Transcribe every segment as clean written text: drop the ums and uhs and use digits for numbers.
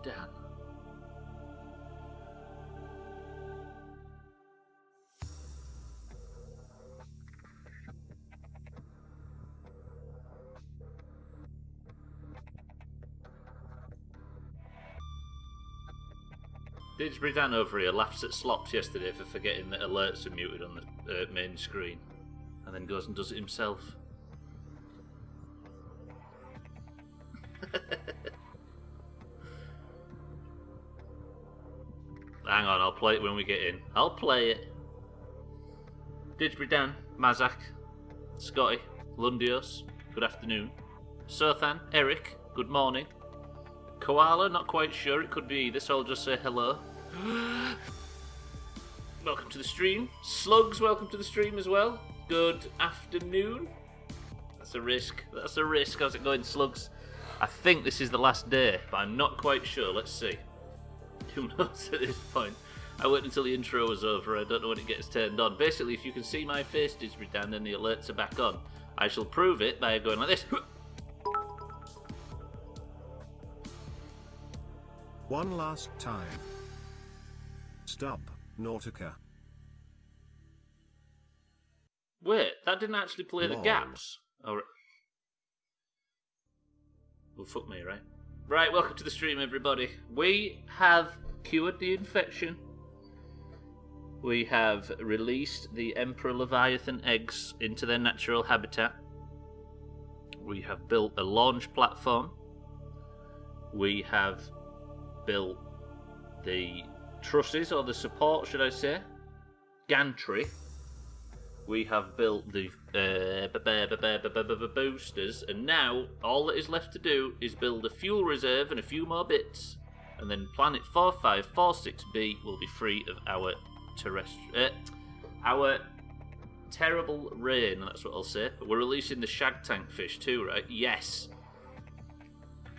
Dan. Didsbury Dan over here laughs at Slops yesterday for forgetting that alerts are muted on the main screen, and then goes and does it himself. Hang on, I'll play it when we get in. I'll play it. Didsbury Dan, Mazak, Scotty, Lundios, good afternoon. Sothan, Eric, good morning. Koala, not quite sure, it could be either, so I'll just say hello. Welcome to the stream. Slugs, welcome to the stream as well. Good afternoon. That's a risk. How's it going, Slugs? I think this is the last day, but I'm not quite sure. Let's see. Who knows at this point? I wait until the intro was over. I don't know when it gets turned on. Basically, if you can see my face, Didsbury Dan, then the alerts are back on. I shall prove it by going like this. One last time. Subnautica. Wait, that didn't actually play the gaps. Oh, well, fuck me, right? Right, welcome to the stream, everybody. We have cured the infection. We have released the Emperor Leviathan eggs into their natural habitat. We have built a launch platform. We have built the trusses, or the support, should I say, gantry. We have built the boosters, and now all that is left to do is build a fuel reserve and a few more bits, and then planet 4546b will be free of our our terrible rain. That's what I'll say. But we're releasing the shag tank fish too, right? Yes.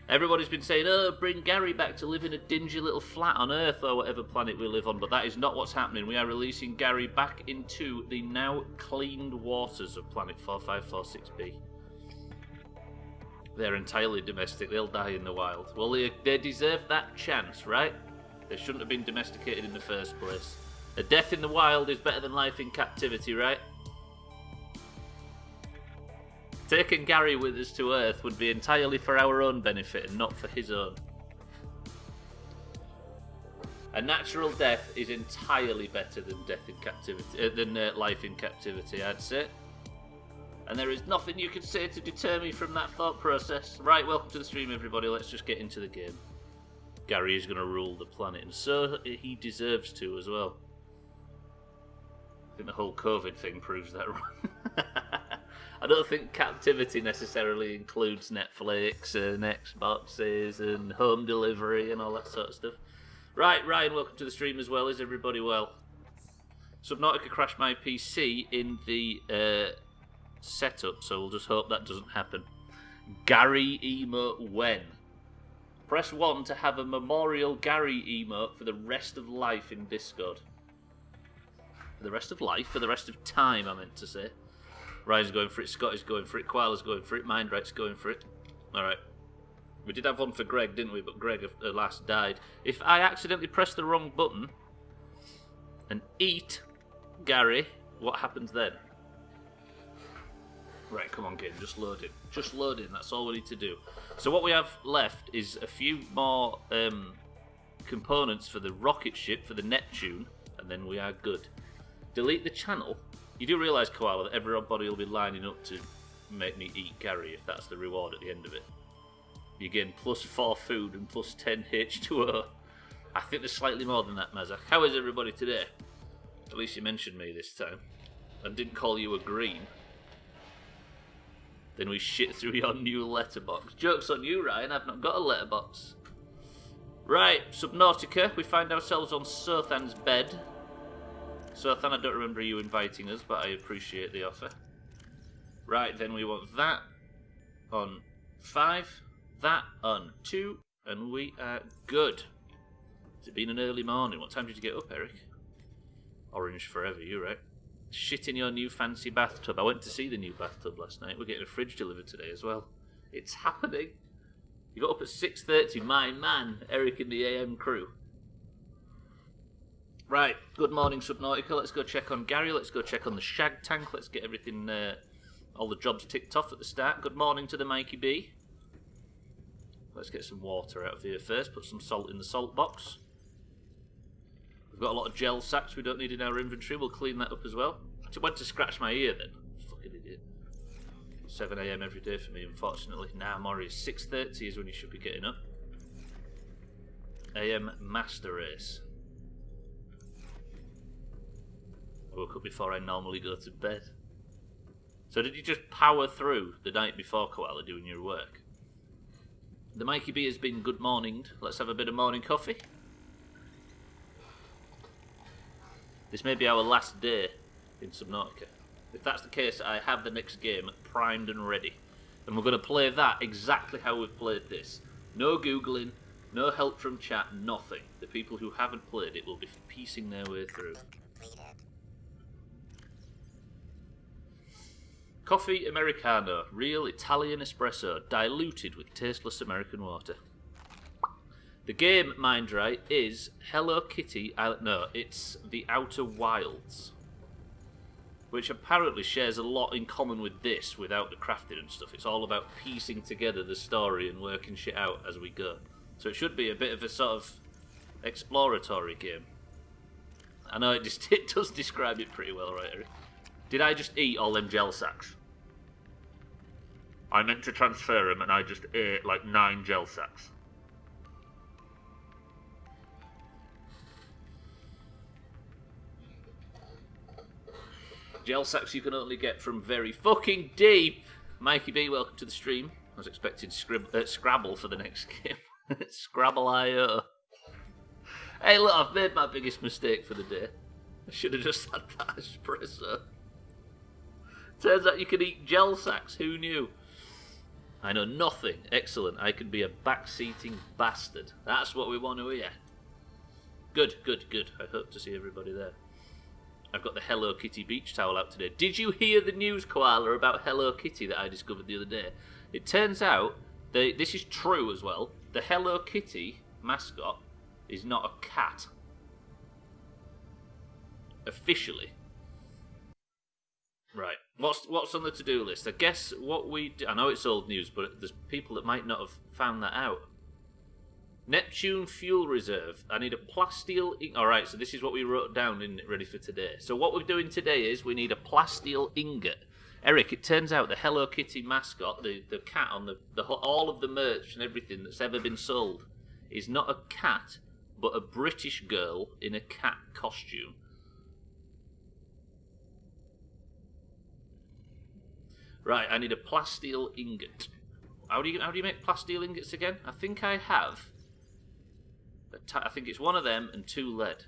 Everybody's been saying, oh, bring Gary back to live in a dingy little flat on Earth or whatever planet we live on, but that is not what's happening. We are releasing Gary back into the now cleaned waters of planet 4546b. They're entirely domestic. They'll die in the wild. Well, they deserve that chance, right? They shouldn't have been domesticated in the first place. A death in the wild is better than life in captivity, right? Taking Gary with us to Earth would be entirely for our own benefit and not for his own. A natural death is entirely better than death in captivity, life in captivity, I'd say. And there is nothing you can say to deter me from that thought process. Right, welcome to the stream, everybody. Let's just get into the game. Gary is going to rule the planet, and so he deserves to as well. I think the whole COVID thing proves that wrong. I don't think captivity necessarily includes Netflix and Xboxes and home delivery and all that sort of stuff. Right, Ryan, welcome to the stream as well. Is everybody well? Subnautica crashed my PC in the setup, so we'll just hope that doesn't happen. Gary emote when? Press 1 to have a memorial Gary emote for the rest of life in Discord. For the rest of life? For the rest of time, I meant to say. Ryan's going for it, Scott is going for it, Koala's going for it, Mindright's going for it. Alright. We did have one for Greg, didn't we? But Greg last died. If I accidentally press the wrong button and eat Gary, what happens then? Right, come on, game, just load in. Just load in, that's all we need to do. So what we have left is a few more components for the rocket ship, for the Neptune, and then we are good. Delete the channel. You do realise, Koala, that everybody will be lining up to make me eat Gary if that's the reward at the end of it. You gain plus 4 food and plus 10 H2O. I think there's slightly more than that, Mazak. How is everybody today? At least you mentioned me this time. And didn't call you a green. Then we shit through your new letterbox. Joke's on you, Ryan, I've not got a letterbox. Right, Subnautica, we find ourselves on Sothan's bed. Sothan, I don't remember you inviting us, but I appreciate the offer. Right, then we want that on 5, that on 2, and we are good. Has it been an early morning? What time did you get up, Eric? Orange forever, you right? Shit in your new fancy bathtub. I went to see the new bathtub last night. We're getting a fridge delivered today as well. It's happening. You got up at 6:30, my man, Eric and the AM crew. Right, good morning, Subnautica. Let's go check on Gary. Let's go check on the Shag Tank. Let's get everything, all the jobs ticked off at the start. Good morning to the Mikey B. Let's get some water out of here first. Put some salt in the salt box. We've got a lot of gel sacks we don't need in our inventory. We'll clean that up as well. I went to scratch my ear then. Fucking idiot. 7 AM every day for me, unfortunately. Nah, Maury, 6:30 is when you should be getting up. AM Master Race. I woke up before I normally go to bed. So did you just power through the night before, Koala, doing your work? The Mikey B has been good morninged. Let's have a bit of morning coffee. This may be our last day in Subnautica. If that's the case, I have the next game primed and ready. And we're going to play that exactly how we've played this. No Googling, no help from chat, nothing. The people who haven't played it will be piecing their way through. Coffee Americano, real Italian espresso, diluted with tasteless American water. The game, mind right, is Hello Kitty. No, it's The Outer Wilds, which apparently shares a lot in common with this, without the crafting and stuff. It's all about piecing together the story and working shit out as we go. So it should be a bit of a sort of exploratory game. I know it does describe it pretty well, right, Eric? Did I just eat all them gel sacks? I meant to transfer them and I just ate like 9 gel sacks. Gel sacks you can only get from very fucking deep. Mikey B, welcome to the stream. I was expecting Scrabble for the next game. Scrabble.io. Hey look, I've made my biggest mistake for the day. I should have just had that espresso. Turns out you can eat gel sacks, who knew? I know nothing. Excellent, I can be a backseating bastard. That's what we want to hear. Good, good, good. I hope to see everybody there. I've got the Hello Kitty beach towel out today. Did you hear the news, Koala, about Hello Kitty that I discovered the other day? It turns out, this is true as well, the Hello Kitty mascot is not a cat. Officially. Right. What's on the to-do list? I guess what we do, I know it's old news, but there's people that might not have found that out. Neptune fuel reserve. I need a plasteel... Alright, so this is what we wrote down, isn't it, ready for today? So what we're doing today is we need a plasteel ingot. Eric, it turns out the Hello Kitty mascot, the cat on all of the merch and everything that's ever been sold, is not a cat, but a British girl in a cat costume. Right, I need a plasteel ingot. How do you make plasteel ingots again? I think I have. I think it's one of them and 2 lead.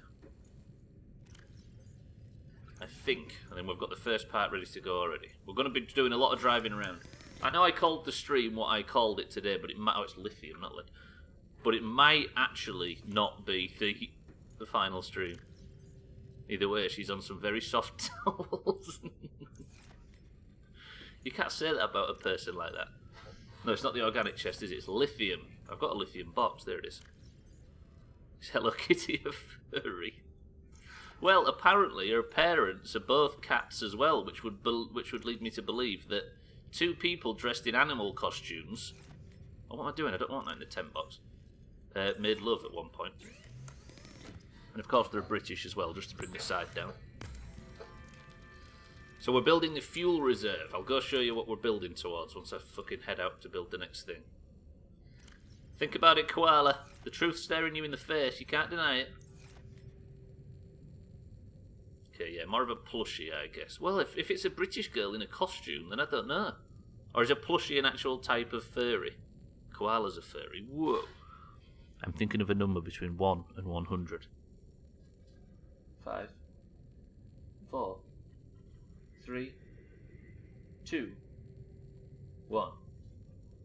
I think. And then we've got the first part ready to go already. We're going to be doing a lot of driving around. I know I called the stream what I called it today, but it might... Oh, it's lithium, not lead. But it might actually not be the final stream. Either way, she's on some very soft towels. You can't say that about a person like that. No, it's not the organic chest, is it? It's lithium. I've got a lithium box. There it is. Is Hello Kitty a furry? Well, apparently her parents are both cats as well, which would lead me to believe that 2 people dressed in animal costumes... Oh, what am I doing? I don't want that in the tent box. Made love at one point. And of course they're British as well, just to bring the side down. So we're building the fuel reserve. I'll go show you what we're building towards once I fucking head out to build the next thing. Think about it, Koala. The truth's staring you in the face. You can't deny it. Okay, yeah, more of a plushie, I guess. Well, if it's a British girl in a costume, then I don't know. Or is a plushie an actual type of furry? Koala's a furry. Whoa. I'm thinking of a number between 1 and 100. 5, 4, 3, 2, 1.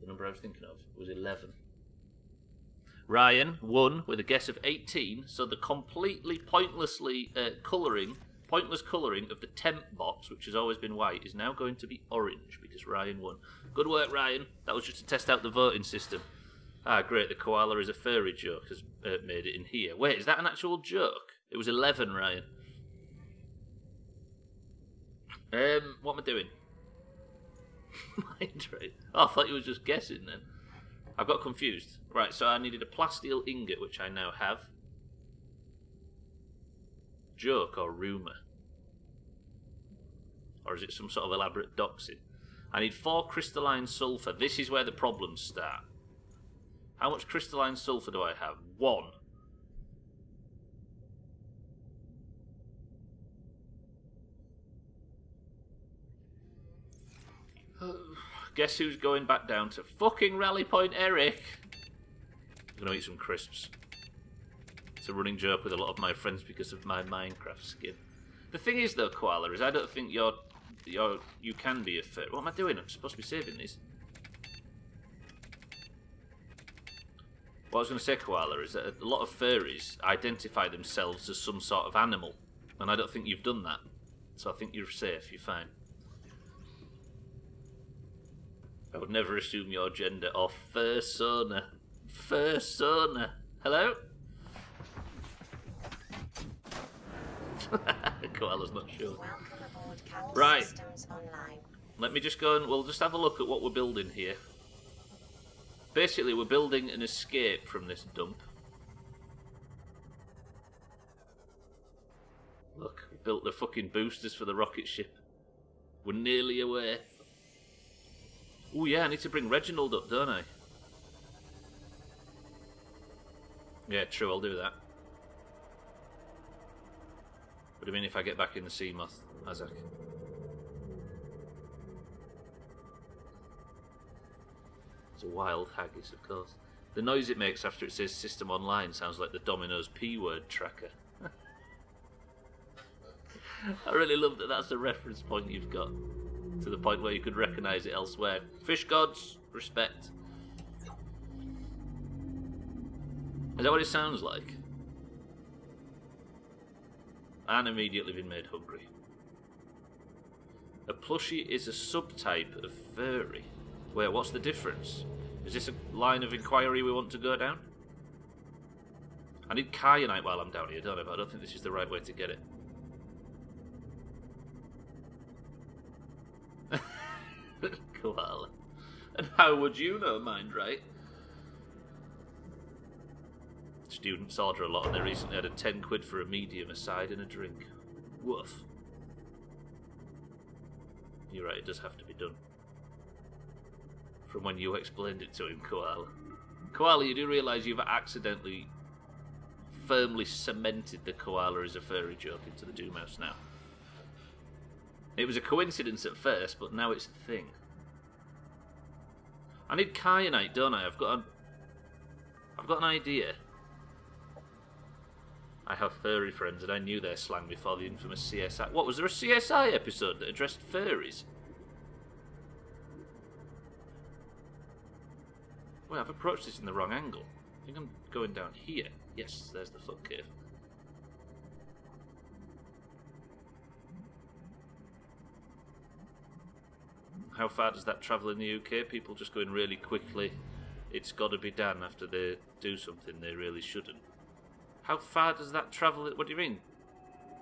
The number I was thinking of was 11. Ryan won with a guess of 18, so the completely pointless colouring of the temp box, which has always been white, is now going to be orange because Ryan won. Good work, Ryan. That was just to test out the voting system. Ah, great, the koala is a furry joke has made it in here. Wait, is that an actual joke? It was 11, Ryan. What am I doing? Mind right. Oh, I thought you were just guessing then. I got confused. Right, so I needed a plasteel ingot, which I now have. Joke or rumour? Or is it some sort of elaborate doxing? I need 4 crystalline sulphur. This is where the problems start. How much crystalline sulphur do I have? 1. Guess who's going back down to fucking Rally Point, Eric? I'm going to eat some crisps. It's a running joke with a lot of my friends because of my Minecraft skin. The thing is, though, Koala, is I don't think you can be a furry. What am I doing? I'm supposed to be saving these. What I was going to say, Koala, is that a lot of furries identify themselves as some sort of animal. And I don't think you've done that. So I think you're safe, you're fine. I would never assume your gender or fursona. Fursona. Hello? Koala's not sure. Right. Let me just go and we'll just have a look at what we're building here. Basically, we're building an escape from this dump. Look, we built the fucking boosters for the rocket ship. We're nearly away. Oh yeah, I need to bring Reginald up, don't I? Yeah, true, I'll do that. What do you mean if I get back in the sea moth, Isaac? It's a wild haggis, of course. The noise it makes after it says System Online sounds like the Domino's P-word tracker. I really love that that's a reference point you've got. To the point where you could recognise it elsewhere. Fish gods, respect. Is that what it sounds like? And immediately been made hungry. A plushie is a subtype of furry. Wait, what's the difference? Is this a line of inquiry we want to go down? I need kyanite while I'm down here, don't I? But I don't think this is the right way to get it. Koala. And how would you know, mind right? Students order a lot and they recently had a 10 quid for a medium, a side and a drink. Woof. You're right, it does have to be done. From when you explained it to him, Koala. Koala, you do realise you've accidentally firmly cemented the koala as a furry joke into the Doomhaus now. It was a coincidence at first, but now it's a thing. I need kyanite, don't I? I've got an idea. I have furry friends, and I knew their slang before the infamous CSI. What, was there a CSI episode that addressed furries? Wait, I've approached this in the wrong angle. I think I'm going down here. Yes, there's the foot cave. How far does that travel in the UK? People just going really quickly. It's got to be done after they do something they really shouldn't. How far does that travel? What do you mean?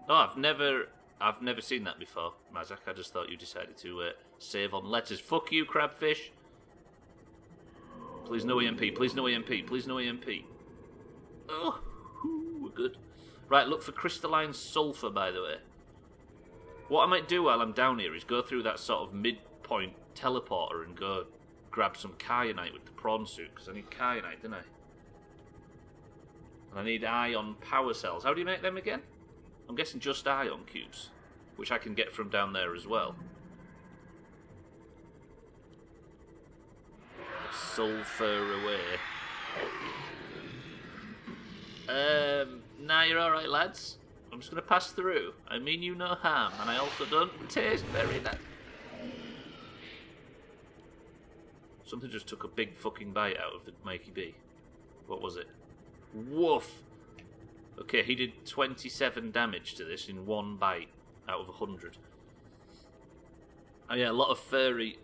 Oh, I've never seen that before, Mazak. I just thought you decided to save on letters. Fuck you, crabfish. Please no EMP. Please no EMP. Please no EMP. Oh, we're good. Right, look for crystalline sulphur, by the way. What I might do while I'm down here is go through that sort of midpoint teleporter and go grab some kyanite with the prawn suit, because I need kyanite, don't I? And I need ion power cells. How do you make them again? I'm guessing just ion cubes, which I can get from down there as well. Sulphur away. Nah, you're alright, lads. I'm just going to pass through. I mean you no harm, and I also don't taste very nice. Something just took a big fucking bite out of the Mikey B. What was it? Woof! Okay, he did 27 damage to this in one bite out of 100. Oh yeah, a lot of furry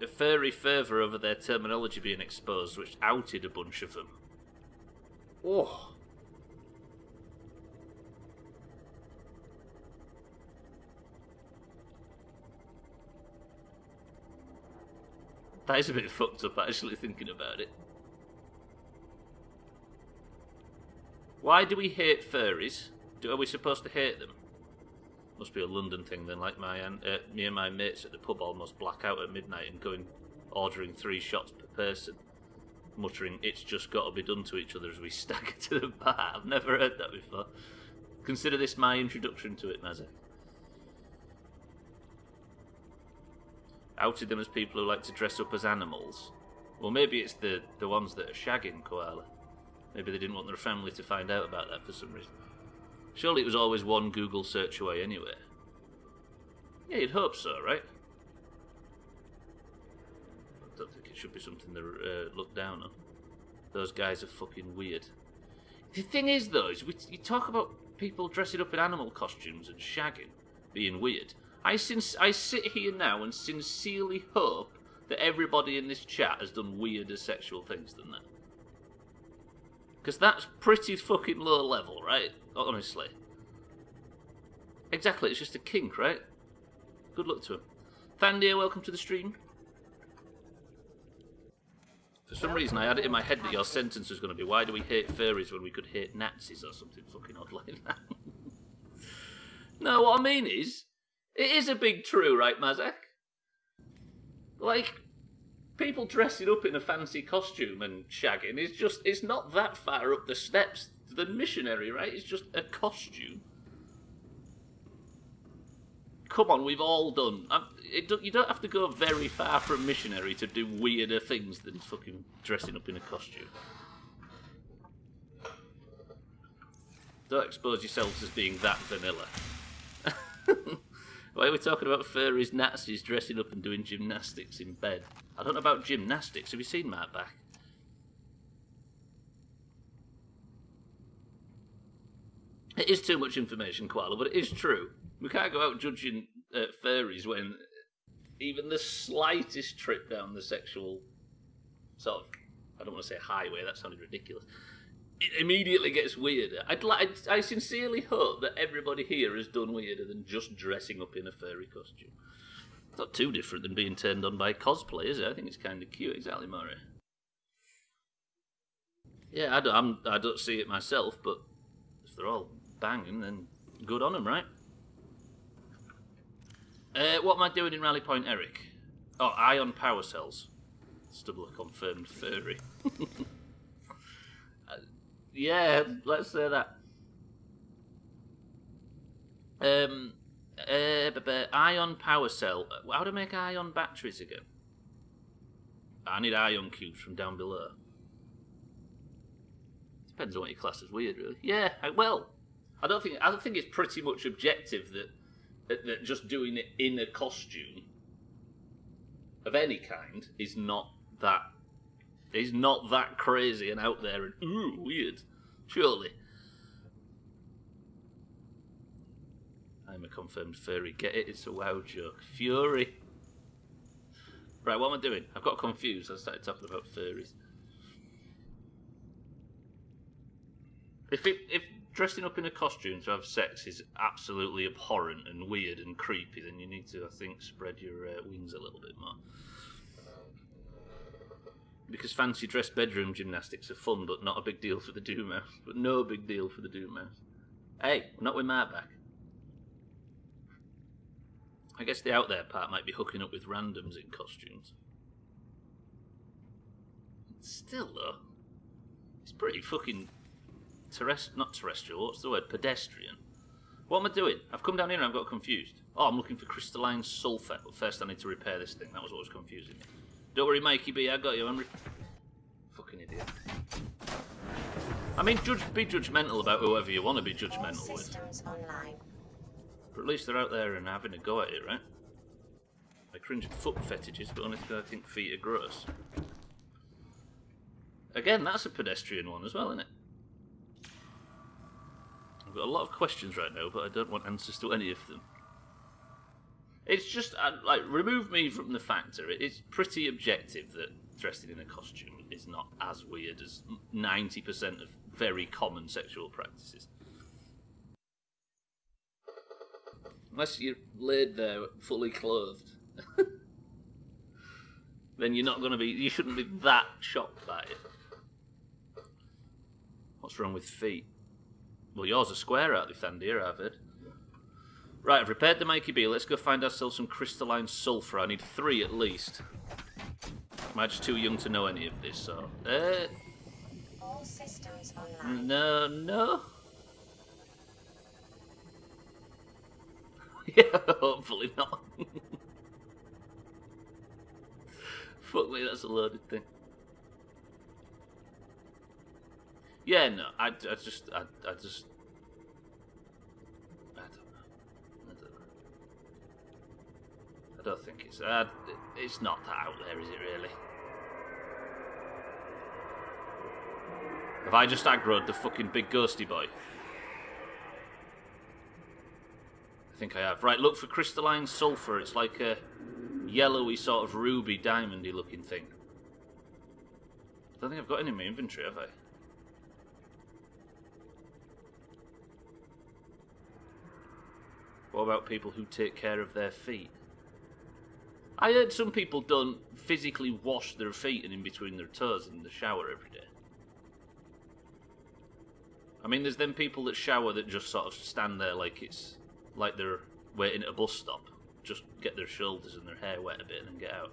fervour over their terminology being exposed, which outed a bunch of them. Oh. That is a bit fucked up, actually, thinking about it. Why do we hate furries? Are we supposed to hate them? Must be a London thing then, like me and my mates at the pub almost black out at midnight and ordering 3 shots per person, muttering, "It's just got to be done" to each other as we stagger to the bar. I've never heard that before. Consider this my introduction to it, Mazza. Outed them as people who like to dress up as animals. Well, maybe it's the ones that are shagging Koala. Maybe they didn't want their family to find out about that for some reason. Surely it was always one Google search away anyway. Yeah, you'd hope so, right? I don't think it should be something to look down on. Those guys are fucking weird. The thing is, though, is you talk about people dressing up in animal costumes and shagging being weird. I sit here now and sincerely hope that everybody in this chat has done weirder sexual things than that. Because that's pretty fucking low level, right? Honestly. Exactly, it's just a kink, right? Good luck to him. Thandia, welcome to the stream. For some reason I had it in my head that your sentence was going to be, why do we hate furries when we could hate Nazis or something fucking odd like that? No, what I mean is, it is a big true, right, Mazak? Like, people dressing up in a fancy costume and shagging is just, it's not that far up the steps than missionary, right? It's just a costume. Come on, we've all done. You don't have to go very far from missionary to do weirder things than fucking dressing up in a costume. Don't expose yourselves as being that vanilla. Why are we talking about furries, Nazis dressing up and doing gymnastics in bed? I don't know about gymnastics. Have you seen Matt back? It is too much information, Koala, but it is true. We can't go out judging furries when even the slightest trip down the sexual sort of, I don't want to say highway, that sounded ridiculous. It immediately gets weirder. I sincerely hope that everybody here has done weirder than just dressing up in a furry costume. It's not too different than being turned on by cosplay, is it? I think it's kind of cute, exactly, Maury. Yeah, I don't see it myself, but if they're all banging, then good on them, right? What am I doing in Rally Point, Eric? Oh, ion power cells. Stubbler confirmed furry. Yeah, let's say that. Ion power cell. How do I make ion batteries again? I need ion cubes from down below. Depends on what your class is weird, really. Yeah, well, I don't think it's pretty much objective that just doing it in a costume of any kind is not that crazy and out there and ooh weird. Surely. I'm a confirmed furry. Get it? It's a WoW joke. Fury. Right, what am I doing? I've got confused. I started talking about furries. If dressing up in a costume to have sex is absolutely abhorrent and weird and creepy, then you need to, I think, spread your wings a little bit more. Because fancy dress bedroom gymnastics are fun, but not a big deal for the Doomhaus. But no big deal for the Doomhaus. Hey, we're not with Matt back. I guess the out there part might be hooking up with randoms in costumes. Still, though, it's pretty fucking not terrestrial, what's the word? Pedestrian. What am I doing? I've come down here and I've got confused. Oh, I'm looking for crystalline sulfur, but first I need to repair this thing. That was what was confusing me. Don't worry, Mikey B, I got you. Fucking idiot. I mean, be judgmental about whoever you want to be judgmental with. But at least they're out there and having a go at it, right? I cringe at foot fetishes, but only because I think feet are gross. Again, that's a pedestrian one as well, isn't it? I've got a lot of questions right now, but I don't want answers to any of them. It's just, like, remove me from the factor. It's pretty objective that dressing in a costume is not as weird as 90% of very common sexual practices. Unless you're laid there fully clothed. Then you're not going to be... You shouldn't be that shocked by it. What's wrong with feet? Well, yours are square out the Thandir, I've heard. Right, I've repaired the Mikey B. Let's go find ourselves some crystalline sulphur. I need 3 at least. Am I just too young to know any of this, so... All systems online. No. Yeah, hopefully not. Fuck me, that's a loaded thing. Yeah, no, I just I don't know. I don't think it's not that out there, is it really? Have I just aggroed the fucking big ghosty boy? I think I have. Right, look for crystalline sulphur. It's like a yellowy sort of ruby diamondy looking thing. I don't think I've got any in my inventory, have I? What about people who take care of their feet? I heard some people don't physically wash their feet and in between their toes in the shower every day. I mean, there's them people that shower that just sort of stand there like it's like they're waiting at a bus stop. Just get their shoulders and their hair wet a bit and then get out.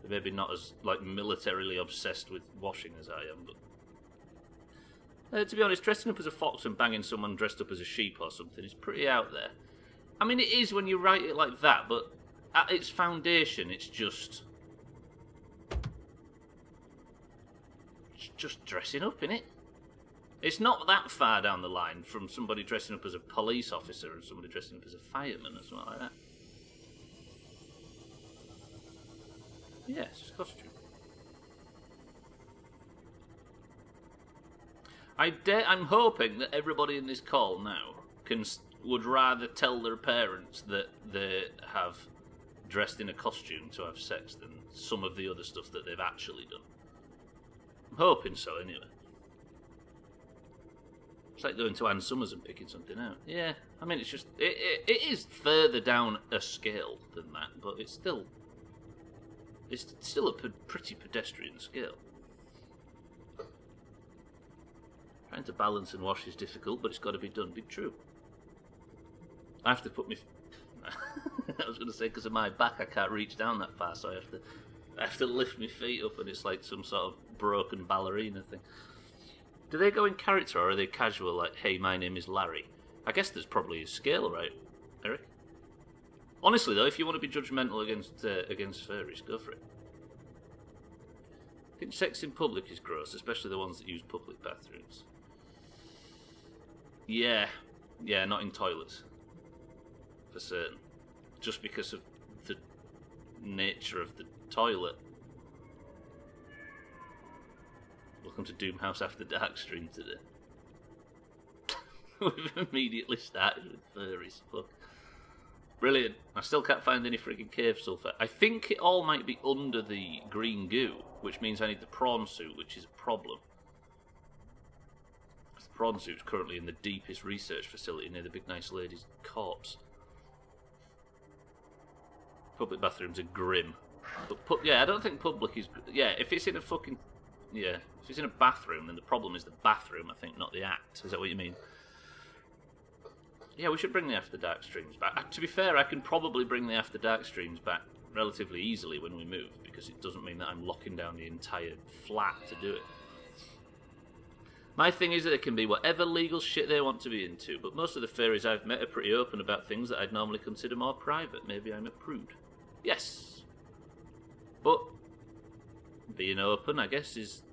They're maybe not as like militarily obsessed with washing as I am, but to be honest, dressing up as a fox and banging someone dressed up as a sheep or something is pretty out there. I mean, it is when you write it like that, but at its foundation, it's just dressing up, innit? It's not that far down the line from somebody dressing up as a police officer and somebody dressing up as a fireman or something like that. Yeah, it's just a costume. I'm hoping that everybody in this call now would rather tell their parents that they have dressed in a costume to have sex than some of the other stuff that they've actually done. I'm hoping so, anyway. It's like going to Ann Summers and picking something out. Yeah, I mean, it's just... It is further down a scale than that, but it's still a pretty pedestrian scale. Trying to balance and wash is difficult, but it's got to be done. Be true. I have to put my... I was going to say, because of my back, I can't reach down that far, so I have to lift my feet up, and it's like some sort of broken ballerina thing. Do they go in character, or are they casual, like, hey, my name is Larry? I guess there's probably a scale, right, Eric? Honestly, though, if you want to be judgmental against furries, go for it. I think sex in public is gross, especially the ones that use public bathrooms. Yeah, not in toilets. For certain. Just because of the nature of the toilet. Welcome to Doomhaus After Dark stream today. We've immediately started with furries. Fuck. Brilliant. I still can't find any frigging cave sulphur. I think it all might be under the green goo, which means I need the prawn suit, which is a problem. The prawn suit's currently in the deepest research facility near the big nice lady's corpse. Public bathrooms are grim. But yeah, I don't think public is... Yeah, if it's in a fucking... Yeah, if it's in a bathroom, then the problem is the bathroom, I think, not the act. Is that what you mean? Yeah, we should bring the After Dark streams back. To be fair, I can probably bring the After Dark streams back relatively easily when we move, because it doesn't mean that I'm locking down the entire flat to do it. My thing is that it can be whatever legal shit they want to be into, but most of the furries I've met are pretty open about things that I'd normally consider more private. Maybe I'm a prude. Yes. But being open, I guess, is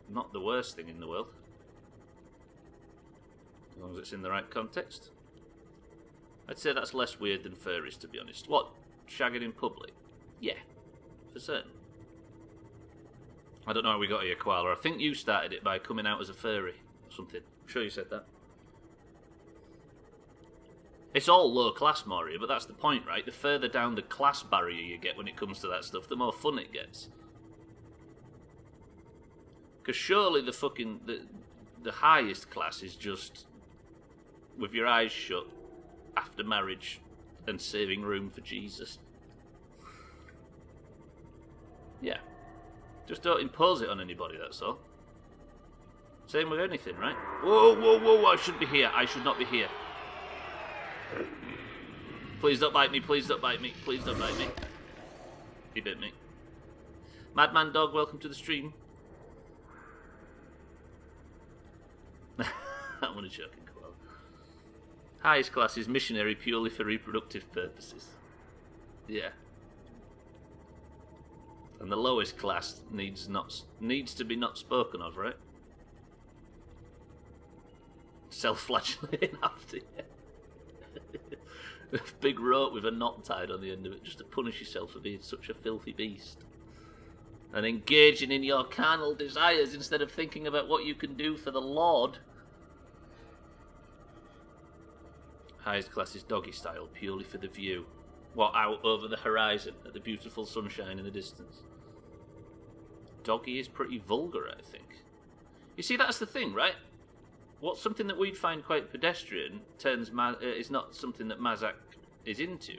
not the worst thing in the world. As long as it's in the right context. I'd say that's less weird than furries, to be honest. What? Shagging in public? Yeah, for certain. I don't know how we got here, Koala. I think you started it by coming out as a furry or something. I'm sure you said that. It's all low class, Moria, but that's the point, right? The further down the class barrier you get when it comes to that stuff, the more fun it gets. Because surely the highest class is just with your eyes shut after marriage and saving room for Jesus. Yeah. Just don't impose it on anybody, that's all. Same with anything, right? Whoa, whoa, whoa, I shouldn't be here. I should not be here. Please don't bite me, please don't bite me, please don't bite me. He bit me. Madman Dog, welcome to the stream. I'm only joking, Quell. Highest class is missionary purely for reproductive purposes. Yeah. And the lowest class needs to be not spoken of, right? Self-flagellating after, yeah. A big rope with a knot tied on the end of it just to punish yourself for being such a filthy beast. And engaging in your carnal desires instead of thinking about what you can do for the Lord. Highest class is doggy style, purely for the view. What, out over the horizon at the beautiful sunshine in the distance. Doggy is pretty vulgar, I think. You see, that's the thing, right? What's something that we'd find quite pedestrian is not something that Mazak is into.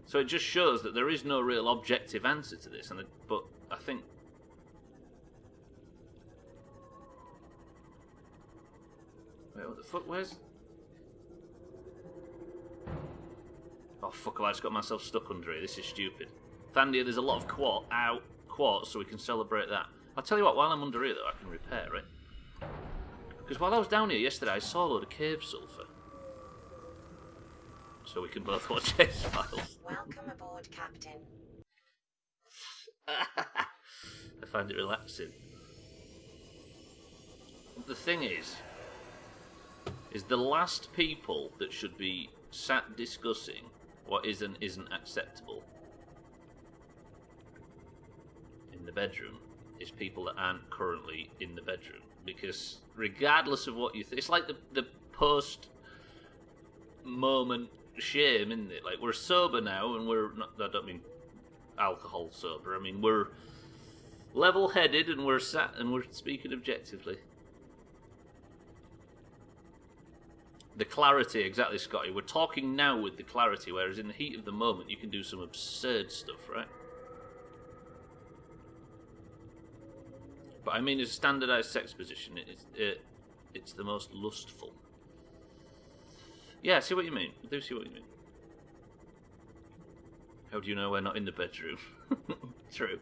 So it just shows that there is no real objective answer to this. But I think... Wait, what the fuck? Where's... Oh, fuck, I just got myself stuck under here. This is stupid. Thandia, there's a lot of quartz, so we can celebrate that. I'll tell you what, while I'm under here, though, I can repair it. Because while I was down here yesterday, I saw a load of cave sulphur. So we can both watch X-Files. Welcome aboard, Captain. I find it relaxing. The thing is the last people that should be sat discussing what is and isn't acceptable in the bedroom is people that aren't currently in the bedroom. Because regardless of what you think, it's like the post-moment shame, isn't it? Like, we're sober now, and we're not, I don't mean alcohol sober, I mean we're level-headed and we're sat and we're speaking objectively. The clarity, exactly, Scotty. We're talking now with the clarity, whereas in the heat of the moment you can do some absurd stuff, right? But I mean, as a standardised sex position, it's the most lustful. Yeah, I see what you mean. I do see what you mean. How do you know we're not in the bedroom? True.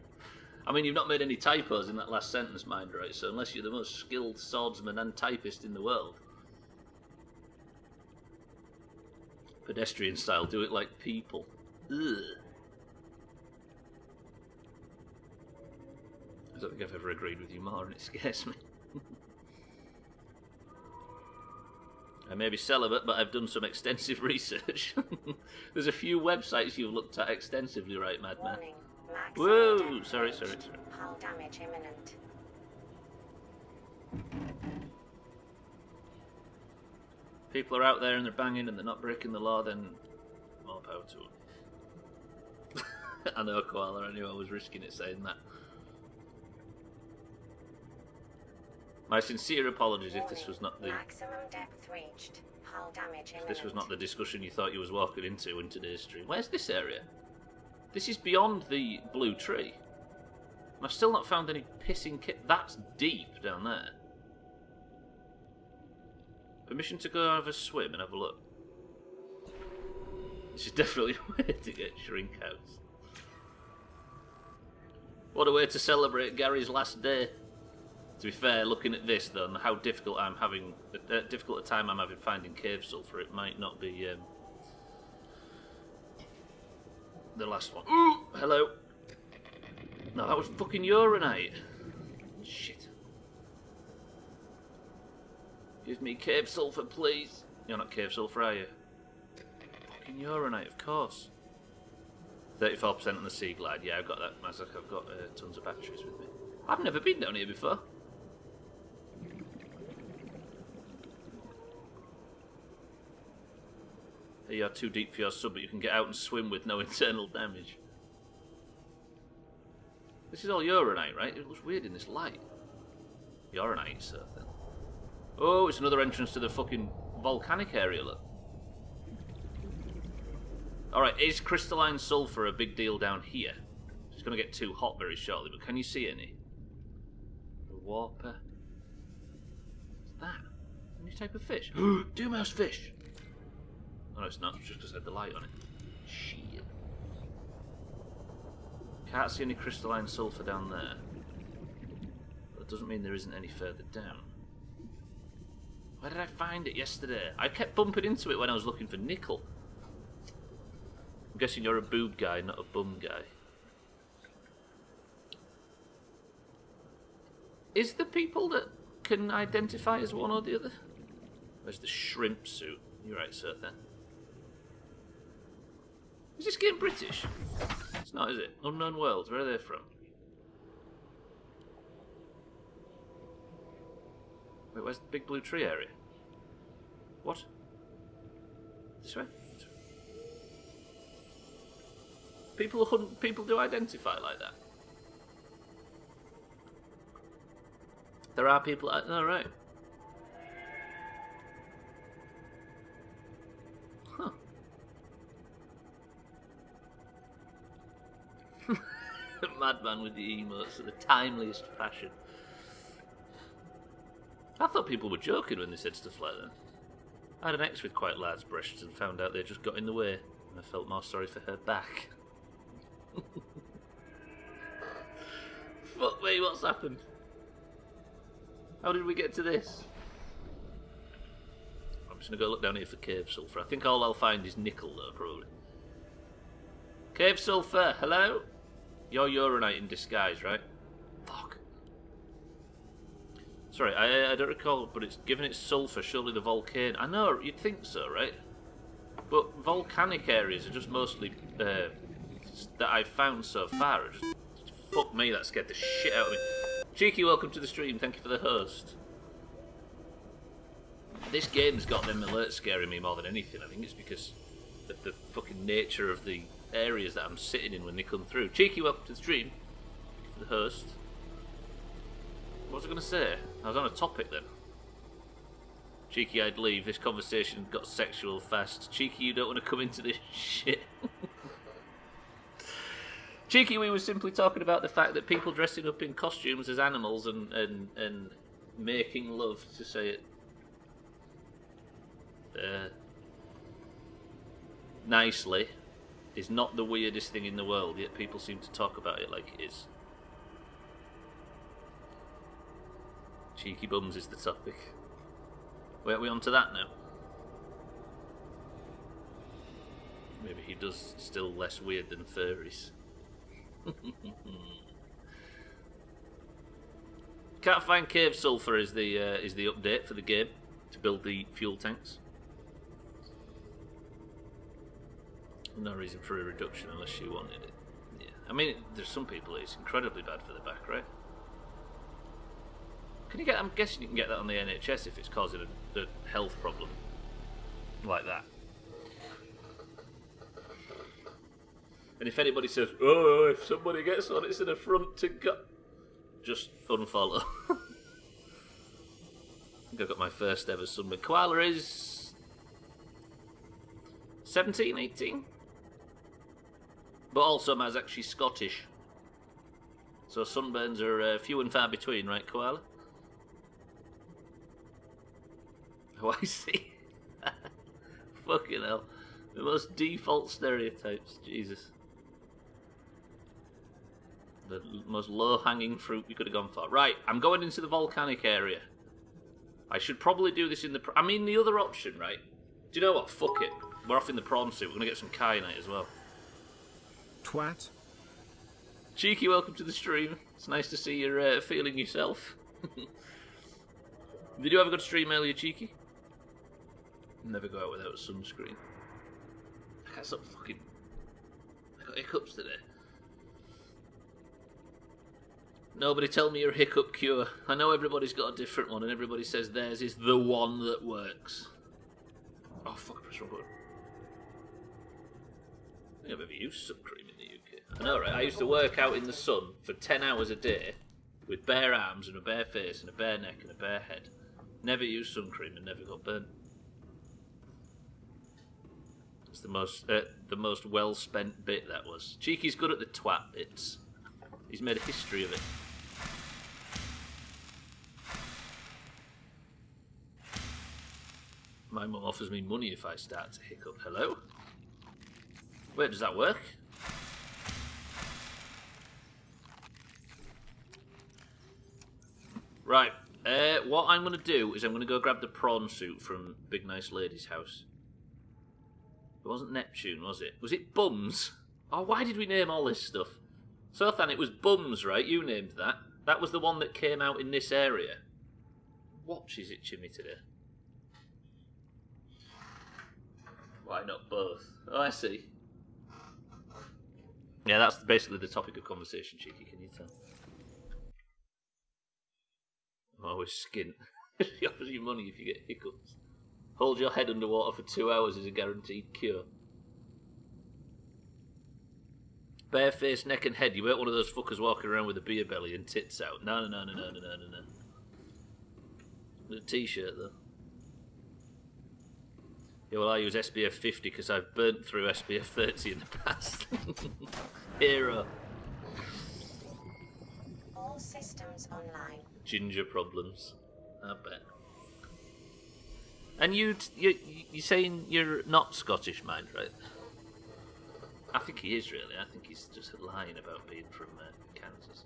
I mean, you've not made any typos in that last sentence, mind, right? So unless you're the most skilled swordsman and typist in the world. Pedestrian style, do it like people. Ugh. I don't think I've ever agreed with you more, and it scares me. I may be celibate, but I've done some extensive research. There's a few websites you've looked at extensively, right, Madman? Whoa! Sorry. Hull damage imminent. People are out there and they're banging and they're not breaking the law, then more power to them. I know, Koala, I knew I was risking it saying that. My sincere apologies if this was not the Maximum depth reached. Hull damage imminent. if this was not the discussion you thought you was walking into in today's stream. Where's this area? This is beyond the blue tree. I've still not found any pissing kit. That's deep down there. Permission to go have a swim and have a look. This is definitely a way to get shrink outs. What a way to celebrate Gary's last day. To be fair, looking at this though, and how difficult I'm having, difficult a time I'm having finding cave sulphur, it might not be the last one. Ooh, hello. No, that was fucking urinite. Shit. Give me cave sulphur, please. You're not cave sulphur, are you? Fucking urinite, of course. 34% on the Sea Glide. Yeah, I've got that, Mazak. I've got tons of batteries with me. I've never been down here before. You're too deep for your sub, but you can get out and swim with no internal damage. This is all uranite, right? It looks weird in this light. Uranite, so then. Oh, it's another entrance to the fucking volcanic area, look. Alright, is crystalline sulfur a big deal down here? It's going to get too hot very shortly, but can you see any? The warper. What's that? A new type of fish. Doomhaus fish! Oh, no, it's not. It's just because I had the light on it. Shit. Can't see any crystalline sulfur down there. That doesn't mean there isn't any further down. Where did I find it yesterday? I kept bumping into it when I was looking for nickel. I'm guessing you're a boob guy, not a bum guy. Is the people that can identify as one or the other? Where's the shrimp suit? You're right, sir, then. Is this game British? It's not, is it? Unknown Worlds, where are they from? Wait, where's the big blue tree area? What? This way? People do identify like that. There are people. Oh, right. Huh. Madman with the emotes in the timeliest fashion. I thought people were joking when they said stuff like that. I had an ex with quite large breasts and found out they just got in the way, and I felt more sorry for her back. Fuck me, what's happened? How did we get to this? I'm just gonna go look down here for cave sulfur. I think all I'll find is nickel though, probably. Cave sulfur, hello? You're uranite in disguise, right? Fuck. Sorry, I don't recall, but it's given it sulfur, surely the volcano. I know, you'd think so, right? But volcanic areas are just mostly that I've found so far. Fuck me, that scared the shit out of me. Cheeky, welcome to the stream. Thank you for the host. This game's got them alerts scaring me more than anything. I think it's because of the fucking nature of the areas that I'm sitting in when they come through. Cheeky, welcome to the stream. Thank you for the host. What was I going to say? I was on a topic then. Cheeky, I'd leave. This conversation got sexual fast. Cheeky, you don't want to come into this shit. Cheeky, we were simply talking about the fact that people dressing up in costumes as animals and making love, to say it nicely, is not the weirdest thing in the world, yet people seem to talk about it like it is. Cheeky bums is the topic. Wait, are we on to that now? Maybe he does still less weird than furries. Can't find cave sulfur is the update for the game to build the fuel tanks. No reason for a reduction unless you wanted it. Yeah, I mean, there's some people it's incredibly bad for the back, right? Can you get? I'm guessing you can get that on the NHS if it's causing a health problem like that. And if anybody says, "Oh, if somebody gets on, it's an affront to God," just unfollow. I think I got my first ever sunburn. Koala is 17, 18. But also Maz actually Scottish. So sunburns are few and far between, right, Koala? Oh, I see. Fucking hell. The most default stereotypes, Jesus. The most low-hanging fruit you could have gone for. Right, I'm going into the volcanic area. I should probably do this in the... I mean, the other option, right? Do you know what? Fuck it. We're off in the prawn suit. We're going to get some kyanite as well. Twat. Cheeky, welcome to the stream. It's nice to see you're feeling yourself. Did you have a good stream earlier, Cheeky? Never go out without sunscreen. I got some fucking... I got hiccups today. Nobody tell me your hiccup cure. I know everybody's got a different one and everybody says theirs is the one that works. Oh fuck, I pressed the wrong button. I think I've ever used sun cream in the UK. I know, right? I used to work out in the sun for 10 hours a day with bare arms and a bare face and a bare neck and a bare head. Never used sun cream and never got burnt. It's the most well spent bit that was. Cheeky's good at the twat bits. He's made a history of it. My mum offers me money if I start to hiccup. Hello? Wait, does that work? Right. What I'm going to do is I'm going to go grab the prawn suit from Big Nice Lady's house. It wasn't Neptune, was it? Was it Bums? Oh, why did we name all this stuff? Sothan, it was Bums, right? You named that. That was the one that came out in this area. Watch is itching me today. Why not both? Oh, I see. Yeah, that's basically the topic of conversation, Cheeky, can you tell? Always skint. She offers you money if you get hiccups. Hold your head underwater for 2 hours is a guaranteed cure. Bare face, neck and head. You weren't one of those fuckers walking around with a beer belly and tits out. No. With a t-shirt, though. Yeah, well, I use SPF 50 because I've burnt through SPF 30 in the past. Hero. All systems online. Ginger problems. I bet. And you're saying you're not Scottish, mind, right? I think he is, really. I think he's just lying about being from Kansas.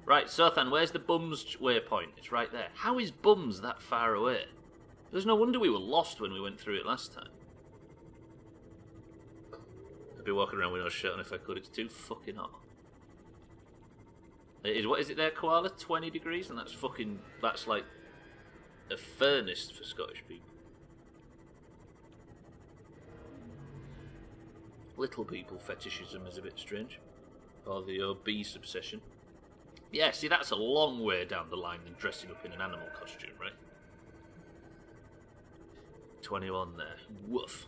Right, Sothan, where's the Bums waypoint? It's right there. How is Bums that far away? There's no wonder we were lost when we went through it last time. I'd be walking around with no shirt on if I could. It's too fucking hot. It is, what is it there, Koala? 20 degrees? And that's like a furnace for Scottish people. Little people fetishism is a bit strange. Or the obese obsession. Yeah, see, that's a long way down the line than dressing up in an animal costume, right? 21 there. Woof.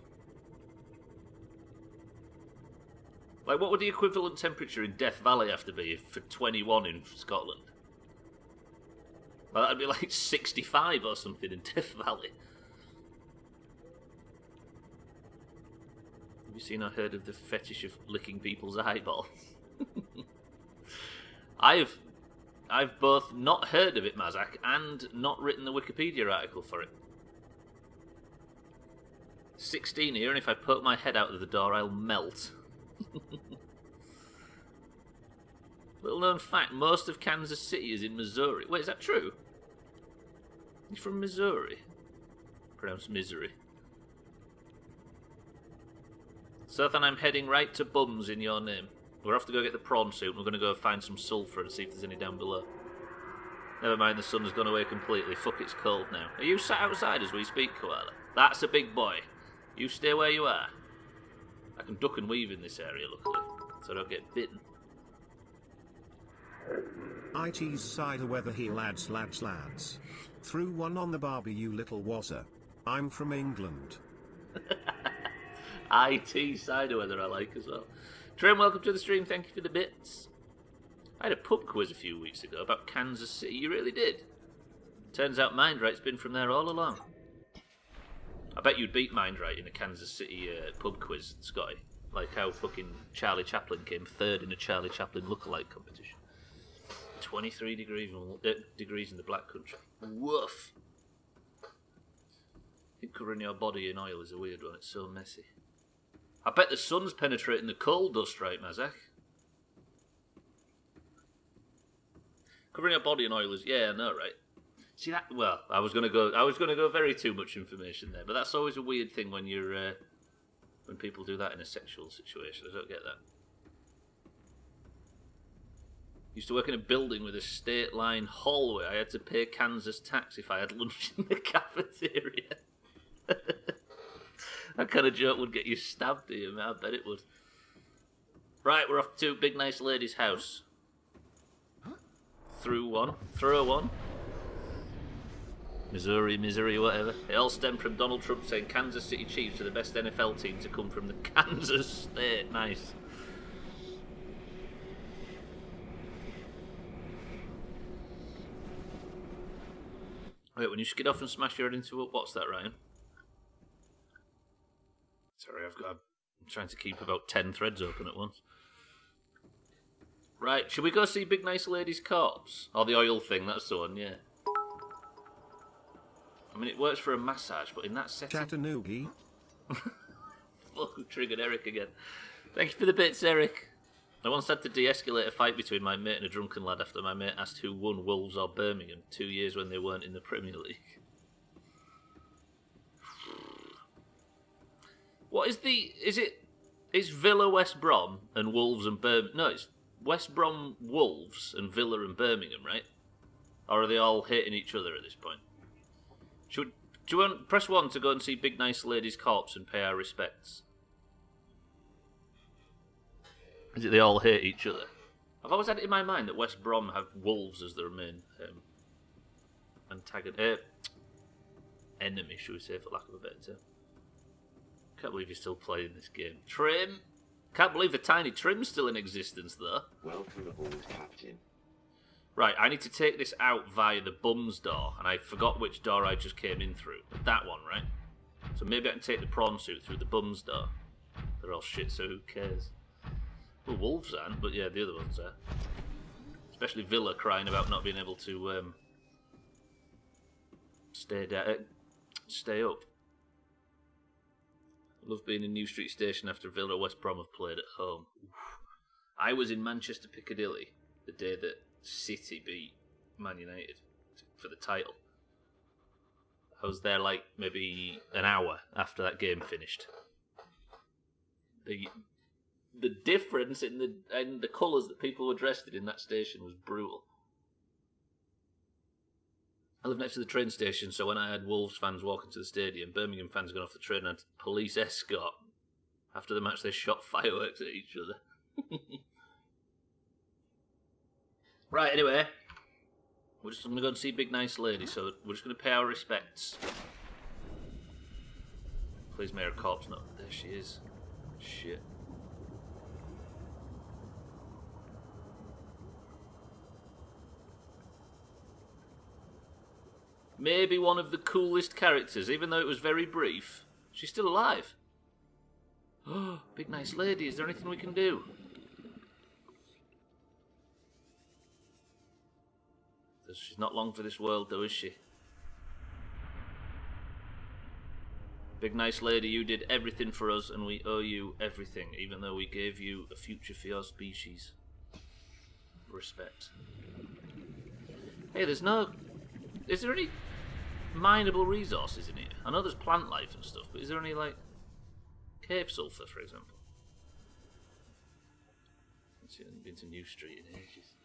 Like, what would the equivalent temperature in Death Valley have to be for 21 in Scotland? Well, that'd be like 65 or something in Death Valley. Have you seen or heard of the fetish of licking people's eyeballs? I've both not heard of it, Mazak, and not written the Wikipedia article for it. 16 here, and if I poke my head out of the door, I'll melt. Little known fact, most of Kansas City is in Missouri. Wait, is that true? He's from Missouri. Pronounced misery. So then I'm heading right to Bums in your name. We're off to go get the prawn suit, and we're going to go find some sulphur and see if there's any down below. Never mind, the sun's gone away completely. Fuck, it's cold now. Are you sat outside as we speak, Koala? That's a big boy. You stay where you are. I can duck and weave in this area, luckily, so I don't get bitten. IT's cider weather here, lads. Threw one on the barbie, you little wazzer. I'm from England. IT cider weather I like as well. Trim, welcome to the stream. Thank you for the bits. I had a pub quiz a few weeks ago about Kansas City. You really did. Turns out Mindright's been from there all along. I bet you'd beat Mindright in a Kansas City pub quiz, Scotty. Like how fucking Charlie Chaplin came third in a Charlie Chaplin lookalike competition. 23 degrees in the Black Country. Woof. I think covering your body in oil is a weird one. It's so messy. I bet the sun's penetrating the coal dust, right, Mazak? Covering your body in oil is, yeah, I know, right? See that? Well, I was gonna go very too much information there, but that's always a weird thing when you're when people do that in a sexual situation. I don't get that. Used to work in a building with a state line hallway. I had to pay Kansas tax if I had lunch in the cafeteria. That kind of joke would get you stabbed here, man. I bet it would. Right, we're off to Big Nice Lady's house. Through a one. Missouri, misery, whatever. It all stemmed from Donald Trump saying Kansas City Chiefs are the best NFL team to come from the Kansas state. Nice. Wait, when you skid off and smash your head into it, what's that, Ryan? Sorry, I'm trying to keep about 10 threads open at once. Right, should we go see Big Nice Lady's corpse? Or the oil thing, that's the one, yeah. I mean, it works for a massage, but in that setting... Chattanooga. Fuck, who triggered Eric again. Thank you for the bits, Eric. I once had to de-escalate a fight between my mate and a drunken lad after my mate asked who won, Wolves or Birmingham, 2 years when they weren't in the Premier League. What is the... It's Villa, West Brom, and Wolves and Birmingham... No, it's West Brom, Wolves, and Villa and Birmingham, right? Or are they all hating each other at this point? Do you want press 1 to go and see Big Nice Lady's corpse and pay our respects? Is it they all hate each other? I've always had it in my mind that West Brom have Wolves as their main enemy, should we say, for lack of a better term. Can't believe you're still playing this game. Trim! Can't believe the tiny Trim's still in existence, though. Welcome aboard, Captain. Right, I need to take this out via the bums door, and I forgot which door I just came in through. That one, right? So maybe I can take the prawn suit through the bums door. They're all shit, so who cares? Well, Wolves aren't, but yeah, the other ones are. Especially Villa crying about not being able to stay up. I love being in New Street Station after Villa West Brom have played at home. Oof. I was in Manchester Piccadilly the day that City beat Man United for the title. I was there like maybe an hour after that game finished. The difference in the colours that people were dressed in that station was brutal. I live next to the train station, so when I had Wolves fans walking to the stadium, Birmingham fans got off the train and had police escort. After the match, they shot fireworks at each other. Right, anyway, we're just going to go and see Big Nice Lady, so we're just going to pay our respects. Please may her corpse not... There she is. Shit. Maybe one of the coolest characters, even though it was very brief. She's still alive. Oh, Big Nice Lady, is there anything we can do? She's not long for this world, though, is she? Big Nice Lady, you did everything for us, and we owe you everything, even though we gave you a future for your species. Respect. Hey, there's no... Is there any mineable resources in here? I know there's plant life and stuff, but is there any, like, cave sulphur, for example? I haven't been to New Street in ages.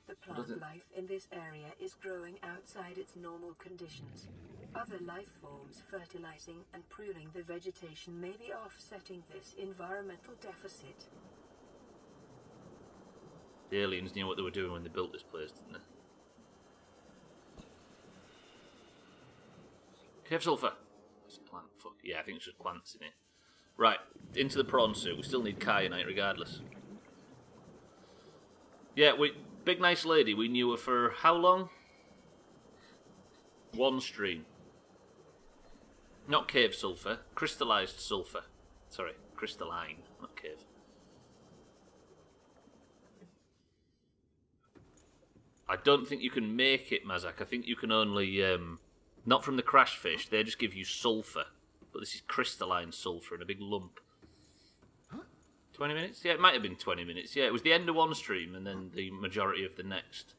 The plant life in this area is growing outside its normal conditions. Other life forms fertilizing and pruning the vegetation may be offsetting this environmental deficit. The aliens knew what they were doing when they built this place, didn't they? Cave sulphur. It's a plant. Fuck. Yeah, I think it's just plants in here. Right, into the prawn suit. We still need kyanite regardless. Yeah, Big Nice Lady, we knew her for how long? One stream. Not cave sulphur, crystallized sulphur. Sorry, crystalline, not cave. I don't think you can make it, Mazak. I think you can only, not from the crash fish, they just give you sulphur. But this is crystalline sulphur in a big lump. 20 minutes? Yeah, it might have been 20 minutes. Yeah, it was the end of one stream and then the majority of the next.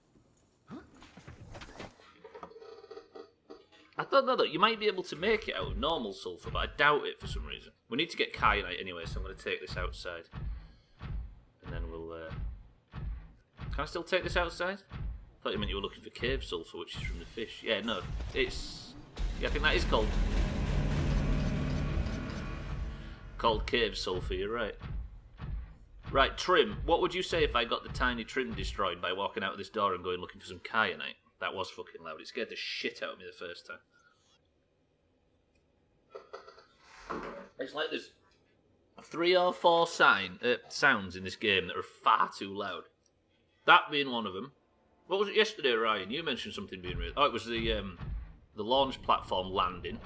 I don't know though, you might be able to make it out of normal sulphur, but I doubt it for some reason. We need to get kyanite anyway, so I'm going to take this outside. And then we'll... Can I still take this outside? I thought you meant you were looking for cave sulphur, which is from the fish. Yeah, no, it's... Yeah, I think that is called cave sulphur, you're right. Right, Trim, what would you say if I got the tiny Trim destroyed by walking out of this door and going looking for some kyanite? That was fucking loud. It scared the shit out of me the first time. It's like there's 3 or 4 sounds in this game that are far too loud. That being one of them. What was it yesterday, Ryan? You mentioned something being real. Oh, it was the launch platform landing.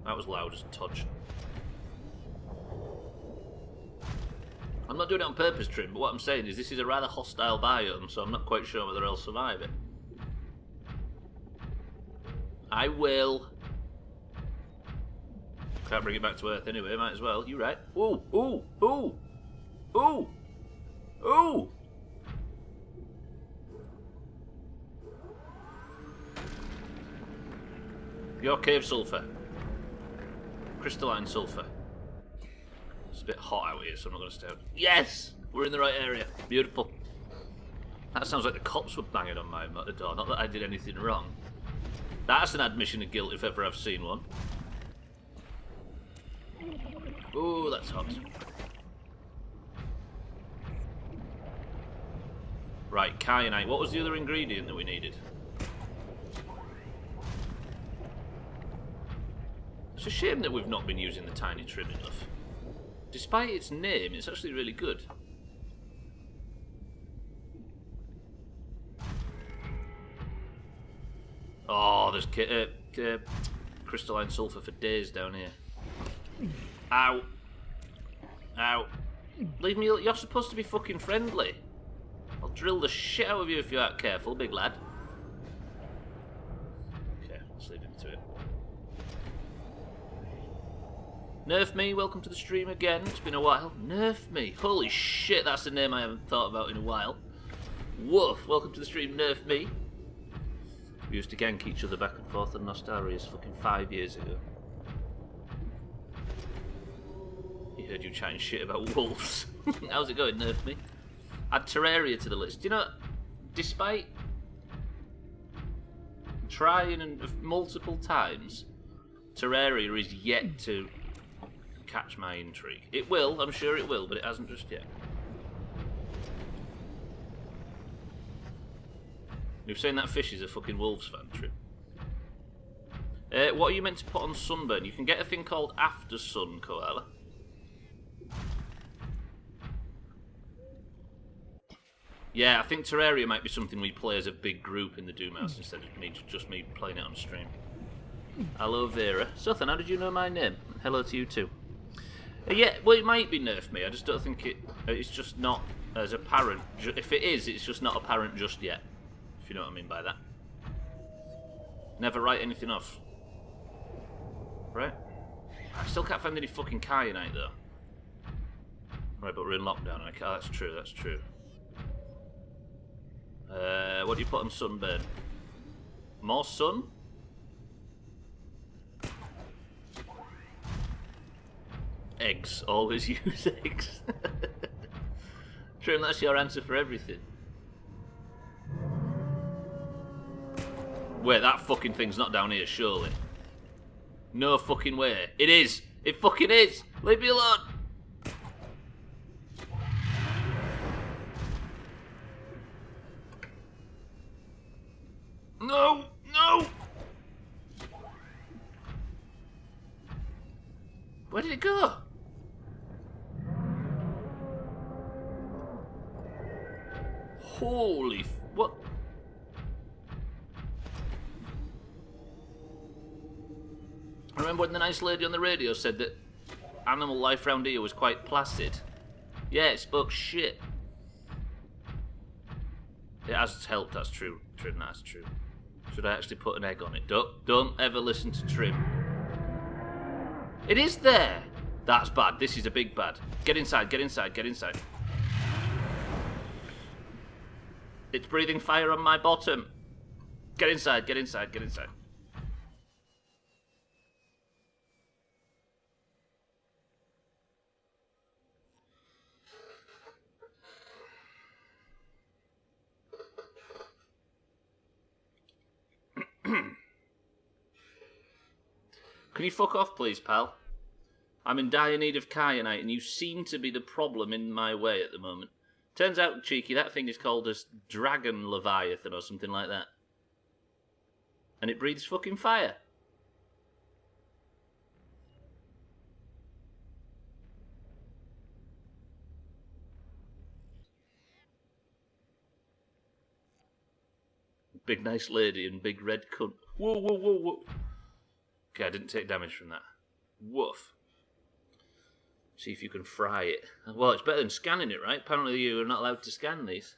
That was loud as a touch. I'm not doing it on purpose, Trim, but what I'm saying is this is a rather hostile biome, so I'm not quite sure whether I'll survive it. I will. Can't bring it back to Earth anyway, might as well. You right. Ooh, ooh, ooh, ooh, ooh. Your cave sulfur. Crystalline sulfur. It's a bit hot out here, so I'm not going to stay out. Yes! We're in the right area. Beautiful. That sounds like the cops were banging on my door. Not that I did anything wrong. That's an admission of guilt if ever I've seen one. Ooh, that's hot. Right, kyanite. What was the other ingredient that we needed? It's a shame that we've not been using the tiny trim enough. Despite its name, it's actually really good. Oh, there's crystalline sulfur for days down here. Ow. Ow. Leave me alone. You're supposed to be fucking friendly. I'll drill the shit out of you if you aren't careful, big lad. Okay, let's leave him to it. Nerf me, welcome to the stream again. It's been a while. Nerf me. Holy shit, that's a name I haven't thought about in a while. Woof, welcome to the stream, Nerf me. We used to gank each other back and forth on Nostaria's fucking 5 years ago. He heard you chatting shit about wolves. How's it going, Nerf me? Add Terraria to the list. You know, despite trying multiple times, Terraria is yet to catch my intrigue. It will, I'm sure it will, but it hasn't just yet. You've saying that fish is a fucking Wolves fan, Trip. What are you meant to put on sunburn? You can get a thing called After Sun, Koala. Yeah, I think Terraria might be something we play as a big group in the Doomhaus instead of just me playing it on stream. Hello, Vera. Suthan, how did you know my name? Hello to you too. Yeah, well, it might be Nerf me. I just don't think it's just not as apparent. If it is, it's just not apparent just yet. If you know what I mean by that. Never write anything off. Right? I still can't find any fucking kyanite though. Right, but we're in lockdown. Oh, that's true, that's true. What do you put on sunburn? More sun? Eggs. Always use eggs. True, that's your answer for everything. Wait, that fucking thing's not down here, surely. No fucking way. It is! It fucking is! Leave me alone! No! No! Where did it go? Holy what? I remember when the nice lady on the radio said that animal life round here was quite placid. Yeah, it spoke shit. It has helped, that's true. Trim, that's true. Should I actually put an egg on it? Don't ever listen to Trim. It is there! That's bad. This is a big bad. Get inside, get inside, get inside. It's breathing fire on my bottom. Get inside, get inside, get inside. Can you fuck off, please, pal? I'm in dire need of kyanite, and you seem to be the problem in my way at the moment. Turns out, cheeky, that thing is called a dragon leviathan or something like that. And it breathes fucking fire. Big nice lady and big red cunt. Whoa, whoa, whoa, whoa. Okay, I didn't take damage from that. Woof. See if you can fry it. Well, it's better than scanning it, right? Apparently you are not allowed to scan these.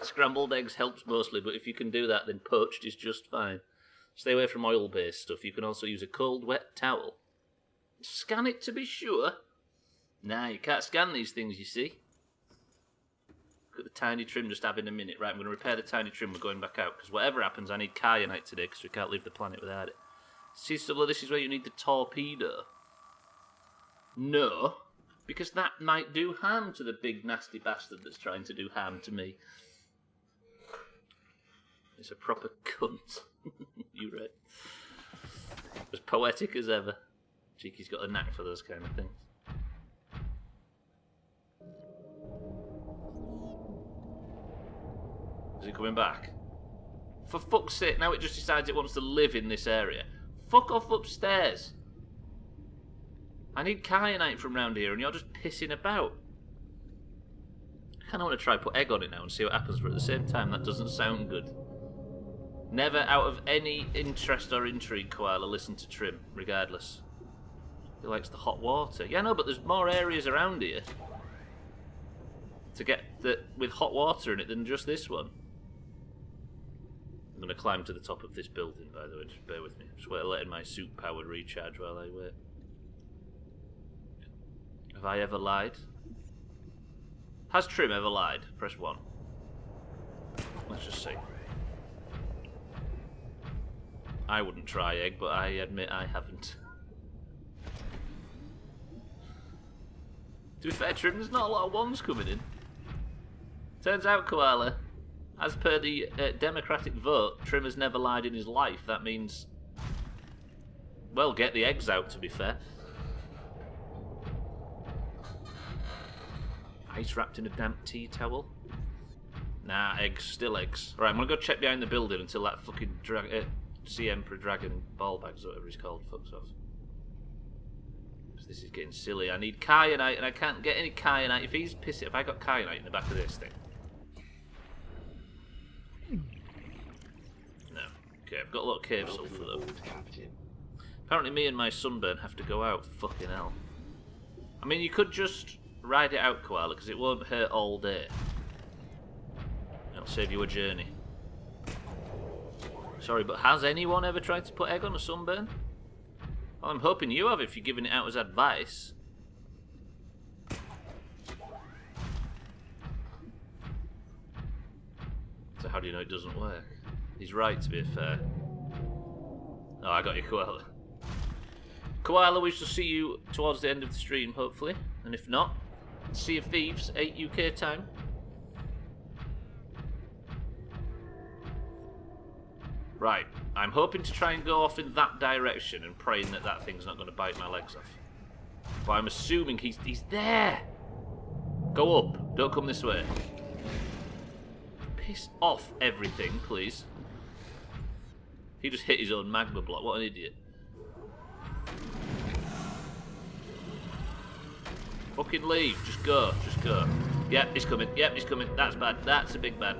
Scrambled eggs helps mostly, but if you can do that, then poached is just fine. Stay away from oil-based stuff. You can also use a cold, wet towel. Scan it to be sure. Nah, you can't scan these things, you see. Look at the tiny trim just having a minute. Right, I'm going to repair the tiny trim. We're going back out, because whatever happens, I need kyanite today, because we can't leave the planet without it. See, Stubbler, this is where you need the torpedo. No, because that might do harm to the big nasty bastard that's trying to do harm to me. It's a proper cunt. You right. As poetic as ever. Cheeky's got a knack for those kind of things. Is it coming back? For fuck's sake, now it just decides it wants to live in this area. Fuck off upstairs. I need kyanite from round here and you're just pissing about. I kind of want to try put egg on it now and see what happens, but at the same time that doesn't sound good. Never out of any interest or intrigue, Koala, listen to Trim, regardless. He likes the hot water. Yeah, no, but there's more areas around here to get with hot water in it than just this one. I'm going to climb to the top of this building, by the way, just bear with me. Just wait, letting my suit power recharge while I wait. Have I ever lied? Has Trim ever lied? Press 1. Let's just see. I wouldn't try egg, but I admit I haven't. To be fair, Trim, there's not a lot of ones coming in. Turns out, Koala, as per the democratic vote, Trim has never lied in his life. That means, well, get the eggs out, to be fair. Ice wrapped in a damp tea towel? Nah, eggs, still eggs. Right, I'm gonna go check behind the building until that fucking Sea Emperor Dragon ball bags, or whatever he's called, fucks off. Because this is getting silly. I need kyanite, and I can't get any kyanite. If he's pissing, if I got kyanite in the back of this thing. No. Okay, I've got a lot of cave sulfur though. Apparently me and my sunburn have to go out. Fucking hell. I mean, you could just ride it out, Koala, because it won't hurt all day. It'll save you a journey. Sorry, but has anyone ever tried to put egg on a sunburn? Well, I'm hoping you have if you're giving it out as advice. So how do you know it doesn't work? He's right, to be fair. Oh, I got you, Koala. Koala, we shall see you towards the end of the stream, hopefully. And if not, Sea of Thieves, 8 UK time. Right, I'm hoping to try and go off in that direction and praying that that thing's not going to bite my legs off. But I'm assuming he's there. Go up, don't come this way. Piss off everything, please. He just hit his own magma block, what an idiot. Fucking leave, just go, just go. Yep, he's coming, that's bad, that's a big bad.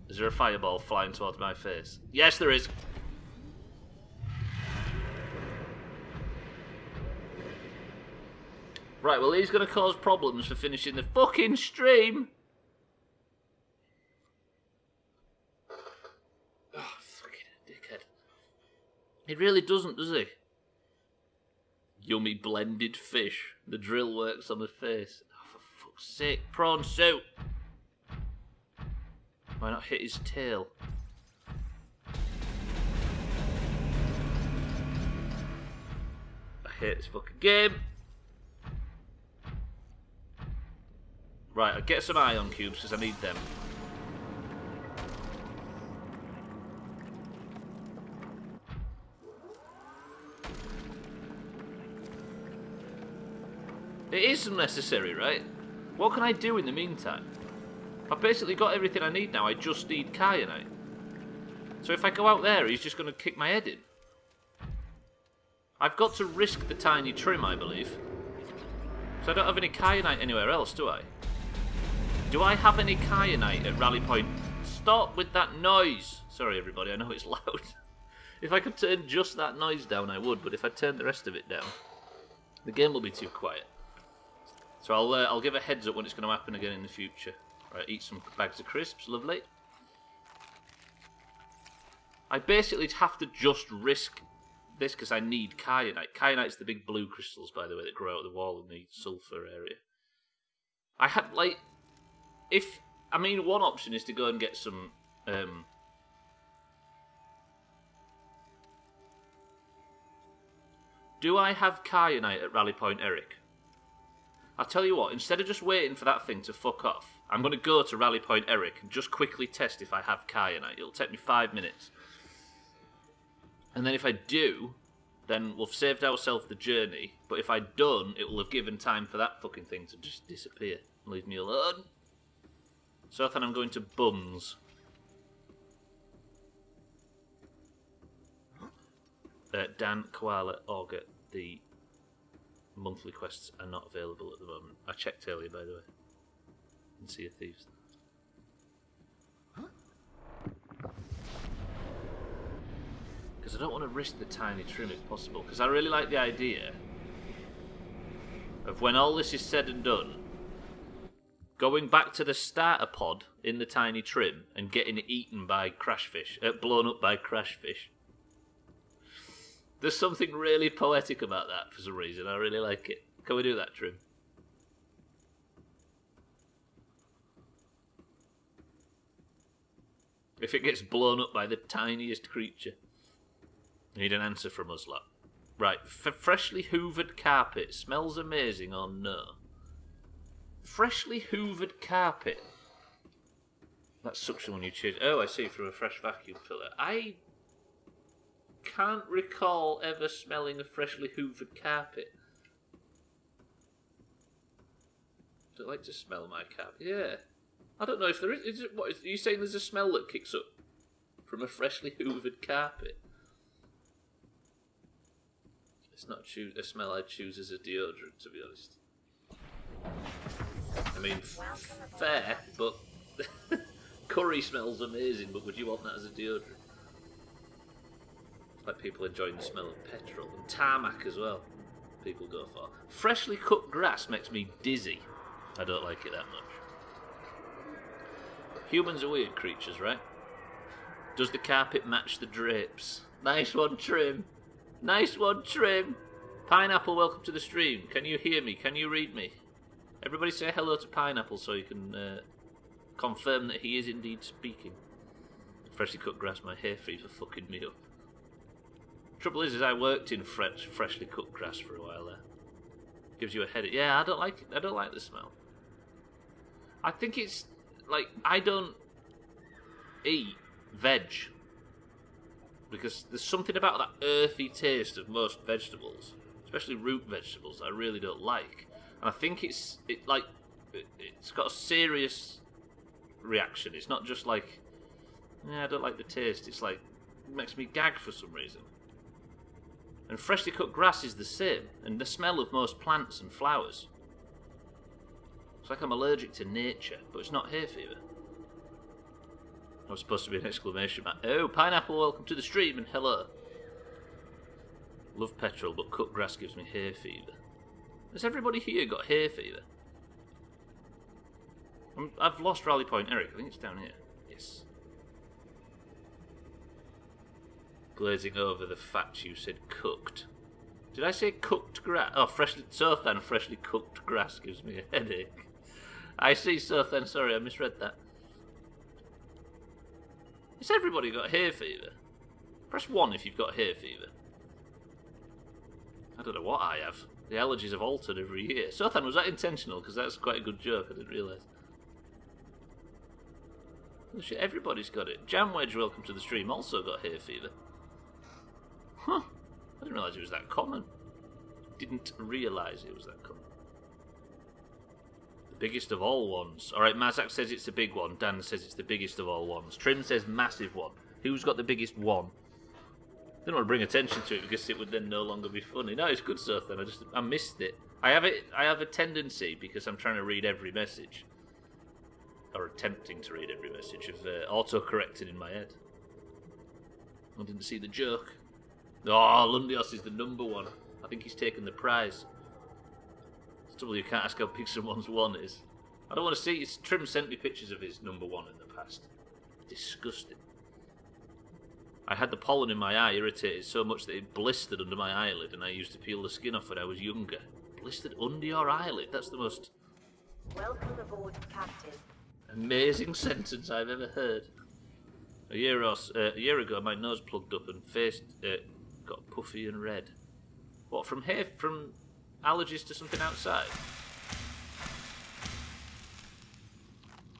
Is there a fireball flying towards my face? Yes, there is. Right, well, he's going to cause problems for finishing the fucking stream. Oh, fucking dickhead. He really doesn't, does he? Yummy blended fish. The drill works on the face. Oh, for fuck's sake. Prawn soup. Why not hit his tail? I hate this fucking game. Right, I'll get some ion cubes because I need them. It is unnecessary, right? What can I do in the meantime? I've basically got everything I need now, I just need kyanite. So if I go out there, he's just going to kick my head in. I've got to risk the tiny trim, I believe. So So I don't have any kyanite anywhere else, do I? Do I have any kyanite at Rally Point? Stop with that noise! Sorry everybody, I know it's loud. If I could turn just that noise down, I would, but if I turn the rest of it down, the game will be too quiet. So I'll give a heads up when it's going to happen again in the future. Right, eat some bags of crisps, lovely. I basically have to just risk this because I need kyanite. Kyanite's the big blue crystals, by the way, that grow out of the wall in the sulfur area. I had, like, one option is to go and get some, do I have kyanite at Rally Point, Eric? I'll tell you what, instead of just waiting for that thing to fuck off, I'm going to go to Rally Point, Eric, and just quickly test if I have kyanite. It'll take me 5 minutes. And then if I do, then we've saved ourselves the journey. But if I don't, it will have given time for that fucking thing to just disappear. Leave me alone. So then I'm going to Bums. Dan, Koala, Auger, the monthly quests are not available at the moment. I checked earlier, by the way. And Sea of Thieves. Because I don't want to risk the tiny trim if possible. Because I really like the idea of when all this is said and done, going back to the starter pod in the tiny trim and getting eaten by crashfish, blown up by crashfish. There's something really poetic about that for some reason. I really like it. Can we do that, Trim? If it gets blown up by the tiniest creature. I need an answer from us, lot. Right, freshly hoovered carpet. Smells amazing or no? Freshly hoovered carpet. That's suction when you change. Oh, I see, from a fresh vacuum filler. I can't recall ever smelling a freshly hoovered carpet. I'd like to smell my carpet. Yeah. I don't know if there is. Are you saying there's a smell that kicks up from a freshly hoovered carpet? It's not a smell I'd choose as a deodorant, to be honest. I mean, fair, but curry smells amazing, but would you want that as a deodorant? It's like people enjoying the smell of petrol. And tarmac as well, people go for. Freshly cut grass makes me dizzy. I don't like it that much. Humans are weird creatures, right? Does the carpet match the drapes? Nice one, Trim. Nice one, Trim. Pineapple, welcome to the stream. Can you hear me? Can you read me? Everybody say hello to Pineapple so you can confirm that he is indeed speaking. Freshly cut grass, my hay fever fucking me up. Trouble is I worked in freshly cut grass for a while there. Gives you a headache. Yeah, I don't like it. I don't like the smell. I think it's like I don't eat veg because there's something about that earthy taste of most vegetables, especially root vegetables, I really don't like. And I think it's got a serious reaction. It's not just like, yeah, I don't like the taste. It's like it makes me gag for some reason. And freshly cut grass is the same, and the smell of most plants and flowers. It's like I'm allergic to nature, but it's not hay fever. That was supposed to be an exclamation mark. Oh, Pineapple, welcome to the stream, and hello. Love petrol, but cut grass gives me hay fever. Has everybody here got hay fever? I've lost Rally Point, Eric. I think it's down here. Yes. Glazing over the fat, you said cooked. Did I say cooked grass? Oh, freshly cooked grass gives me a headache. I see, Sothan. Sorry, I misread that. Has everybody got hay fever? Press 1 if you've got hay fever. I don't know what I have. The allergies have altered every year. Sothan, was that intentional? Because that's quite a good joke, I didn't realise. Oh shit, everybody's got it. Jamwedge, welcome to the stream, also got hay fever. Huh. I didn't realise it was that common. Didn't realise it was that common. The biggest of all ones. Alright, Mazak says it's the big one. Dan says it's the biggest of all ones. Trim says massive one. Who's got the biggest one? I didn't want to bring attention to it because it would then no longer be funny. No, it's good stuff then. I missed it. I have a tendency, because I'm trying to read every message, or attempting to read every message, of auto-correcting in my head. I didn't see the joke. Oh, Lundios is the number one. I think he's taken the prize. It's trouble, you can't ask how big someone's one is. I don't want to see. Trim sent me pictures of his number one in the past. Disgusting. I had the pollen in my eye irritated so much that it blistered under my eyelid, and I used to peel the skin off when I was younger. Blistered under your eyelid? That's the most Welcome aboard, Captain. amazing sentence I've ever heard. A year ago, my nose plugged up and face got puffy and red. What, from here? From allergies to something outside?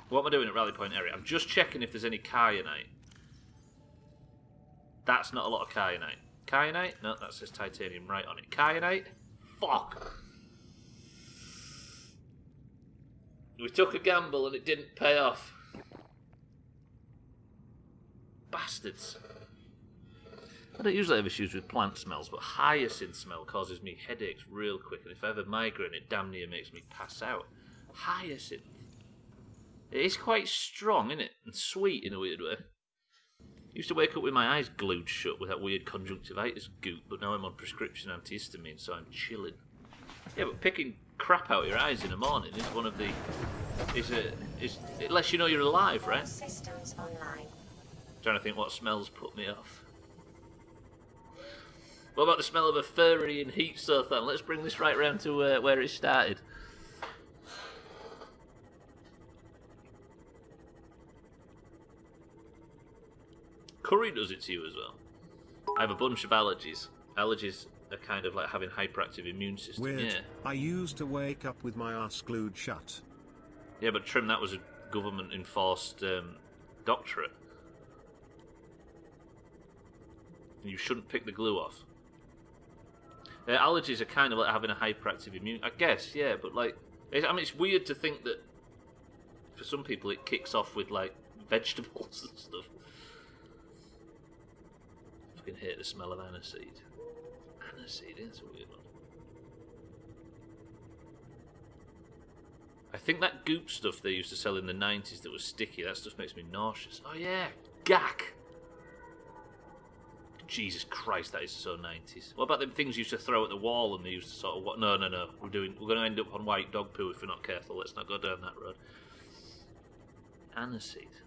What am I doing at Rally Point area? I'm just checking if there's any kyanite. That's not a lot of kyanite. Kyanite? No, that says titanium right on it. Kyanite? Fuck! We took a gamble and it didn't pay off. Bastards. I don't usually have issues with plant smells, but hyacinth smell causes me headaches real quick, and if I have a migraine, it damn near makes me pass out. Hyacinth. It is quite strong, isn't it? And sweet in a weird way. I used to wake up with my eyes glued shut with that weird conjunctivitis goop, but now I'm on prescription antihistamine, so I'm chilling. Yeah, but picking crap out your eyes in the morning is one of the... it lets you know you're alive, right? Systems online. Trying to think what smells put me off. What about the smell of a furry and heat sothon? Let's bring this right round to where it started. Curry does it to you as well. I have a bunch of allergies. Allergies are kind of like having hyperactive immune system. Weird. Yeah. I used to wake up with my ass glued shut. Yeah, but Trim, that was a government-enforced doctorate. You shouldn't pick the glue off. Allergies are kind of like having a hyperactive immune... I guess, yeah, but like... I mean, it's weird to think that for some people it kicks off with, like, vegetables and stuff. I fucking hate the smell of aniseed. Aniseed, that's a weird one. I think that goop stuff they used to sell in the 90s that was sticky, that stuff makes me nauseous. Oh yeah, gack! Jesus Christ, that is so 90s. What about them things you used to throw at the wall and they used to sort of... No. We're going to end up on white dog poo if we're not careful. Let's not go down that road. Aniseed.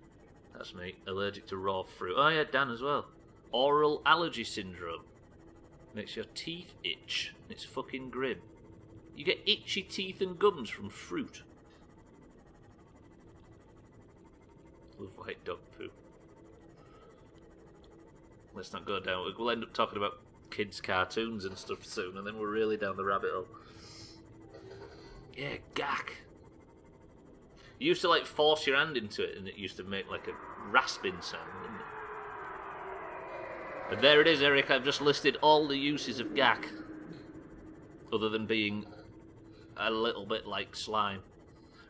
That's me. Allergic to raw fruit. Oh yeah, Dan as well. Oral allergy syndrome. Makes your teeth itch. It's fucking grim. You get itchy teeth and gums from fruit. Love white dog poo. Let's not go down. We'll end up talking about kids' cartoons and stuff soon, and then we're really down the rabbit hole. Yeah, gack. You used to like force your hand into it, and it used to make like a rasping sound, didn't it? And there it is, Eric. I've just listed all the uses of gack, other than being a little bit like slime.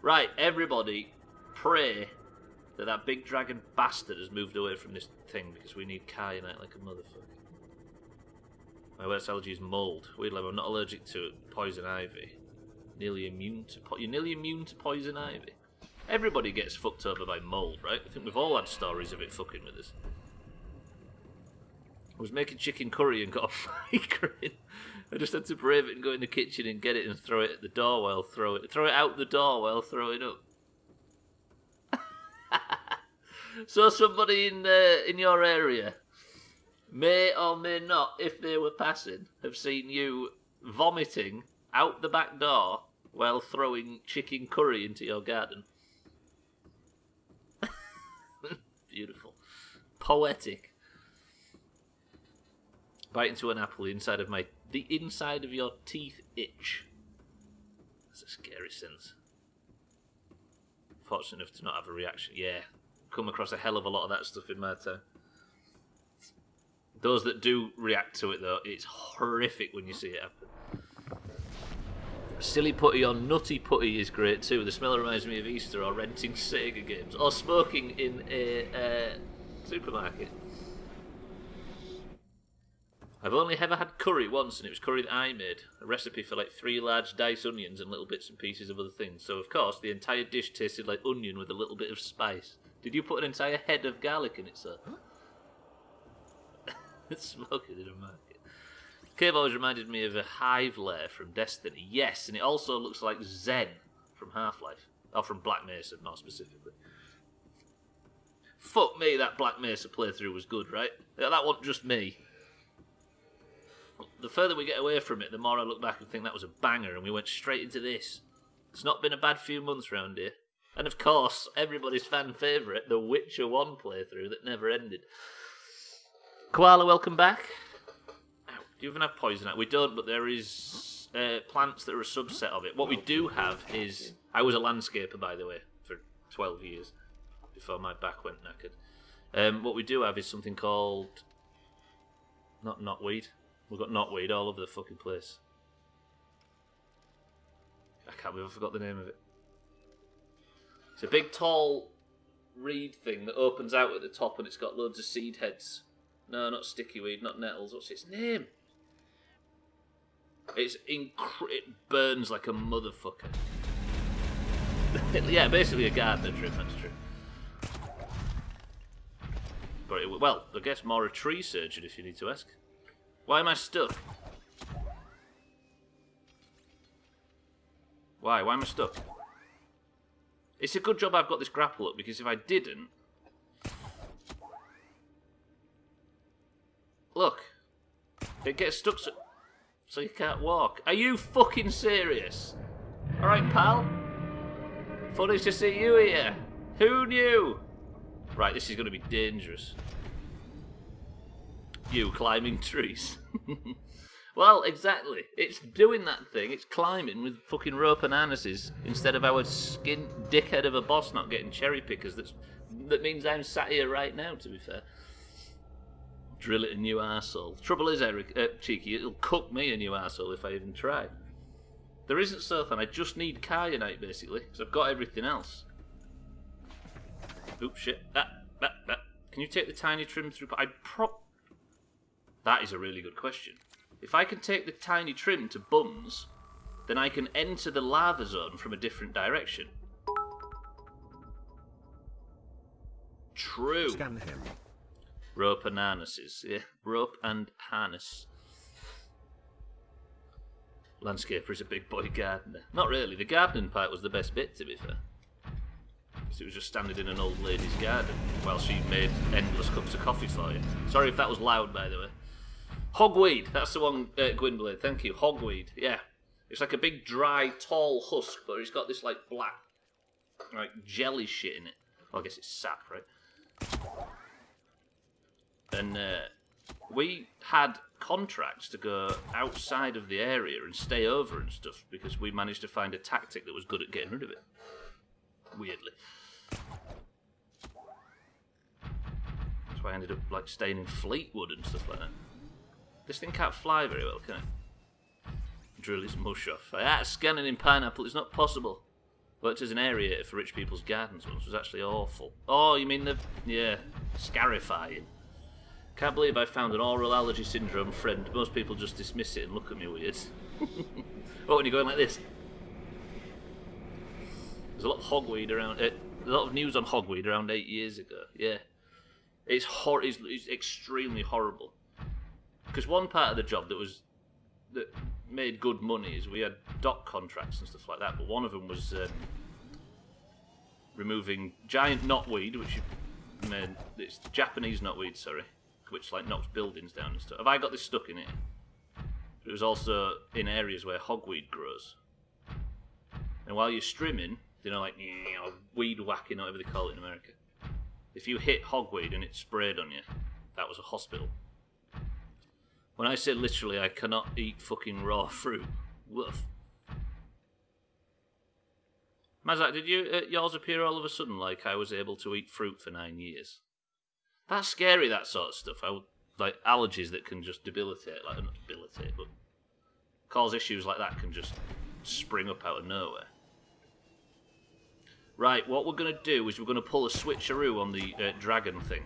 Right, everybody, pray that big dragon bastard has moved away from this thing, because we need kyanite like a motherfucker. My worst allergy is mould. Weirdly, I'm not allergic to poison ivy. You're nearly immune to poison ivy. Everybody gets fucked over by mould, right? I think we've all had stories of it fucking with us. I was making chicken curry and got a migraine. I just had to brave it and go in the kitchen and get it and throw it at the door while throw it out the door while throwing up. So somebody in your area may or may not, if they were passing, have seen you vomiting out the back door while throwing chicken curry into your garden. Beautiful. Poetic. Bite into an apple, the inside of your teeth itch. That's a scary sense. Fortunate enough to not have a reaction. Yeah. Come across a hell of a lot of that stuff in my time. Those that do react to it, though, it's horrific when you see it happen. Silly putty or nutty putty is great too. The smell reminds me of Easter or renting Sega games or smoking in a supermarket. I've only ever had curry once, and it was curry that I made. A recipe for like 3 large diced onions and little bits and pieces of other things. So, of course, the entire dish tasted like onion with a little bit of spice. Did you put an entire head of garlic in it, sir? Smoking in a market. Cave always reminded me of a hive lair from Destiny. Yes, and it also looks like Zen from Half-Life. Or from Black Mesa, more specifically. Fuck me, that Black Mesa playthrough was good, right? That wasn't just me. The further we get away from it, the more I look back and think that was a banger, and we went straight into this. It's not been a bad few months round here. And of course, everybody's fan favourite, the Witcher 1 playthrough that never ended. Koala, welcome back. Ow, do you even have poison out? We don't, but there is plants that are a subset of it. What we do have is... I was a landscaper, by the way, for 12 years, before my back went knackered. What we do have is something called... Not knotweed. We've got knotweed all over the fucking place. I can't believe I forgot the name of it. It's a big, tall reed thing that opens out at the top, and it's got loads of seed heads. No, not sticky weed, not nettles. What's its name? It burns like a motherfucker. Yeah, basically a gardener trim, that's true. But well, I guess more a tree surgeon if you need to ask. Why am I stuck? Why am I stuck? It's a good job I've got this grapple up, because if I didn't... Look. It gets stuck so you can't walk. Are you fucking serious? Alright, pal? Funny to see you here. Who knew? Right, this is going to be dangerous. You climbing trees. Well, exactly. It's doing that thing. It's climbing with fucking rope and harnesses instead of our skin dickhead of a boss not getting cherry pickers. That means I'm sat here right now, to be fair. Drill it a new arsehole. Trouble is, Eric, Cheeky, it'll cook me a new arsehole if I even try. There isn't Sothan. I just need Kyanite, basically, because I've got everything else. Oops, shit. Can you take the tiny trim through... That is a really good question. If I can take the tiny trim to Bums, then I can enter the lava zone from a different direction. True. Scan him. Rope and harnesses. Yeah, rope and harness. Landscaper is a big boy gardener. Not really. The gardening part was the best bit, to be fair. Because it was just standing in an old lady's garden while she made endless cups of coffee for you. Sorry if that was loud, by the way. Hogweed. That's the one, Gwynblade. Thank you. Hogweed. Yeah. It's like a big, dry, tall husk, but it's got this, like, black, like, jelly shit in it. Well, I guess it's sap, right? And we had contracts to go outside of the area and stay over and stuff because we managed to find a tactic that was good at getting rid of it. Weirdly. That's why I ended up like staying in Fleetwood and stuff like that. This thing can't fly very well, can it? Drill its mush off. Scanning in pineapple is not possible. Worked as an aerator for rich people's gardens once. Was actually awful. Oh, you mean the... yeah, scarifying. Can't believe I found an oral allergy syndrome friend. Most people just dismiss it and look at me weird. Oh, and you're going like this. There's a lot of hogweed around. A lot of news on hogweed around 8 years ago. Yeah, it's extremely horrible. Because one part of the job that made good money is we had dock contracts and stuff like that. But one of them was removing giant knotweed, which it's Japanese knotweed, sorry. Which like knocks buildings down and stuff. Have I got this stuck in here? But it was also in areas where hogweed grows. And while you're strimming, you know, like weed whacking, or whatever they call it in America. If you hit hogweed and it sprayed on you, that was a hospital. When I say literally, I cannot eat fucking raw fruit. Woof. Mazak, did yours appear all of a sudden like I was able to eat fruit for 9 years? That's scary, that sort of stuff. Like allergies that can just debilitate, like not debilitate, but cause issues like that can just spring up out of nowhere. Right, what we're going to do is we're going to pull a switcheroo on the dragon thing.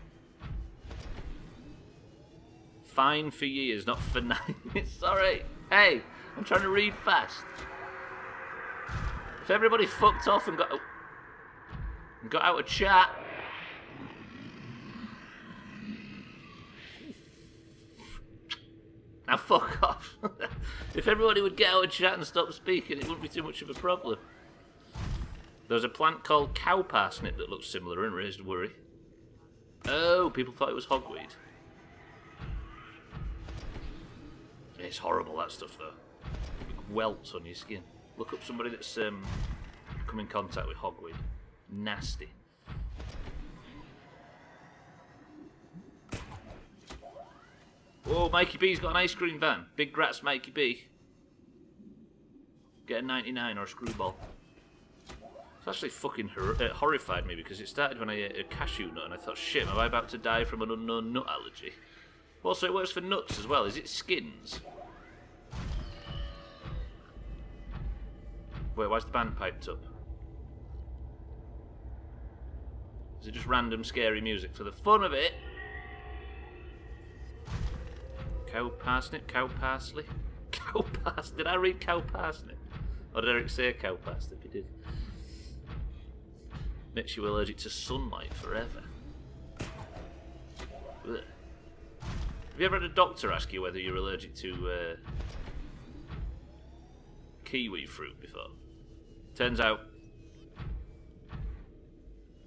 Fine for years, not for 9 years. Sorry. Hey, I'm trying to read fast. If everybody fucked off and got out of chat. Now fuck off. If everybody would get out of chat and stop speaking, it wouldn't be too much of a problem. There's a plant called cow parsnip that looks similar and raised worry. Oh, people thought it was hogweed. It's horrible, that stuff, though. Big welts on your skin. Look up somebody that's come in contact with hogweed. Nasty. Oh, Mikey B's got an ice cream van. Big grats, Mikey B. Get a 99 or a screwball. It's actually fucking horrified me because it started when I ate a cashew nut and I thought, shit, am I about to die from an unknown nut allergy? Also, it works for nuts as well. Is it skins? Wait, why's the band piped up? Is it just random scary music for the fun of it? Cow parsnip? Cow parsley? Cow parsnip? Did I read cow parsnip? Or did Eric say cow parsnip? He did. Makes you allergic to sunlight forever. Ugh. Have you ever had a doctor ask you whether you're allergic to kiwi fruit before? Turns out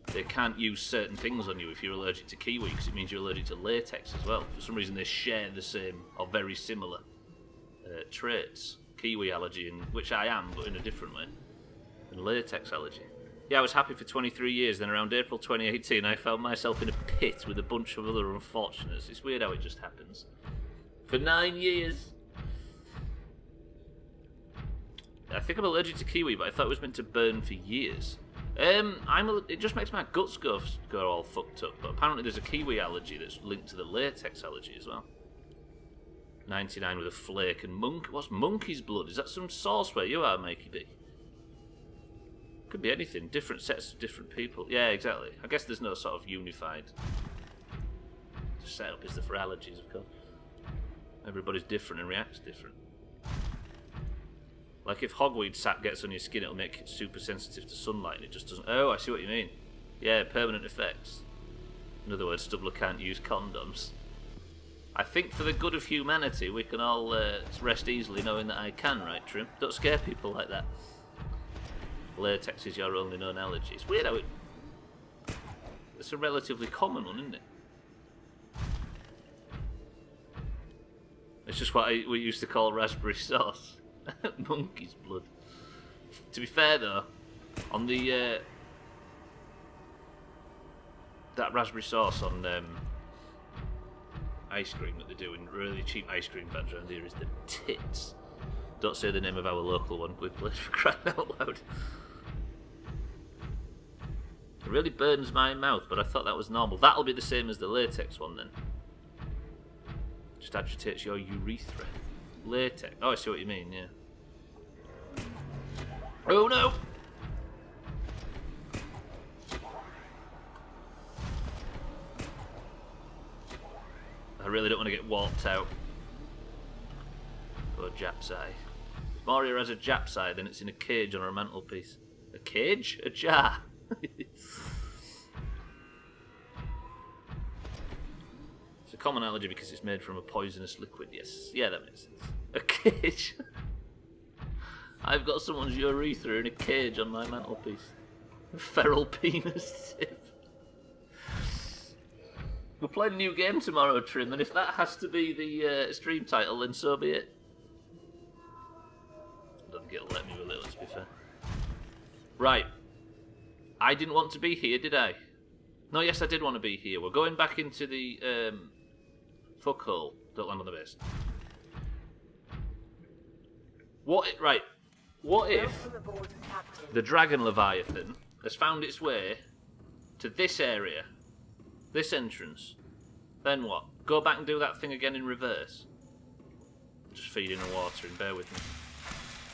they can't use certain things on you if you're allergic to kiwi because it means you're allergic to latex as well. For some reason they share the same or very similar traits. Kiwi allergy, which I am, but in a different way. And latex allergy. Yeah, I was happy for 23 years, then around April 2018 I found myself in a pit with a bunch of other unfortunates. It's weird how it just happens. For 9 years. I think I'm allergic to kiwi, but I thought it was meant to burn for years. It just makes my guts go all fucked up, but apparently there's a kiwi allergy that's linked to the latex allergy as well. 99 with a flake and what's monkey's blood? Is that some sauce where you are, Mikey B? Could be anything, different sets of different people. Yeah, exactly. I guess there's no sort of unified setup, is there, for allergies, of course. Everybody's different and reacts different. Like if hogweed sap gets on your skin, it'll make it super sensitive to sunlight and it just doesn't... Oh, I see what you mean. Yeah, permanent effects. In other words, Stubbler can't use condoms. I think for the good of humanity, we can all rest easily knowing that I can, right, Trim? Don't scare people like that. Latex is your only known allergy. It's weird how it's a relatively common one, isn't it? It's just what we used to call raspberry sauce. Monkey's blood. To be fair though, on the that raspberry sauce on ice cream that they do in really cheap ice cream vans around here is the tits. Don't say the name of our local one, please, for crying out loud. It really burns my mouth, but I thought that was normal. That'll be the same as the latex one then. Just agitates your urethra. Latex. Oh, I see what you mean, yeah. Oh no! I really don't want to get warped out. Or Japsai. If Moria has a Japsai, then it's in a cage on her mantelpiece. A cage? A jar. It's a common allergy because it's made from a poisonous liquid, yes. Yeah, that makes sense. A cage? I've got someone's urethra in a cage on my mantelpiece. A feral penis tip. We're playing a new game tomorrow, Trim, and if that has to be the stream title, then so be it. I don't think it'll let me with it, let's be fair. Right. I didn't want to be here, did I? No, yes, I did want to be here. We're going back into the fuckhole. Don't land on the base. What if the Dragon Leviathan has found its way to this area, this entrance? Then what? Go back and do that thing again in reverse? Just feeding the water and bear with me.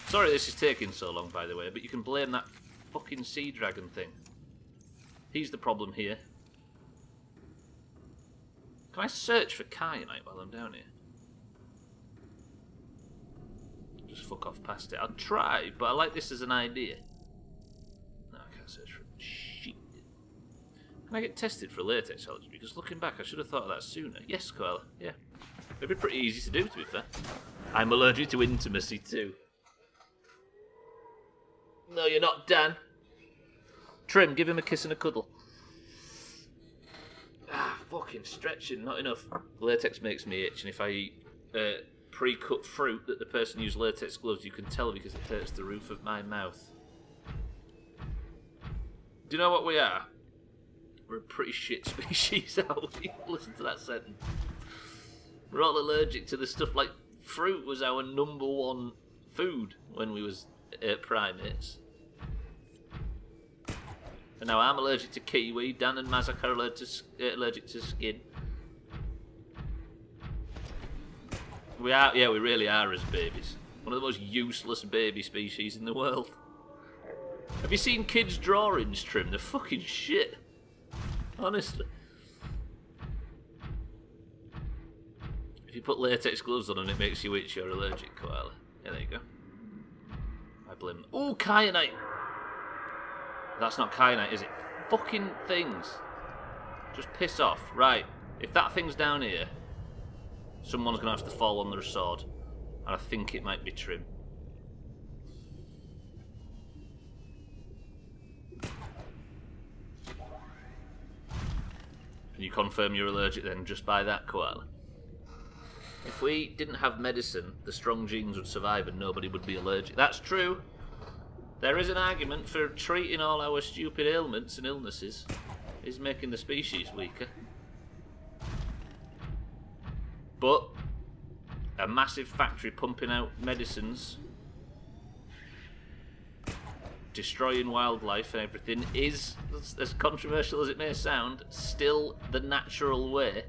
Sorry this is taking so long, by the way, but you can blame that fucking sea dragon thing. He's the problem here. Can I search for kyanite while I'm down here? Just fuck off past it. I'll try, but I like this as an idea. No, I can't search for it. Shit. Can I get tested for latex allergy? Because looking back, I should have thought of that sooner. Yes, Koala. Yeah. It'd be pretty easy to do, to be fair. I'm allergic to intimacy too. No, you're not, Dan. Trim, give him a kiss and a cuddle. Ah, fucking stretching, not enough. Latex makes me itch, and if I eat pre-cut fruit that the person used latex gloves, you can tell because it hurts the roof of my mouth. Do you know what we are? We're a pretty shit species, aren't we? Listen to that sentence. We're all allergic to the stuff like fruit was our number one food when we was primates. And now I'm allergic to kiwi. Dan and Mazak are allergic to skin. We are, yeah, we really are as babies. One of the most useless baby species in the world. Have you seen kids' drawings, Trim? They're fucking shit. Honestly. If you put latex gloves on and it makes you itch, you're allergic, Koala. Yeah, there you go. I blame them. Oh, kyanite! That's not kyanite, is it? Fucking things. Just piss off. Right, if that thing's down here, someone's going to have to fall on their sword. And I think it might be Trim. Can you confirm you're allergic then just by that, Koala? If we didn't have medicine, the strong genes would survive and nobody would be allergic. That's true. There is an argument for treating all our stupid ailments and illnesses is making the species weaker. But a massive factory pumping out medicines, destroying wildlife and everything is, as controversial as it may sound, still the natural way.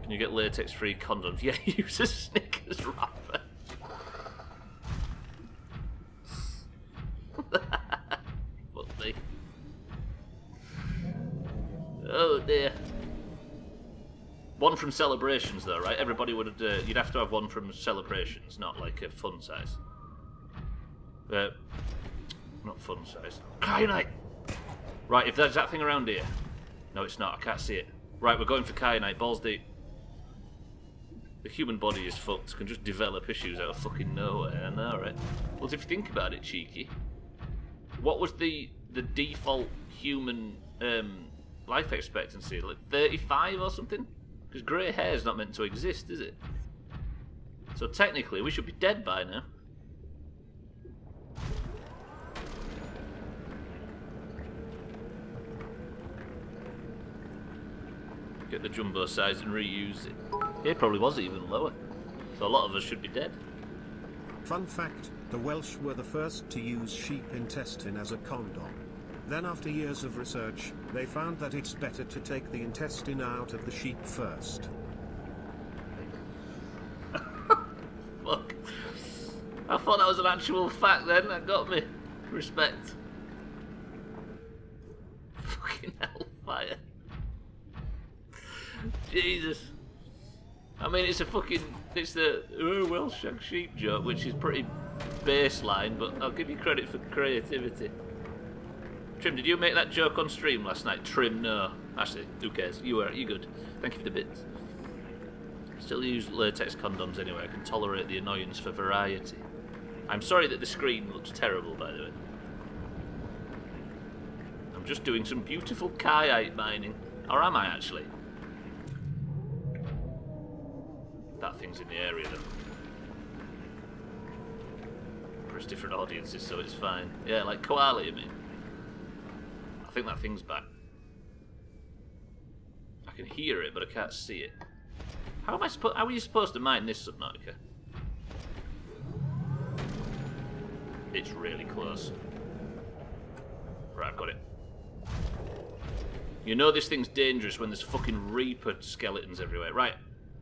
Can you get latex-free condoms? Yeah, use a Snickers wrapper. Fuck me. Oh dear. One from Celebrations though, right? Everybody would you'd have to have one from Celebrations, not like a fun size. Not fun size. Kyanite! Right, if there's that thing around here. No, it's not. I can't see it. Right, we're going for kyanite. Balls deep. The human body is fucked. Can just develop issues out of fucking nowhere. I know, right? Well, if you think about it, cheeky. What was the default human life expectancy? Like 35 or something? Because grey hair is not meant to exist, is it? So technically, we should be dead by now. Get the jumbo size and reuse it. It probably was even lower. So a lot of us should be dead. Fun fact, the Welsh were the first to use sheep intestine as a condom. Then after years of research, they found that it's better to take the intestine out of the sheep first. Fuck. I thought that was an actual fact then, that got me. Respect. Fucking hellfire. Jesus. I mean, it's the Welsh shag sheep joke, which is pretty baseline, but I'll give you credit for creativity. Trim, did you make that joke on stream last night? Trim, no. Actually, who cares? You're good. Thank you for the bits. Still use latex condoms anyway. I can tolerate the annoyance for variety. I'm sorry that the screen looks terrible, by the way. I'm just doing some beautiful kyanite mining. Or am I actually? That thing's in the area though. For its different audiences, so it's fine. Yeah, like koala, you mean? I think that thing's back. I can hear it, but I can't see it. How are you supposed to mine this, Subnautica? It's really close. Right, I've got it. You know this thing's dangerous when there's fucking Reaper skeletons everywhere. Right,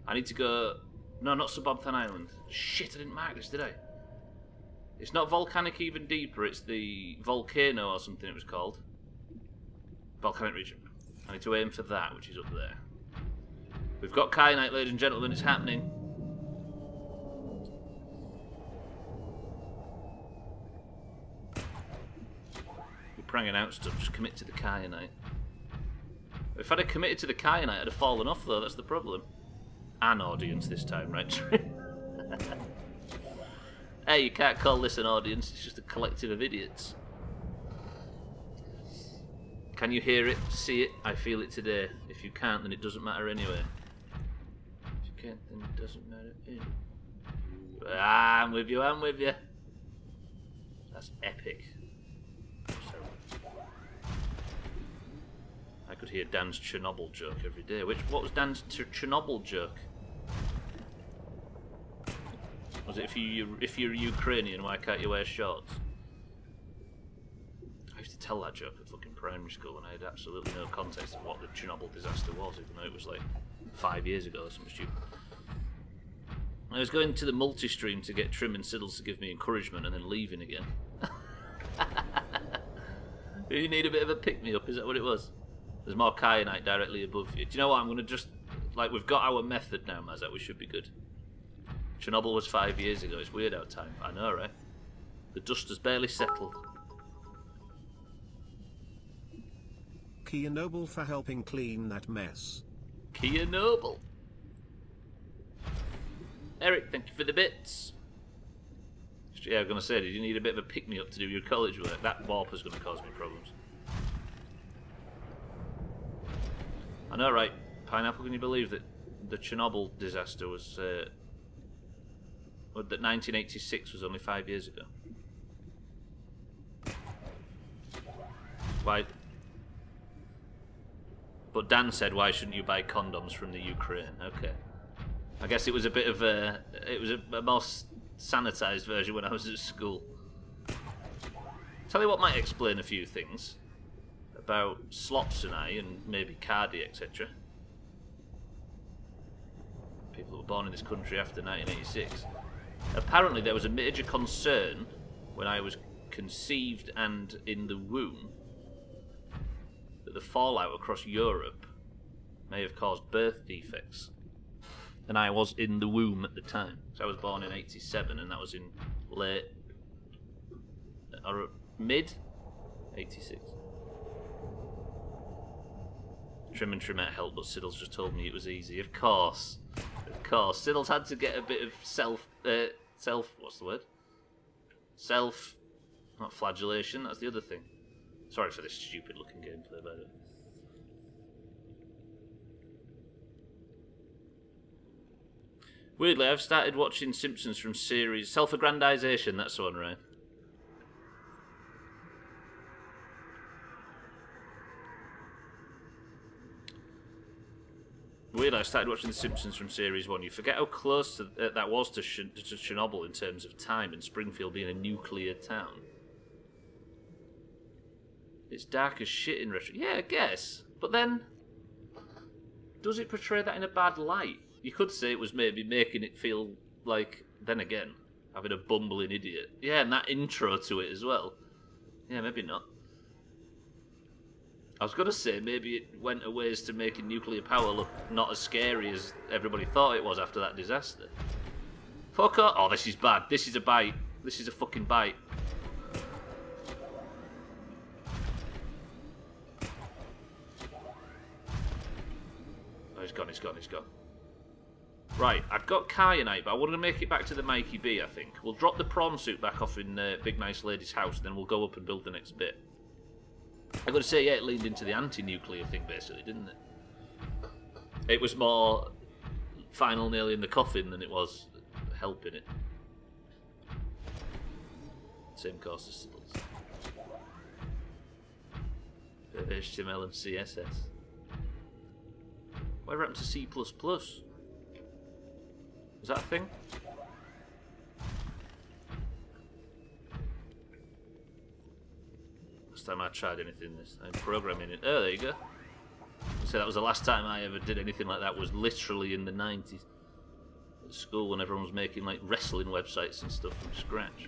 I need to go... No, not Subnautica Island. Shit, I didn't mark this, did I? It's not volcanic even deeper, it's the volcano or something it was called. Volcanic region. I need to aim for that, which is up there. We've got kyanite, ladies and gentlemen. It's happening. We're pranging out stuff. Just commit to the kyanite. If I'd have committed to the kyanite, I'd have fallen off, though. That's the problem. An audience this time, right? Hey, you can't call this an audience. It's just a collective of idiots. Can you hear it? See it? I feel it today. If you can't, then it doesn't matter anyway. If you can't, then it doesn't matter anyway. Ah, I'm with you, I'm with you. That's epic. I could hear Dan's Chernobyl joke every day. What was Dan's Chernobyl joke? Was it if you're Ukrainian, why can't you wear shorts? I used to tell that joke at fucking primary school and I had absolutely no context of what the Chernobyl disaster was, even though it was like 5 years ago or something stupid. I was going to the multi-stream to get Trim and Siddles to give me encouragement and then leaving again. You need a bit of a pick-me-up, is that what it was? There's more kyanite directly above you. Do you know what? I'm going to just... Like, we've got our method now, Mazat. We should be good. Chernobyl was 5 years ago. It's weird how time... I know, right? The dust has barely settled. Kia Noble for helping clean that mess. Kia Noble. Eric, thank you for the bits. Yeah, I was going to say, did you need a bit of a pick-me-up to do your college work? That warp is going to cause me problems. I know, right? Pineapple, can you believe that the Chernobyl disaster was... that 1986 was only 5 years ago? Why... But Dan said, why shouldn't you buy condoms from the Ukraine? Okay. I guess it was a bit of a... It was a more sanitised version when I was at school. Tell you what might explain a few things about Slops and I, and maybe Cardi, etc. People that were born in this country after 1986. Apparently there was a major concern when I was conceived and in the womb that the fallout across Europe may have caused birth defects. And I was in the womb at the time. So I was born in 87 and that was in late... or mid 86. Trim and Trimette helped, but Siddles just told me it was easy. Of course. Of course. Siddles had to get a bit of what's the word? Not flagellation, that's the other thing. Sorry for this stupid looking gameplay, by the way. Weirdly, I've started watching Simpsons from series... Self-aggrandization, that's the one, right? Weirdly, I started watching The Simpsons from series 1. You forget how close to, that was to Chernobyl in terms of time, and Springfield being a nuclear town. It's dark as shit in retro. Yeah, I guess. But then, does it portray that in a bad light? You could say it was maybe making it feel like, then again, having a bumbling idiot. Yeah, and that intro to it as well. Yeah, maybe not. I was going to say maybe it went a ways to making nuclear power look not as scary as everybody thought it was after that disaster. Fuck off. Oh, this is bad. This is a bite. This is a fucking bite. Oh, he's gone, he's gone, he's gone. Right, I've got kyanite, but I want to make it back to the Mikey B, I think. We'll drop the prawn suit back off in Big Nice Lady's house, and then we'll go up and build the next bit. I've got to say, yeah, it leaned into the anti-nuclear thing, basically, didn't it? It was more final nail in the coffin than it was helping it. Same course as Siddles. Bit of HTML and CSS. Whatever happened to C++? Is that a thing? Last time I tried anything this time, programming it. Oh, there you go. So that was the last time I ever did anything like that, was literally in the 90s. At school when everyone was making like wrestling websites and stuff from scratch.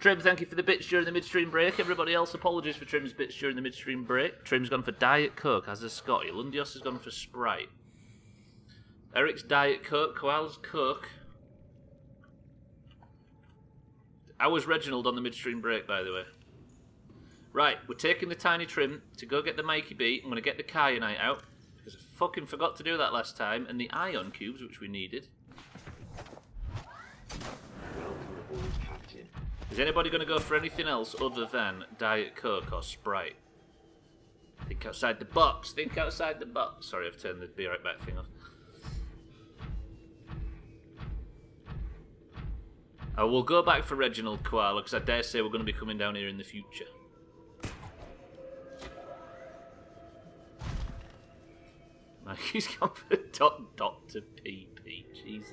Trim, thank you for the bits during the midstream break. Everybody else, apologies for Trim's bits during the midstream break. Trim's gone for Diet Coke, as has Scotty. Lundios has gone for Sprite. Eric's Diet Coke, Koala's Coke. How was Reginald on the midstream break, by the way? Right, we're taking the tiny Trim to go get the Mikey beat. I'm going to get the Kyanite out, because I fucking forgot to do that last time, and the ion cubes, which we needed. Welcome aboard, Captain. Is anybody going to go for anything else other than Diet Coke or Sprite? Think outside the box. Think outside the box. Sorry, I've turned the be right back thing off. I will go back for Reginald Koala, because I dare say we're going to be coming down here in the future. He's gone for Dr. PP. Jesus.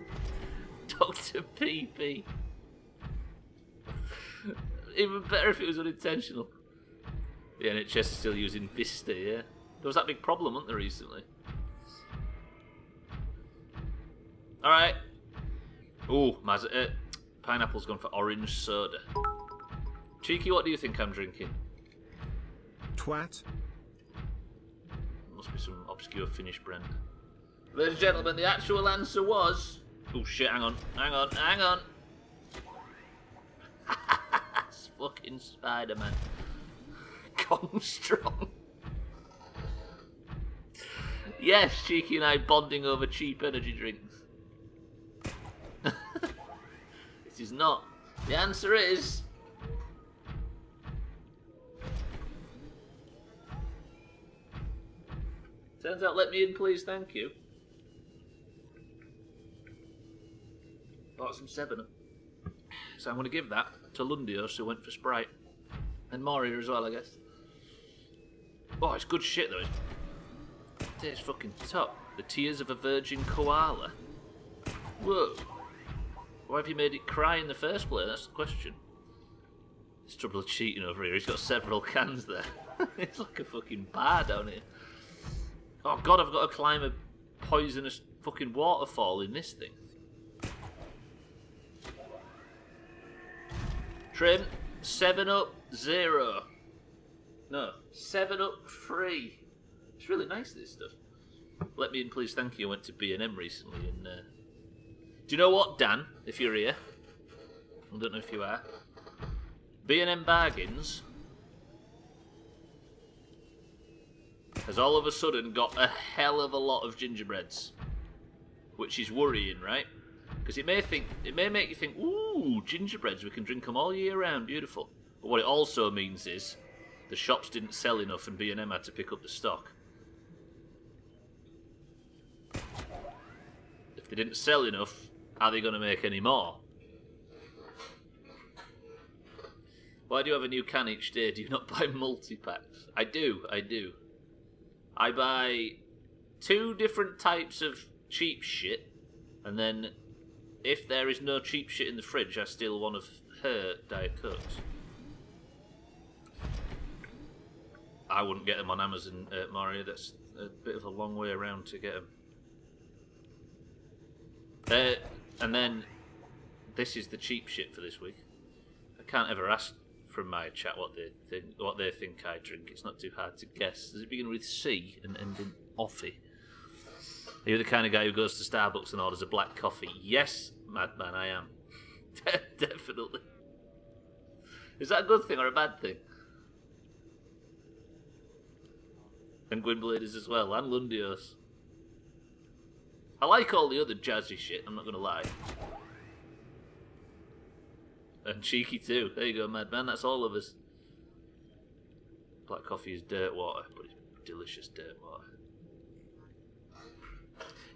Dr. PP. Even better if it was unintentional. The NHS is still using Vista, yeah? There was that big problem, wasn't there, recently? Alright. Ooh, Pineapple's gone for orange soda. Cheeky, what do you think I'm drinking? Twat. Must be some obscure Finnish brand. Ladies and gentlemen, the actual answer was... Oh shit, hang on. It's fucking Spider-Man. Gone strong. Yes, Cheeky and I bonding over cheap energy drinks. This is not. The answer is... Turns out, let me in, please, thank you. Bought some 7-Up. So I'm going to give that to Lundios, who went for Sprite. And Moria as well, I guess. Oh, it's good shit, though. It tastes fucking top. The tears of a virgin koala. Whoa. Why have you made it cry in the first place? That's the question. Stubbler cheating over here. He's got several cans there. It's like a fucking bar down here. Oh god, I've got to climb a poisonous fucking waterfall in this thing. Trim, 7-Up 0. No, 7-Up 3. It's really nice, this stuff. Let me in, please, thank you. I went to B&M recently and... Do you know what, Dan, if you're here? I don't know if you are. B&M Bargains has all of a sudden got a hell of a lot of gingerbreads, which is worrying, right? Because it may make you think, ooh, gingerbreads, we can drink them all year round, beautiful. But what it also means is the shops didn't sell enough and B&M had to pick up the stock. If they didn't sell enough, are they going to make any more? Why do you have a new can each day? Do you not buy multi-packs? I do. I buy 2 different types of cheap shit, and then if there is no cheap shit in the fridge, I steal one of her Diet Cokes. I wouldn't get them on Amazon, Mario. That's a bit of a long way around to get them. And then, this is the cheap shit for this week. I can't ever ask from my chat what they think I drink. It's not too hard to guess. Does it begin with C and end in offie? Are you the kind of guy who goes to Starbucks and orders a black coffee? Yes, madman, I am. Definitely. Is that a good thing or a bad thing? And Gwynblade is as well, and Lundios. I like all the other jazzy shit, I'm not going to lie. And Cheeky too. There you go, madman, that's all of us. Black coffee is dirt water, but it's delicious dirt water.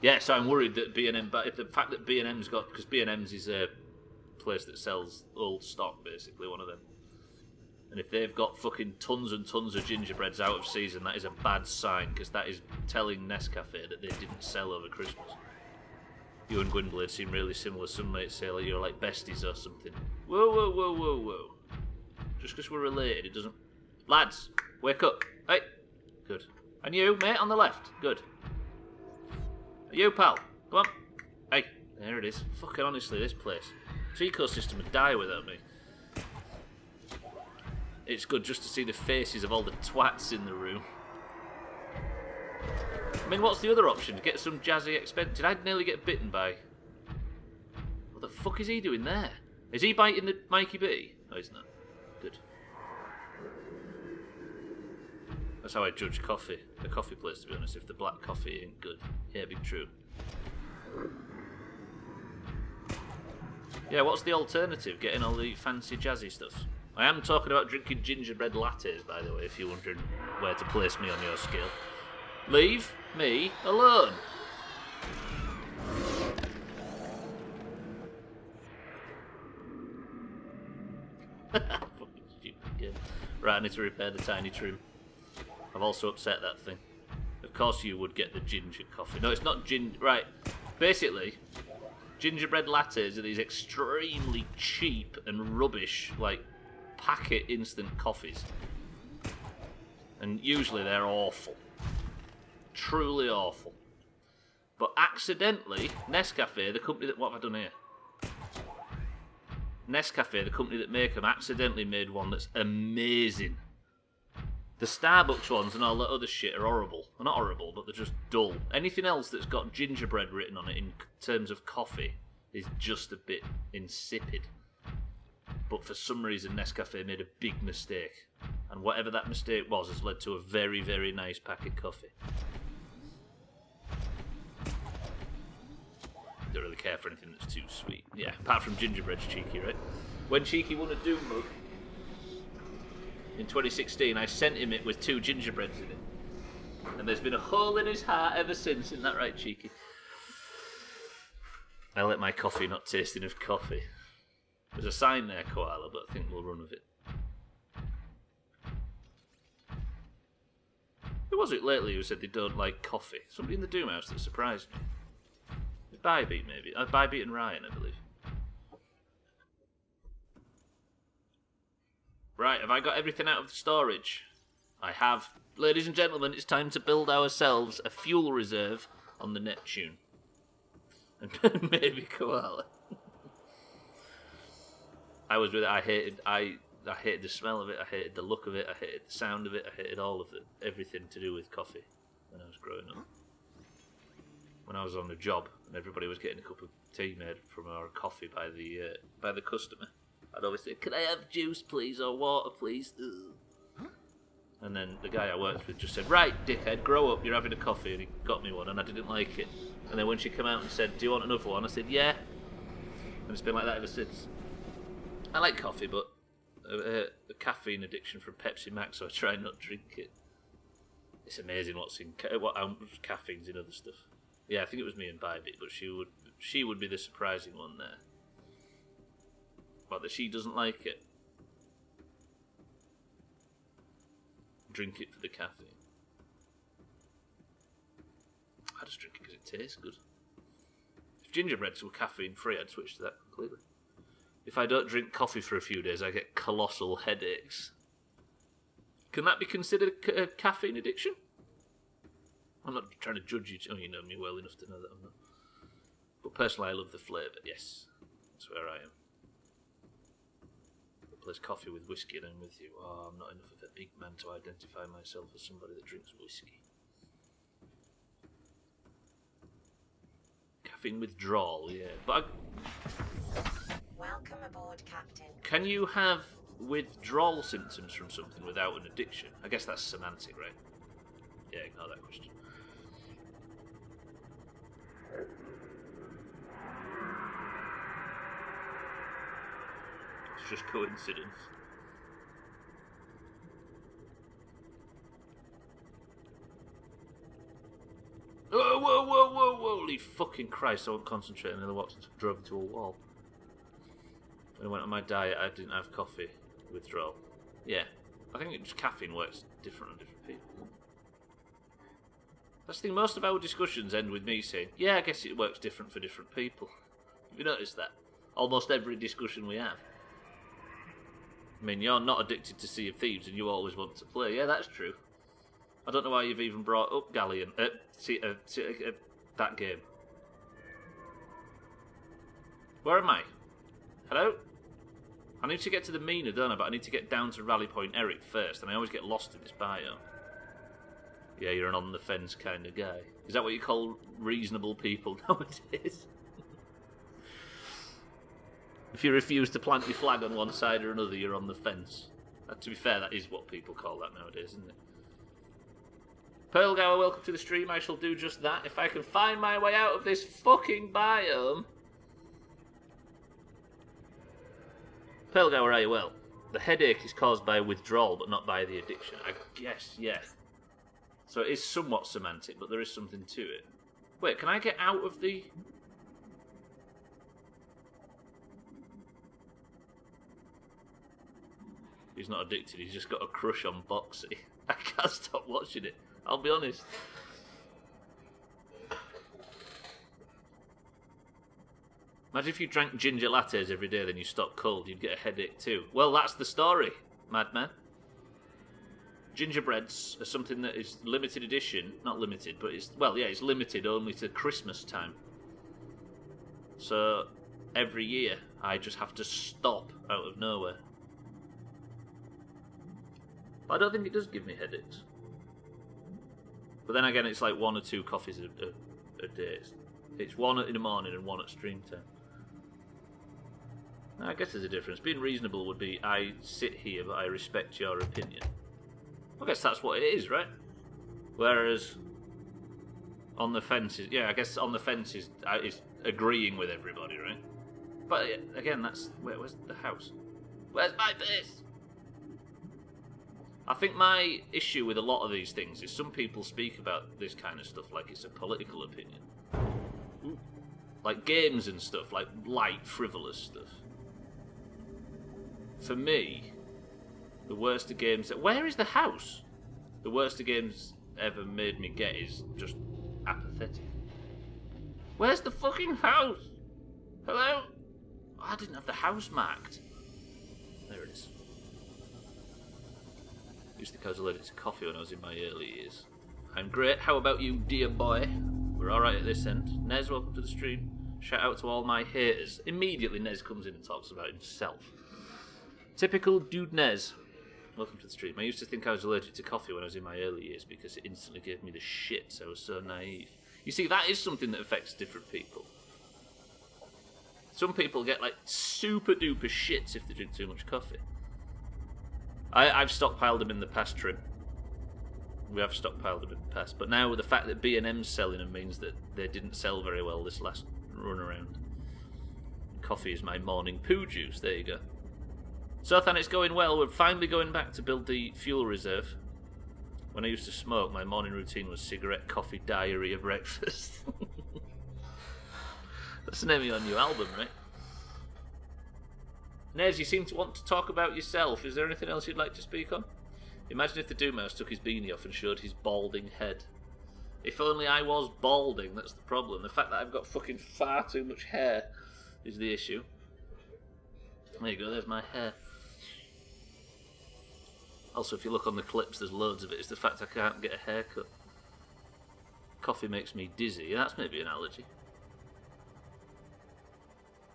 Yeah, so I'm worried that B&M, but the fact that B&M's got, because B&M's is a place that sells old stock, basically, one of them. And if they've got fucking tons and tons of gingerbreads out of season, that is a bad sign, because that is telling Nescafe that they didn't sell over Christmas. You and Gwynblade seem really similar. Some mates say like you're like besties or something. Whoa. Just because we're related, it doesn't... Lads, wake up. Hey. Good. And you, mate, on the left. Good. You, pal. Come on. Hey. There it is. Fucking honestly, this place. This ecosystem would die without me. It's good just to see the faces of all the twats in the room. I mean, what's the other option? Get some jazzy expense. Did I nearly get bitten by... What the fuck is he doing there? Is he biting the Mikey B? No, he's not. Good. That's how I judge coffee. The coffee place, to be honest. If the black coffee ain't good. Yeah, be true. Yeah, what's the alternative? Getting all the fancy jazzy stuff. I am talking about drinking gingerbread lattes, by the way, if you're wondering where to place me on your scale. Leave me alone. Fucking stupid game. Right, I need to repair the tiny trim. I've also upset that thing. Of course you would get the ginger coffee. No, it's not ginger. Right, basically, gingerbread lattes are these extremely cheap and rubbish, like, packet instant coffees. And usually they're awful. Truly awful. But accidentally, Nescafe, the company that... What have I done here? Nescafe, the company that make them, accidentally made one that's amazing. The Starbucks ones and all that other shit are horrible. Well, not horrible, but they're just dull. Anything else that's got gingerbread written on it in terms of coffee is just a bit insipid. But for some reason, Nescafe made a big mistake. And whatever that mistake was has led to a very, very nice packet coffee. Don't really care for anything that's too sweet. Yeah, apart from gingerbread's cheeky, right? When Cheeky won a Doom mug in 2016, I sent him it with 2 gingerbreads in it. And there's been a hole in his heart ever since, isn't that right, Cheeky? I let my coffee not taste enough coffee. There's a sign there, Koala, but I think we'll run with it. Who was it lately who said they don't like coffee? Somebody in the Doomhaus that surprised me. Bybeat, maybe. Bybeat and Ryan, I believe. Right, have I got everything out of the storage? I have. Ladies and gentlemen, it's time to build ourselves a fuel reserve on the Neptune. And maybe Koala. I was with it. I hated the smell of it. I hated the look of it. I hated the sound of it. I hated all of it. Everything to do with coffee when I was growing up. When I was on the job and everybody was getting a cup of tea made from our coffee by the customer, I'd always say, "Can I have juice, please, or water, please?" Ugh. And then the guy I worked with just said, "Right, dickhead, grow up. You're having a coffee," and he got me one, and I didn't like it. And then when she came out and said, "Do you want another one?" I said, "Yeah." And it's been like that ever since. I like coffee, but a caffeine addiction from Pepsi Max, so I try not to drink it. It's amazing how much caffeine's in other stuff. Yeah, I think it was me and Bybit, but she would be the surprising one there. But that she doesn't like it. Drink it for the caffeine. I just drink it because it tastes good. If gingerbreads were caffeine free, I'd switch to that completely. If I don't drink coffee for a few days, I get colossal headaches. Can that be considered a caffeine addiction? I'm not trying to judge you. Oh, you know me well enough to know that I'm not. But personally, I love the flavour. Yes, that's where I am. Replace coffee with whiskey and I'm with you. Oh, I'm not enough of a big man to identify myself as somebody that drinks whiskey. Caffeine withdrawal, yeah. But Welcome aboard, Captain. can you have withdrawal symptoms from something without an addiction? I guess that's semantic, right? Yeah, ignore that question. It's just coincidence. Whoa, whoa, whoa, whoa, holy fucking Christ, I wasn't concentrating and I drove into a wall. When I went on my diet, I didn't have coffee withdrawal. Yeah, I think just caffeine works different on different people. That's the thing, most of our discussions end with me saying, yeah, I guess it works different for different people. Have you noticed that? Almost every discussion we have. I mean, you're not addicted to Sea of Thieves and you always want to play. Yeah, that's true. I don't know why you've even brought up Galleon, that game. Where am I? Hello? I need to get to the Mina, don't I? But I need to get down to Rally Point Eric first, and I always get lost in this biome. Yeah, you're an on-the-fence kind of guy. Is that what you call reasonable people nowadays? If you refuse to plant your flag on one side or another, you're on the fence. To be fair, that is what people call that nowadays, isn't it? Pearlgower, welcome to the stream. I shall do just that. If I can find my way out of this fucking biome... Pearlgower, are you well? The headache is caused by withdrawal, but not by the addiction. I guess, yes. So it is somewhat semantic, but there is something to it. Wait, can I get out of the... He's not addicted, he's just got a crush on Boxy. I can't stop watching it, I'll be honest. Imagine if you drank ginger lattes every day, then you stopped cold, you'd get a headache too. Well, that's the story, madman. Gingerbreads are something that is limited edition. Not limited, but it's... Well, yeah, it's limited only to Christmas time. So, every year, I just have to stop out of nowhere. But I don't think it does give me headaches. But then again, it's like 1 or 2 coffees a day. It's 1 in the morning and 1 at stream time. Now, I guess there's a difference. Being reasonable would be, I sit here, but I respect your opinion. I guess that's what it is, right? Whereas on the fence is... Yeah, I guess on the fence is agreeing with everybody, right? But again, that's... Where's the house? Where's my base? I think my issue with a lot of these things is some people speak about this kind of stuff like it's a political opinion. Ooh. Like games and stuff, like light, frivolous stuff. For me, the worst of games... Where is the house? The worst of games ever made me get is just apathetic. Where's the fucking house? Hello? Oh, I didn't have the house marked. There it is. I used to think I was allergic to coffee when I was in my early years. I'm great. How about you, dear boy? We're alright at this end. Nez, welcome to the stream. Shout out to all my haters. Immediately Nez comes in and talks about himself. Typical dude Nez. Welcome to the stream. I used to think I was allergic to coffee when I was in my early years because it instantly gave me the shits. I was so naive. You see, that is something that affects different people. Some people get like super duper shits if they drink too much coffee. I've stockpiled them in the past, Trim. We have stockpiled them in the past. But now with the fact that B&M's selling them means that they didn't sell very well this last run around. Coffee is my morning poo juice. There you go. Sothan, it's going well. We're finally going back to build the fuel reserve. When I used to smoke, my morning routine was cigarette, coffee, diarrhea, breakfast. That's the name of your new album, right? Nez, you seem to want to talk about yourself. Is there anything else you'd like to speak on? Imagine if the Doomhaus took his beanie off and showed his balding head. If only I was balding, that's the problem. The fact that I've got fucking far too much hair is the issue. There you go, there's my hair. Also, if you look on the clips, there's loads of it. It's the fact I can't get a haircut. Coffee makes me dizzy. That's maybe an allergy.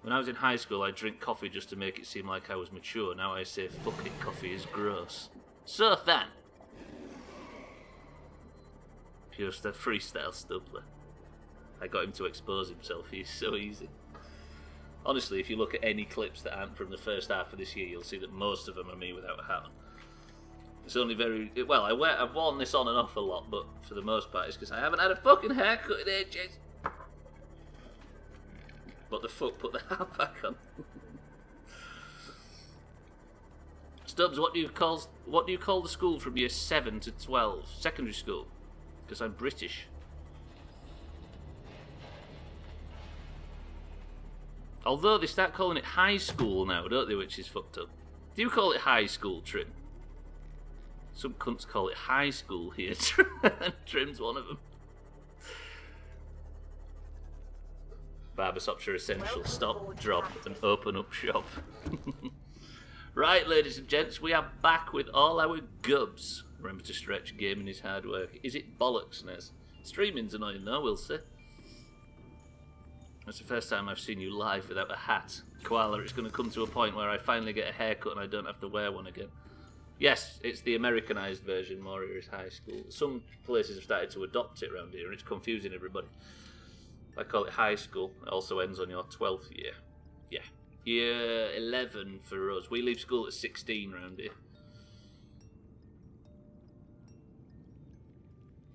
When I was in high school, I'd drink coffee just to make it seem like I was mature. Now I say, fuck it, coffee is gross. So then. Pure freestyle Stubbler. I got him to expose himself. He's so easy. Honestly, if you look at any clips that aren't from the first half of this year, you'll see that most of them are me without a hat on. It's only very... Well, I've worn this on and off a lot, but for the most part it's because I haven't had a fucking haircut in ages. But the fuck put the hat back on. Stubbs, what do you call the school from year 7 to 12? Secondary school. Because I'm British. Although they start calling it high school now, don't they, which is fucked up. Do you call it high school, Trim? Some cunts call it high school here, and Trim's one of them. Barbershops are essential. Stop, drop, and open up shop. Right, ladies and gents, we are back with all our gubs. Remember to stretch, gaming is hard work. Is it bollocks, Nez? Streaming's annoying though, we'll see. That's the first time I've seen you live without a hat. Koala, it's going to come to a point where I finally get a haircut and I don't have to wear one again. Yes, it's the Americanized version, Moria is high school. Some places have started to adopt it around here and it's confusing everybody. I call it high school. It also ends on your 12th year. Yeah. Year 11 for us. We leave school at 16 around here.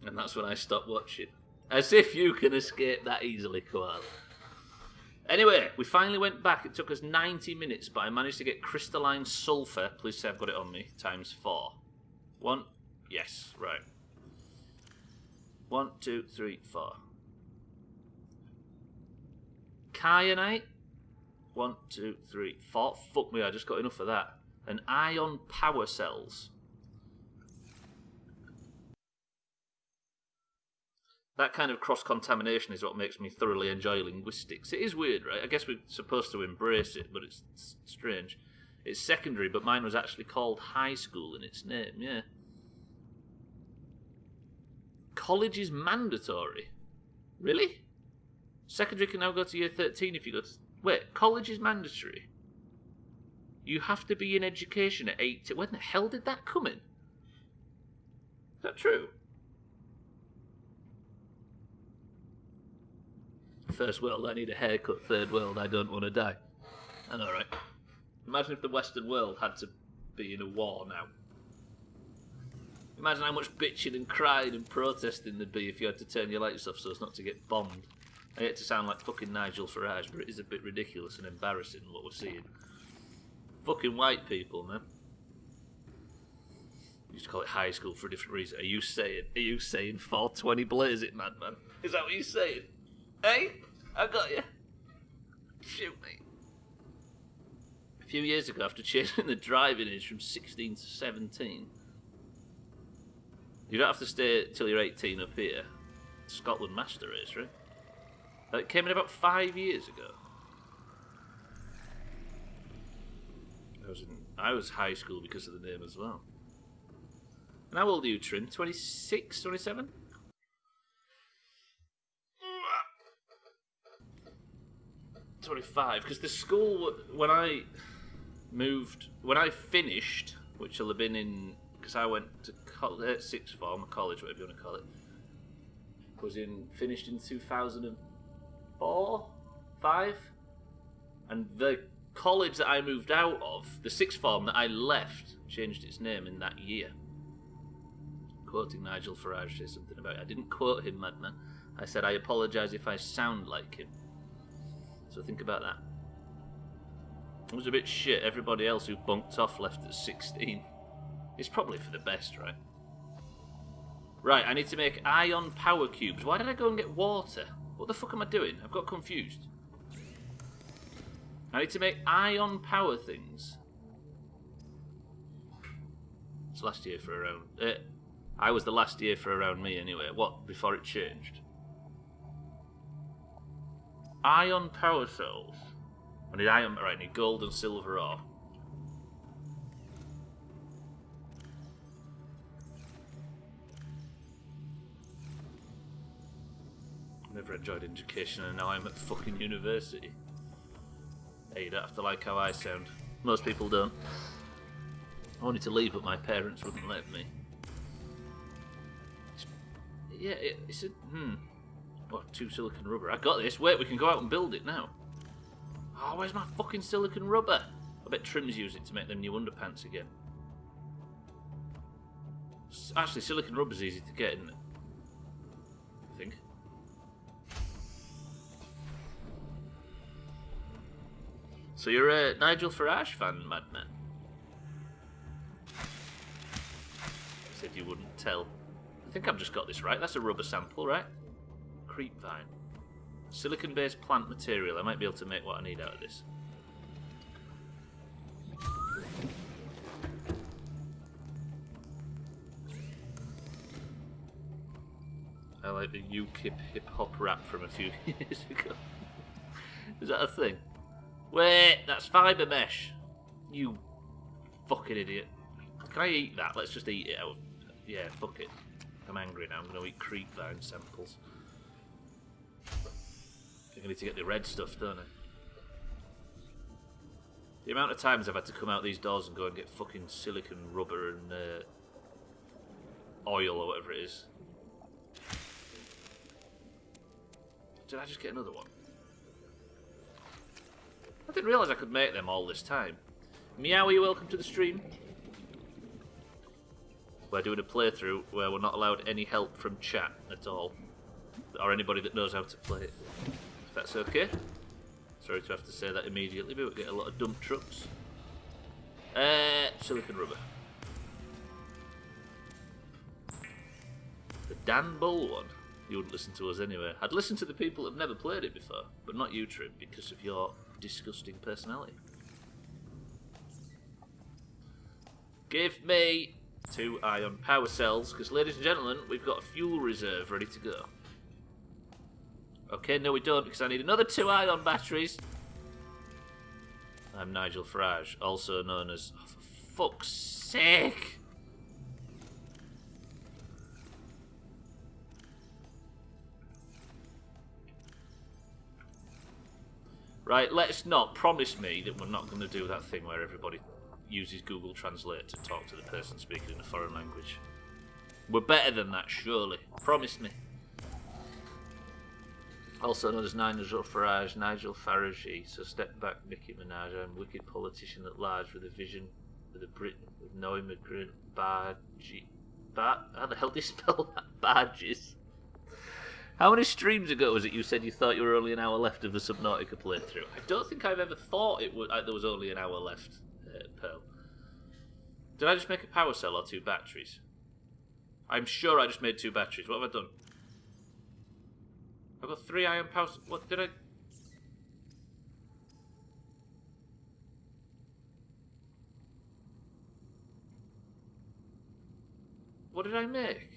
And that's when I stop watching. As if you can escape that easily, Koala. Anyway, we finally went back. It took us 90 minutes, but I managed to get crystalline sulfur. Please say I've got it on me. Times 4. 1. Yes, right. 1, 2, 3, 4. Kyanite. 1, 2, 3, 4. Fuck me, I just got enough of that. And ion power cells. That kind of cross-contamination is what makes me thoroughly enjoy linguistics. It is weird, right? I guess we're supposed to embrace it, but it's strange. It's secondary, but mine was actually called high school in its name, yeah. College is mandatory. Really? Secondary can now go to year 13 if you go to... Wait, college is mandatory? You have to be in education at 18... When the hell did that come in? Is that true? First world, I need a haircut. Third world, I don't want to die. I know, right? Imagine if the Western world had to be in a war now. Imagine how much bitching and crying and protesting there'd be if you had to turn your lights off so as not to get bombed. I hate to sound like fucking Nigel Farage, but it is a bit ridiculous and embarrassing what we're seeing. Fucking white people, man. We used to call it high school for a different reason. Are you saying 420 blaze it, madman? Is that what you're saying? Hey, I got you. Shoot me. A few years ago, after changing the driving age from 16 to 17, you don't have to stay till you're 18 up here. Scotland Master Race, right? It came in about 5 years ago. I was high school because of the name as well. And how old are you, Trin? 26, 27? 25, because the school, when I finished, which will have been in, because I went to sixth form, or college, whatever you want to call it, finished in 2004, 5, and the college that I moved out of, the sixth form that I left, changed its name in that year. Quoting Nigel Farage says something about it. I didn't quote him, madman. I said I apologise if I sound like him. So think about that. It was a bit shit. Everybody else who bunked off left at 16. It's probably for the best, right? Right, I need to make ion power cubes. Why did I go and get water? What the fuck am I doing? I've got confused. I need to make ion power things. It's last year for around... I was the last year for around me anyway. What? Before it changed? Ion power cells. I need iron... Right, I need gold and silver ore. Never enjoyed education and now I'm at fucking university. Hey, you don't have to like how I sound. Most people don't. I wanted to leave but my parents wouldn't let me. It's a... What, 2 silicon rubber? I got this. Wait, we can go out and build it now. Oh, where's my fucking silicon rubber? I bet Trims use it to make them new underpants again. Actually, silicon rubber's easy to get, isn't it? I think. So you're a Nigel Farage fan, madman? Said you wouldn't tell. I think I've just got this right. That's a rubber sample, right? Creep vine. Silicon-based plant material. I might be able to make what I need out of this. I like the UKIP hip-hop rap from a few years ago. Is that a thing? Wait, that's fibre mesh. You fucking idiot. Can I eat that? Let's just eat it out. Yeah, fuck it. I'm angry now. I'm going to eat creep vine samples. I think I need to get the red stuff, don't I? The amount of times I've had to come out these doors and go and get fucking silicon rubber and oil or whatever it is. Did I just get another one? I didn't realise I could make them all this time. Meowie, welcome to the stream. We're doing a playthrough where we're not allowed any help from chat at all. Or anybody that knows how to play it. If that's okay. Sorry to have to say that immediately, but we get a lot of dump trucks. Silicon rubber. The Dan Bull one. You wouldn't listen to us anyway. I'd listen to the people that have never played it before, but not you, Trim, because of your disgusting personality. Give me 2 ion power cells, because ladies and gentlemen, we've got a fuel reserve ready to go. Okay, no we don't, because I need another 2 ion batteries. I'm Nigel Farage, also known as... Oh, for fuck's sake! Right, let's not promise me that we're not going to do that thing where everybody uses Google Translate to talk to the person speaking in a foreign language. We're better than that, surely. Promise me. Also known as Nigel Farage, Nigel Farage. So step back, Nicki Minaj. I'm a wicked politician at large with a vision for the Britain with no immigrant barge. How the hell do you spell that? Barges. How many streams ago was it you said you thought you were only an hour left of the Subnautica playthrough? I don't think I've ever thought there was only an hour left, Pearl. Did I just make a power cell or 2 batteries? I'm sure I just made 2 batteries. What have I done? I've got 3 iron power... What did I... What did I make?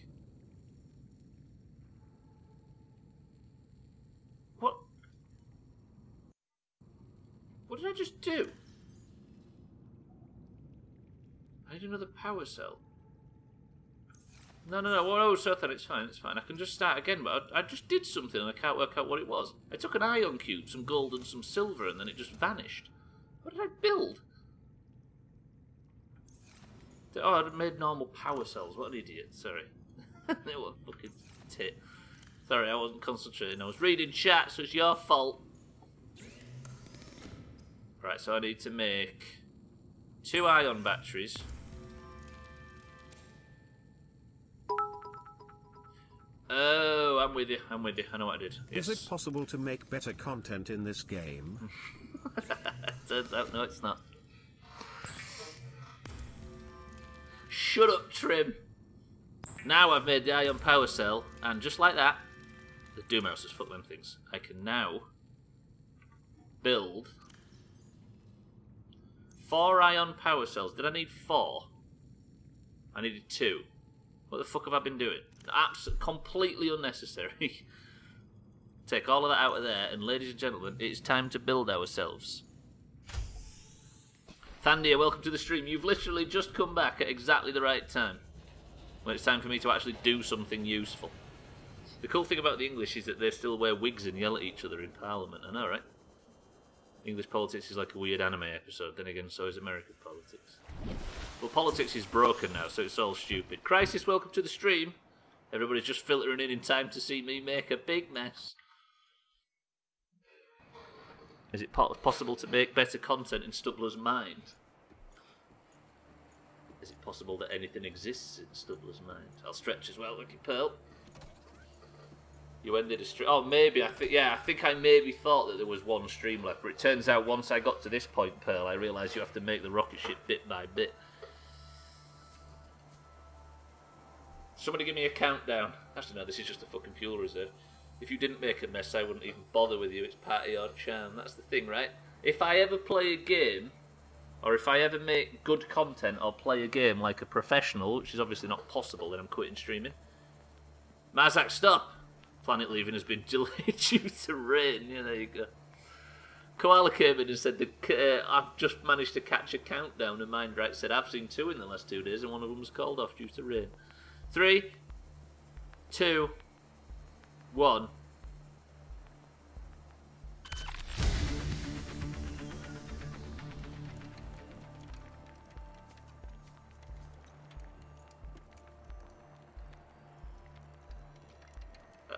What did I just do? I need another power cell. No. Oh, so then it's fine. I can just start again, but I just did something and I can't work out what it was. I took an ion cube, some gold and some silver, and then it just vanished. What did I build? Oh, I made normal power cells. What an idiot. Sorry. What a fucking tit. Sorry, I wasn't concentrating. I was reading chat, so it's your fault. Right, so I need to make 2 ion batteries. Oh, I'm with you. I know what I did. Yes. Is it possible to make better content in this game? Turns out, no, it's not. Shut up, Trim. Now I've made the ion power cell, and just like that, the Doomhaus has fucked them things. I can now build 4 ion power cells. Did I need 4? I needed 2. What the fuck have I been doing? Completely unnecessary. Take all of that out of there, and ladies and gentlemen, it's time to build ourselves. Thandia, welcome to the stream. You've literally just come back at exactly the right time. When it's time for me to actually do something useful. The cool thing about the English is that they still wear wigs and yell at each other in Parliament. I know, right? English politics is like a weird anime episode. Then again, so is American politics. Well, politics is broken now, so it's all stupid. Crisis, welcome to the stream. Everybody's just filtering in time to see me make a big mess. Is it possible to make better content in Stubbler's mind? Is it possible that anything exists in Stubbler's mind? I'll stretch as well, Ricky Pearl. You ended a stream. Oh, maybe. I think I maybe thought that there was one stream left, but it turns out once I got to this point, Pearl, I realised you have to make the rocket ship bit by bit. Somebody give me a countdown. Actually, no, this is just a fucking fuel reserve. If you didn't make a mess, I wouldn't even bother with you. It's part of your charm. That's the thing, right? If I ever play a game, or if I ever make good content or play a game like a professional, which is obviously not possible, then I'm quitting streaming. Mazak, stop! Planet leaving has been delayed due to rain. Yeah, there you go. Koala came in and said that I've just managed to catch a countdown, and Mindright said I've seen 2 in the last 2 days, and one of them was called off due to rain. 3, 2, 1.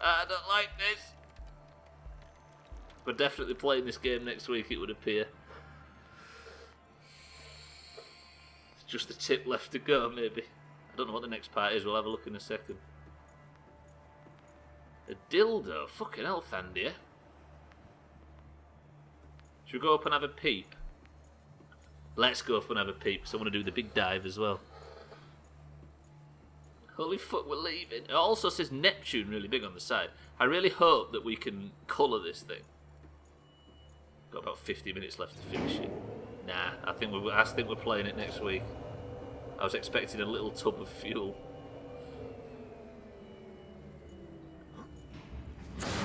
I don't like this. We're definitely playing this game next week, it would appear. Just a tip left to go, maybe. I don't know what the next part is, we'll have a look in a second. A dildo? Fucking hell, Thandia. Should we go up and have a peep? Let's go up and have a peep, because I want to do the big dive as well. Holy fuck, we're leaving. It also says Neptune really big on the side. I really hope that we can colour this thing. Got about 50 minutes left to finish it. Nah, I think we're playing it next week. I was expecting a little tub of fuel.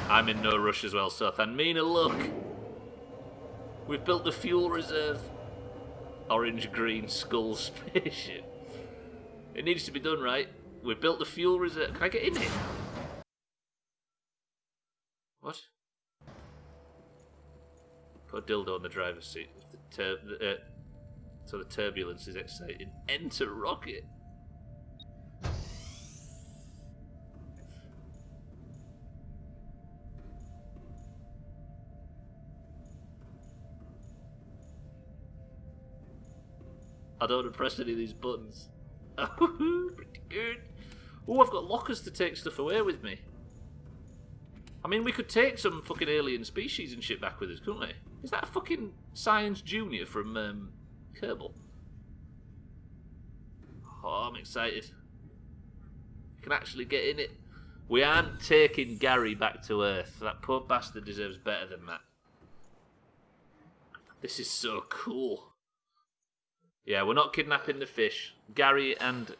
I'm in no rush as well, so Thanmina, look! We've built the fuel reserve. Orange-green skull spaceship. It needs to be done right. We've built the fuel reserve. Can I get in it? What? Put a dildo on the driver's seat. So the turbulence is exciting. Enter rocket. I don't want to press any of these buttons. Pretty good. Oh, I've got lockers to take stuff away with me. I mean, we could take some fucking alien species and shit back with us, couldn't we? Is that a fucking Science Junior from Kerbal? Oh, I'm excited. I can actually get in it. We aren't taking Gary back to Earth. That poor bastard deserves better than that. This is so cool. Yeah, we're not kidnapping the fish. Gary and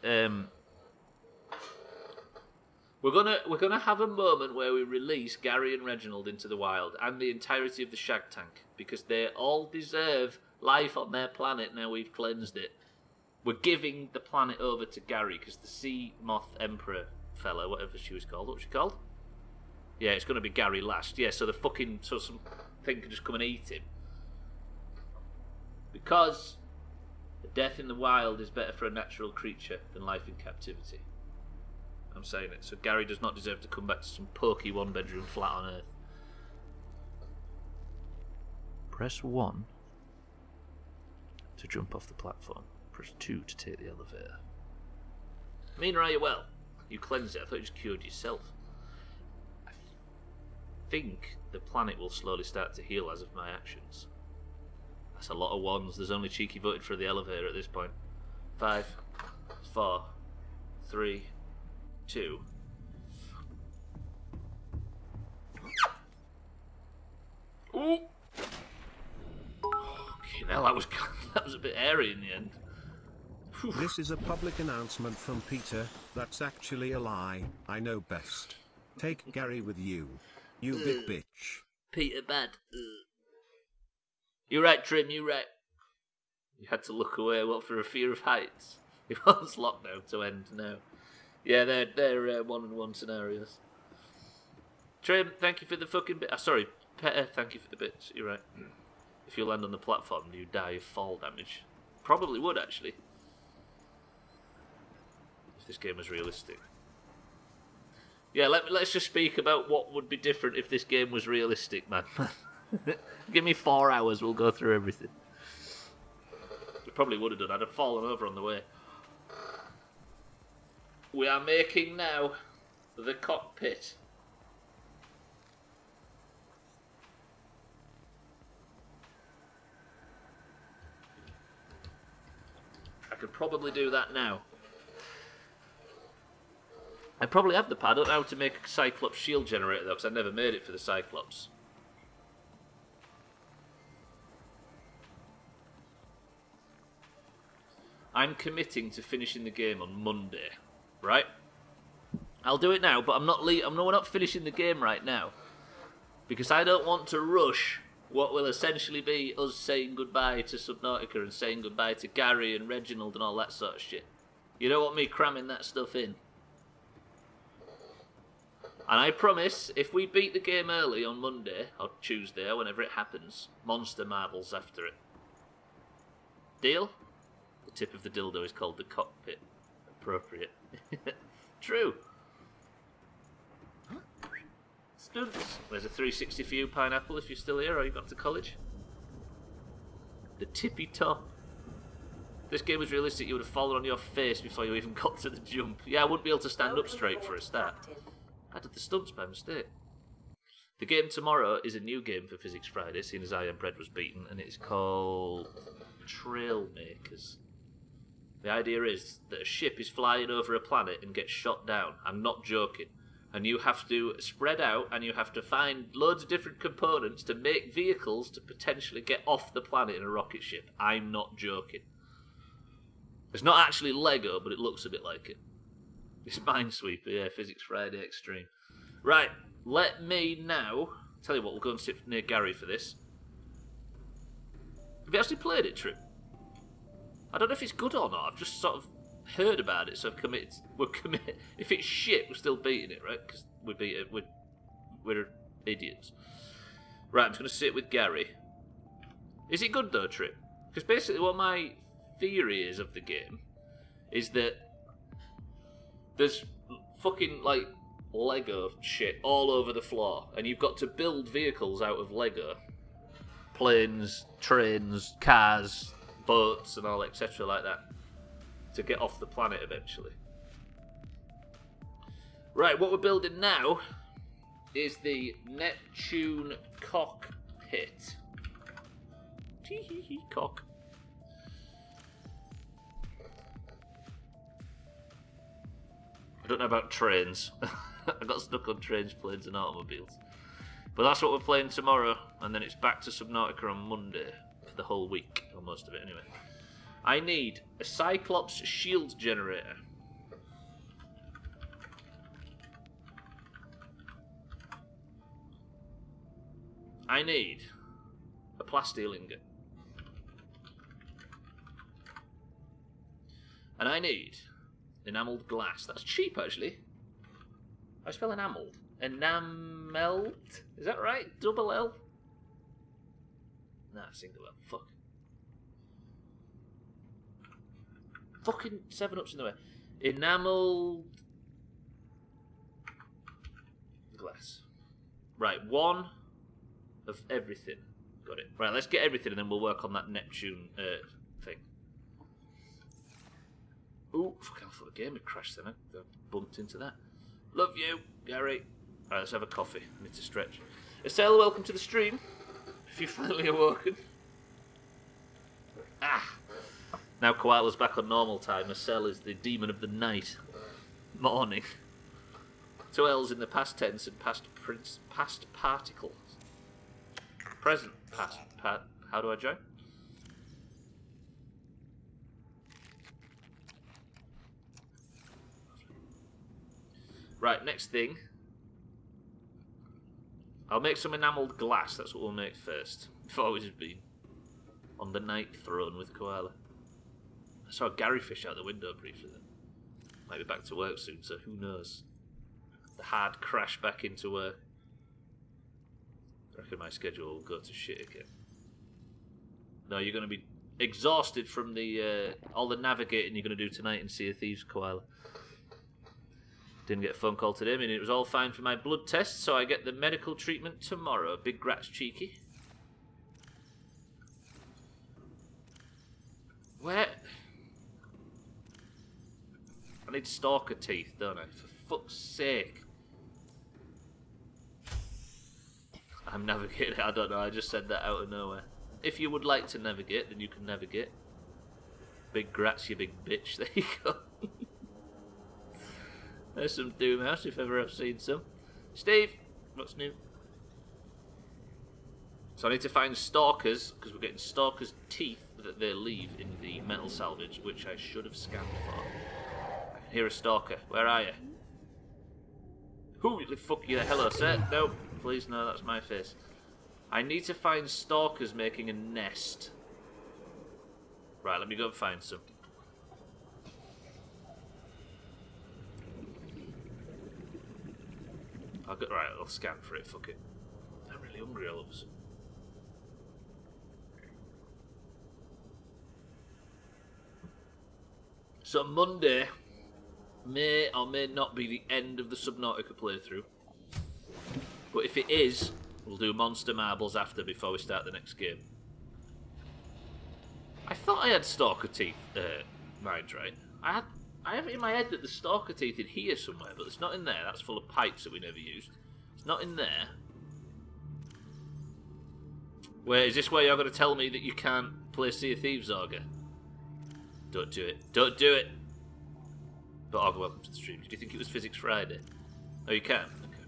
we're gonna have a moment where we release Gary and Reginald into the wild and the entirety of the Shag Tank because they all deserve life on their planet now we've cleansed it. We're giving the planet over to Gary because the Sea Moth Emperor fella, whatever she was called, what was she called? Yeah, it's gonna be Gary last. Yeah, so some thing can just come and eat him because death in the wild is better for a natural creature than life in captivity. I'm saying it. So Gary does not deserve to come back to some pokey one-bedroom flat on Earth. Press 1 to jump off the platform. Press 2 to take the elevator. Mina, are you well? You cleansed it. I thought you just cured yourself. I think the planet will slowly start to heal as of my actions. That's a lot of ones. There's only Cheeky voted for the elevator at this point. 5, 4, 3, 2. Ooh! Okay, now that was a bit airy in the end. Whew. This is a public announcement from Peter. That's actually a lie. I know best. Take Gary with you. You big bitch. Peter bad. You're right, Trim, you're right. You had to look away, what, for a fear of heights? It wants lockdown to end now. Yeah, they're 1-on-1 scenarios. Trim, thank you for the fucking bit. Sorry, Petter, thank you for the bits. You're right. If you land on the platform, you die of fall damage. Probably would, actually. If this game was realistic. Yeah, let's just speak about what would be different if this game was realistic, man. Give me 4 hours, we'll go through everything. We probably would have done. I'd have fallen over on the way. We are making now the cockpit. I could probably do that now. I probably have the pad. I don't know how to make a Cyclops shield generator though, because I never made it for the Cyclops. I'm committing to finishing the game on Monday, right? I'll do it now, but we're not finishing the game right now because I don't want to rush what will essentially be us saying goodbye to Subnautica and saying goodbye to Gary and Reginald and all that sort of shit. You don't want me cramming that stuff in. And I promise, if we beat the game early on Monday or Tuesday or whenever it happens, Monster Marvels after it. Deal? The tip of the dildo is called the cockpit. Appropriate. True. Stunts. There's a 360 for you, Pineapple, if you're still here or you've gone to college. The tippy top. If this game was realistic, you would have fallen on your face before you even got to the jump. Yeah, I wouldn't be able to stand up straight for a start. I did the stunts by mistake. The game tomorrow is a new game for Physics Friday, seeing as Iron Bread was beaten, and it's called Trail Makers. The idea is that a ship is flying over a planet and gets shot down. I'm not joking. And you have to spread out and you have to find loads of different components to make vehicles to potentially get off the planet in a rocket ship. I'm not joking. It's not actually Lego, but it looks a bit like it. It's Minesweeper, yeah, Physics Friday Extreme. Right, let me now... Tell you what, we'll go and sit near Gary for this. Have you actually played it, Trip? I don't know if it's good or not. I've just sort of heard about it, so I've committed. We're committed. If it's shit, we're still beating it, right? Because we beat it. We're idiots. Right, I'm just going to sit with Gary. Is it good though, Trip? Because basically, what my theory is of the game is that there's fucking like Lego shit all over the floor, and you've got to build vehicles out of Lego, planes, trains, cars, boats, and all etc. like that, to get off the planet eventually. Right, what we're building now is the Neptune cockpit. Tee-hee-hee, cock. I don't know about trains. I got stuck on trains, planes, and automobiles. But that's what we're playing tomorrow, and then it's back to Subnautica on Monday for the whole week, or most of it anyway. I need a Cyclops shield generator. I need a plasteel ingot. And I need enamelled glass. That's cheap, actually. I spell enamelled. Enamelled? Is that right? Double L? Nah, single L. Fuck. Fucking 7-Up's in the way. Enamelled glass. Right, one of everything. Got it. Right, let's get everything and then we'll work on that Neptune thing. Ooh, fucking, I thought the game had crashed then. I bumped into that. Love you, Gary. Right, let's have a coffee. I need to stretch. Estelle, welcome to the stream. If you've finally awoken. Ah! Now Koala's back on normal time. Estelle is the demon of the night. Morning. 2 L's in the past tense and past particles. Present past. How do I join? Right, next thing. I'll make some enamelled glass. That's what we'll make first. Before we've been on the night throne with Koala. I saw a Gary fish out the window briefly then. Might be back to work soon, so who knows. The hard crash back into work. I reckon my schedule will go to shit again. No, you're going to be exhausted from the all the navigating you're going to do tonight in Sea of Thieves, Koala. Didn't get a phone call today, meaning it was all fine for my blood test, so I get the medical treatment tomorrow. Big grats, cheeky. Where? I need stalker teeth, don't I? For fuck's sake. I'm navigating. I don't know, I just said that out of nowhere. If you would like to navigate, then you can navigate. Big grats, you big bitch. There you go. There's some Doomhaus, if ever I've seen some. Steve, what's new? So I need to find stalkers, because we're getting stalkers' teeth that they leave in the metal salvage, which I should have scanned for. I can hear a stalker. Where are you? Who the fuck you? Hello, sir. No, please, no, that's my face. I need to find stalkers making a nest. Right, let me go and find some. Right, I'll scan for it, fuck it. I'm really hungry all of a sudden. So Monday may or may not be the end of the Subnautica playthrough. But if it is, we'll do monster marbles after before we start the next game. I thought I had stalker teeth mined, right? I have it in my head that the stalker teeth in here somewhere, but it's not in there. That's full of pipes that we never used. It's not in there. Where is this where you're going to tell me that you can't play Sea of Thieves, Augur? Don't do it. Don't do it! But Augur, welcome to the stream. Did you think it was Physics Friday? Oh, you can? Okay.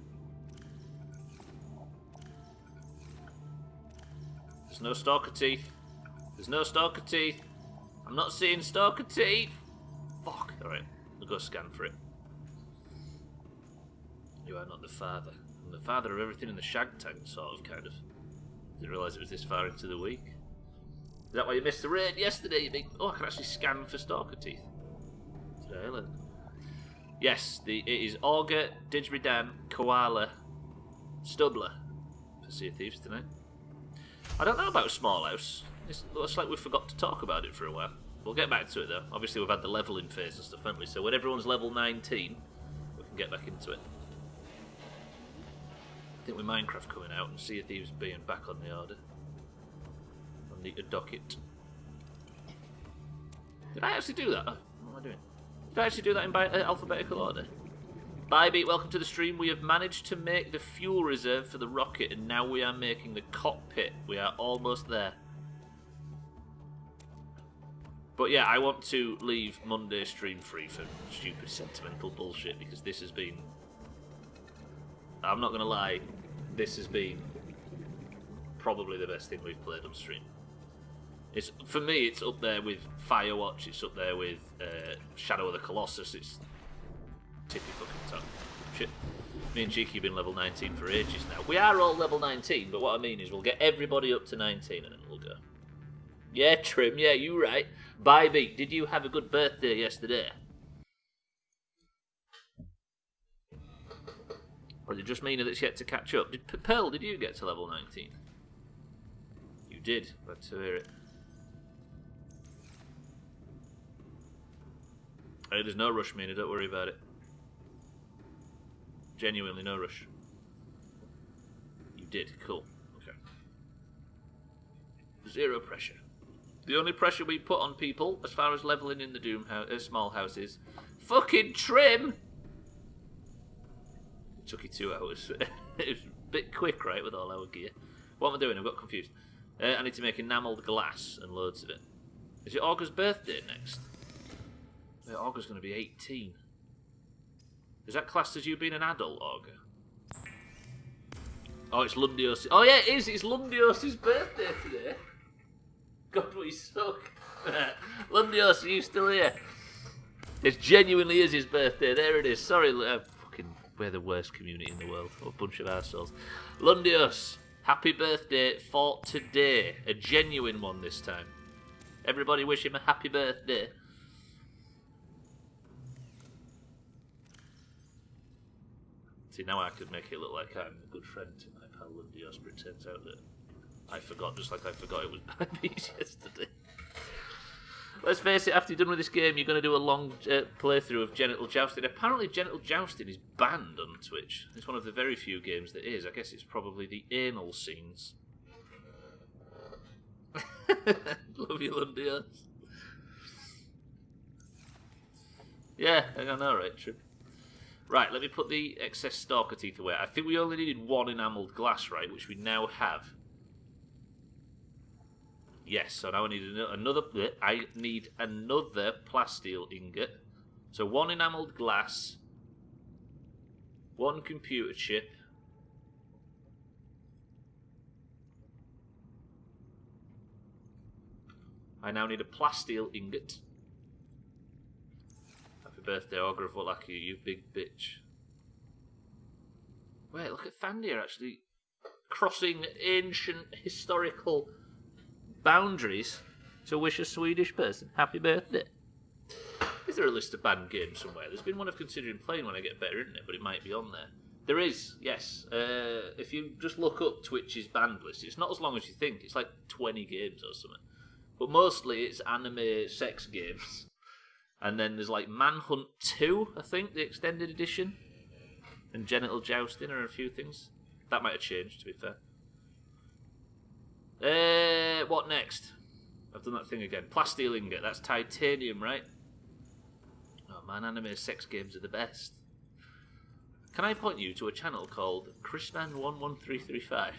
There's no stalker teeth. There's no stalker teeth. I'm not seeing stalker teeth. Fuck. Alright, we'll go scan for it. You are not the father. I'm the father of everything in the shag tank, sort of, kind of. Didn't realise it was this far into the week. Is that why you missed the raid yesterday, you big... Oh, I can actually scan for stalker teeth. Today I learned. Yes, it is Augur, Didgeridoo, Koala, Stubbler for Sea of Thieves tonight. I don't know about Small House. It looks like we forgot to talk about it for a while. We'll get back to it though. Obviously we've had the leveling phase and stuff, haven't we? So when everyone's level 19, we can get back into it. I think with Minecraft coming out and Sea of Thieves being back on the order. On the docket. Did I actually do that? Oh, what am I doing? Did I actually do that in alphabetical order? Bybeat, welcome to the stream. We have managed to make the fuel reserve for the rocket and now we are making the cockpit. We are almost there. But yeah, I want to leave Monday stream free for stupid sentimental bullshit because this has been... I'm not going to lie, this has been probably the best thing we've played on stream. It's, for me, it's up there with Firewatch, it's up there with Shadow of the Colossus, it's tippy fucking top. Shit. Me and Cheeky have been level 19 for ages now. We are all level 19, but what I mean is we'll get everybody up to 19 and then we'll go. Yeah, Trim, yeah, you right. Bybeat, did you have a good birthday yesterday? Or is it just Mina that's yet to catch up? Pearl, did you get to level 19? You did. Glad to hear it. Hey, there's no rush, Mina. Don't worry about it. Genuinely no rush. You did. Cool. Okay. Zero pressure. The only pressure we put on people, as far as leveling in the Doomhaus, small house, is fucking Trim! It took you 2 hours. It was a bit quick, right, with all our gear. What am I doing? I've got confused. I need to make enamelled glass and loads of it. Is it Augur's birthday next? Yeah, Augur's going to be 18. Is that classed as you being an adult, Augur? Oh, it's Lundios. Oh yeah, it is. It's Lundios' birthday today. God, we suck. Lundios, are you still here? It genuinely is his birthday. There it is. Sorry, we're the worst community in the world. What a bunch of arseholes. Lundios, happy birthday for today. A genuine one this time. Everybody wish him a happy birthday. See, now I could make it look like I'm a good friend to my pal Lundios, but it turns out that I forgot, just like I forgot it was Bybeat yesterday. Let's face it, after you're done with this game, you're going to do a long playthrough of Genital Jousting. Apparently, Genital Jousting is banned on Twitch. It's one of the very few games that is. I guess it's probably the anal scenes. Love you, Lundios. Yeah, I know, right, Trip. Right, let me put the excess stalker teeth away. I think we only needed one enamelled glass, right, which we now have. Yes, so now I need another. I need another plasteel ingot. So one enamelled glass, one computer chip, I now need a plasteel ingot. Happy birthday, Augur of Wallachia, you big bitch. Wait, look at Thandir actually crossing ancient historical boundaries to wish a Swedish person happy birthday. Is there a list of banned games somewhere? There's been one I've considered playing when I get better internet, but it might be on there. There is, yes. If you just look up Twitch's banned list, it's not as long as you think. It's like 20 games or something. But mostly it's anime sex games. And then there's like Manhunt 2, I think, the extended edition. And Genital Jousting are a few things. That might have changed, to be fair. What next? I've done that thing again. Plasteel ingot. That's titanium, right? Oh man, anime sex games are the best. Can I point you to a channel called Chrisman11335?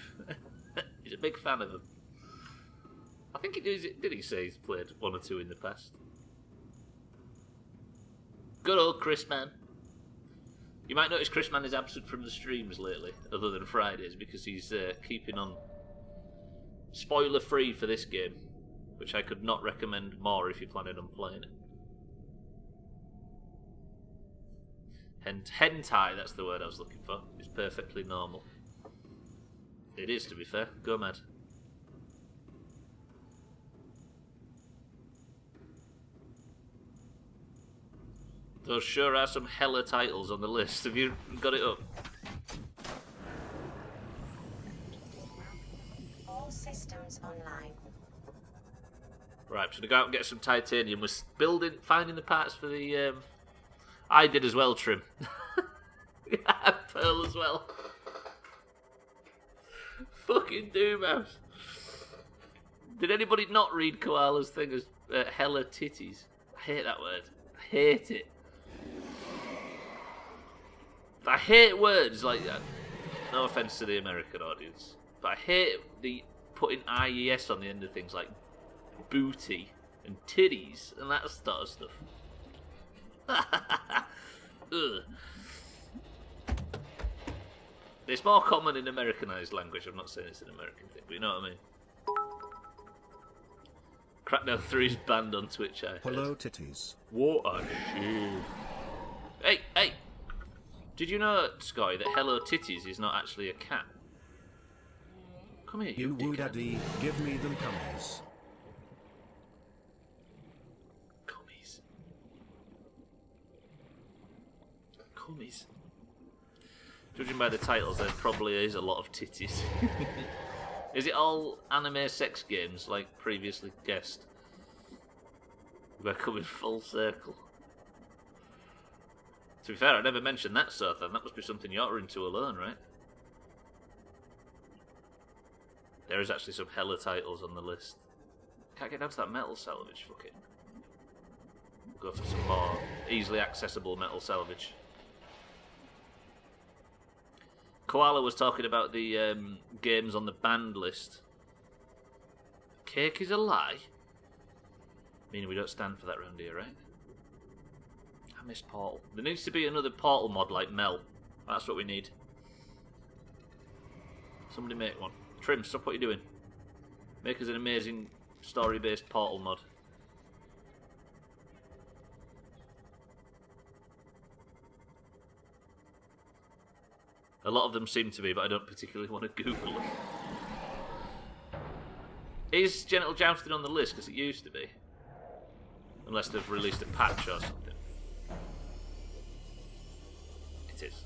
He's a big fan of them. I think did he say he's played 1 or 2 in the past? Good old Chrisman. You might notice Chrisman is absent from the streams lately, other than Fridays, because he's keeping on spoiler free for this game, which I could not recommend more if you're planning on playing it. Hentai, that's the word I was looking for. It's perfectly normal. It is, to be fair. Go mad. Those sure are some hella titles on the list. Have you got it up? All systems online. Right, so to go out and get some titanium. We're finding the parts for the... I did as well, Trim. Yeah, Pearl as well. Fucking Doomhaus. Did anybody not read Koala's thing as hella titties? I hate that word. I hate it. I hate words like that. No offence to the American audience, but I hate the putting IES on the end of things like booty and titties and that sort of stuff. Ugh. It's more common in Americanized language. I'm not saying it's an American thing, but you know what I mean. Crackdown 3 is banned on Twitch, I heard. Hello, titties. What a shit. Hey! Did you know, Scotty, that Hello Titties is not actually a cat? Come here, You woo dickhead. daddy, give me them cummies. Cummies. Judging by the titles, there probably is a lot of titties. Is it all anime sex games, like previously guessed? We're coming full circle. To be fair, I never mentioned that, Sothan. That must be something you're into alone, right? There is actually some hella titles on the list. Can't get down to that metal salvage, fuck it. Go for some more easily accessible metal salvage. Koala was talking about the games on the banned list. Cake is a lie? Meaning we don't stand for that round here, right? I miss Portal. There needs to be another Portal mod like Mel. That's what we need. Somebody make one. Trim, stop what you're doing. Make us an amazing story-based Portal mod. A lot of them seem to be, but I don't particularly want to Google them. Is genital jousting on the list? Because it used to be. Unless they've released a patch or something. It is.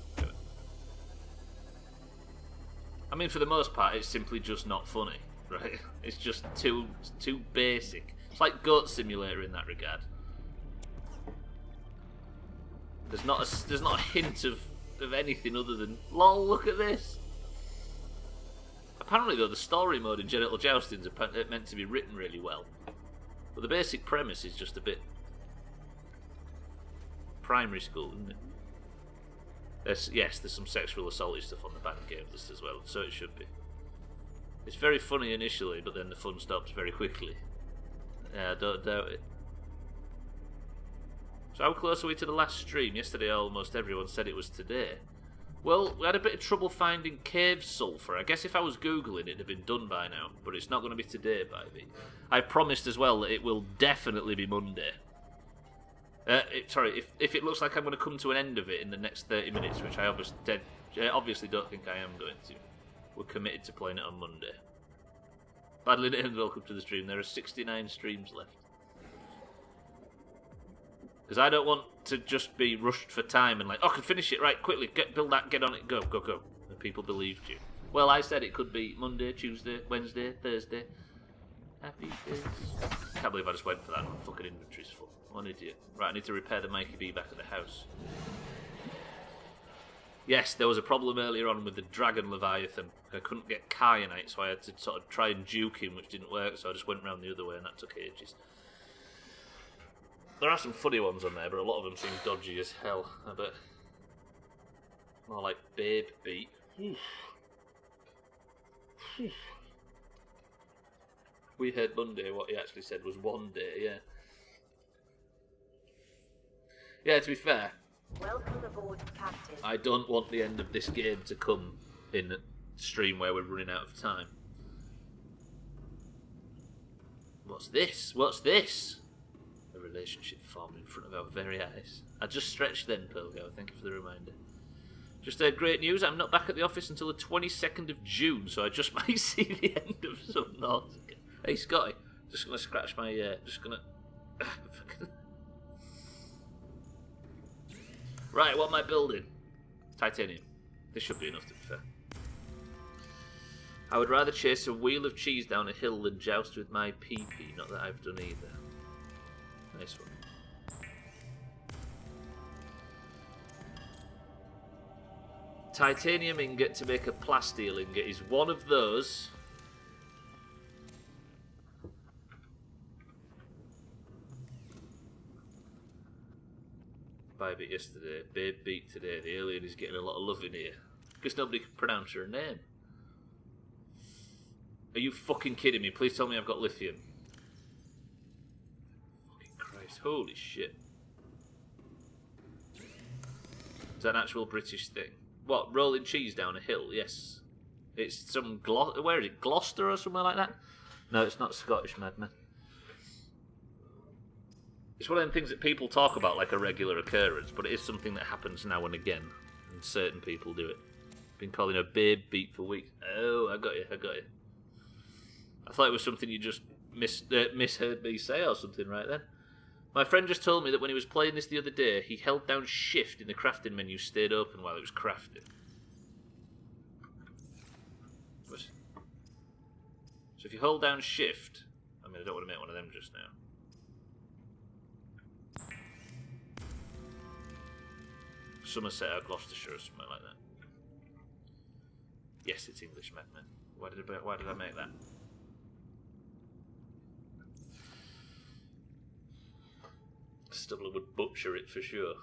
I mean, for the most part, it's simply just not funny, right? It's just too basic. It's like Goat Simulator in that regard. There's not a hint of anything other than lol. Look at this. Apparently, though, the story mode in genital jousting is meant to be written really well, but the basic premise is just a bit primary school, isn't it? There's some sexual assaulty stuff on the banned game list as well, so it should be. It's very funny initially, but then the fun stops very quickly. Yeah, I don't doubt it. So how close are we to the last stream? Yesterday almost everyone said it was today. Well, we had a bit of trouble finding cave sulfur. I guess if I was Googling it'd have been done by now, but it's not going to be today, baby. I promised as well that it will definitely be Monday. If it looks like I'm going to come to an end of it in the next 30 minutes, which I obviously don't think I am going to, we're committed to playing it on Monday. Badly named, welcome to the stream. There are 69 streams left. Because I don't want to just be rushed for time and like, oh, I can finish it, right, quickly, build that, get on it, go. And people believed you. Well, I said it could be Monday, Tuesday, Wednesday, Thursday. Happy days. Can't believe I just went for that. My fucking inventory's full. What an idiot. Right, I need to repair the Mikey B back at the house. Yes, there was a problem earlier on with the Dragon Leviathan. I couldn't get Kyanite, so I had to sort of try and juke him, which didn't work, so I just went round the other way, and that took ages. There are some funny ones on there, but a lot of them seem dodgy as hell, I bet. More like Babe Beat. We heard Monday, what he actually said was one day, yeah. Yeah, to be fair, Welcome aboard, Captain. I don't want the end of this game to come in a stream where we're running out of time. What's this? What's this? A relationship formed in front of our very eyes. I just stretched then, Pearlgo. Thank you for the reminder. Just great news. I'm not back at the office until the 22nd of June, so I just might see the end of Subnautica. Hey, Scotty. Just gonna scratch my. Just gonna. Right, what am I building? Titanium. This should be enough, to be fair. I would rather chase a wheel of cheese down a hill than joust with my PP. Not that I've done either. Nice one. Titanium ingot to make a plasteel ingot is one of those. Buy a bit yesterday, Babe Beat today. The alien is getting a lot of love in here. Because nobody can pronounce her name. Are you fucking kidding me? Please tell me I've got lithium. Fucking Christ. Holy shit. Is that an actual British thing? What, rolling cheese down a hill? Yes. It's some where is it? Gloucester or somewhere like that? No, it's not Scottish, madman. It's one of them things that people talk about like a regular occurrence, but it is something that happens now and again, and certain people do it. Been calling her Babe Beat for weeks. Oh, I got you. I thought it was something you just misheard me say or something right then. My friend just told me that when he was playing this the other day, he held down shift in the crafting menu, stayed open while it was crafting. What? So if you hold down shift, I mean I don't want to make one of them just now. Somerset or Gloucestershire or something like that. Yes, it's English, madman. Why did I make that? Stubbler would butcher it for sure.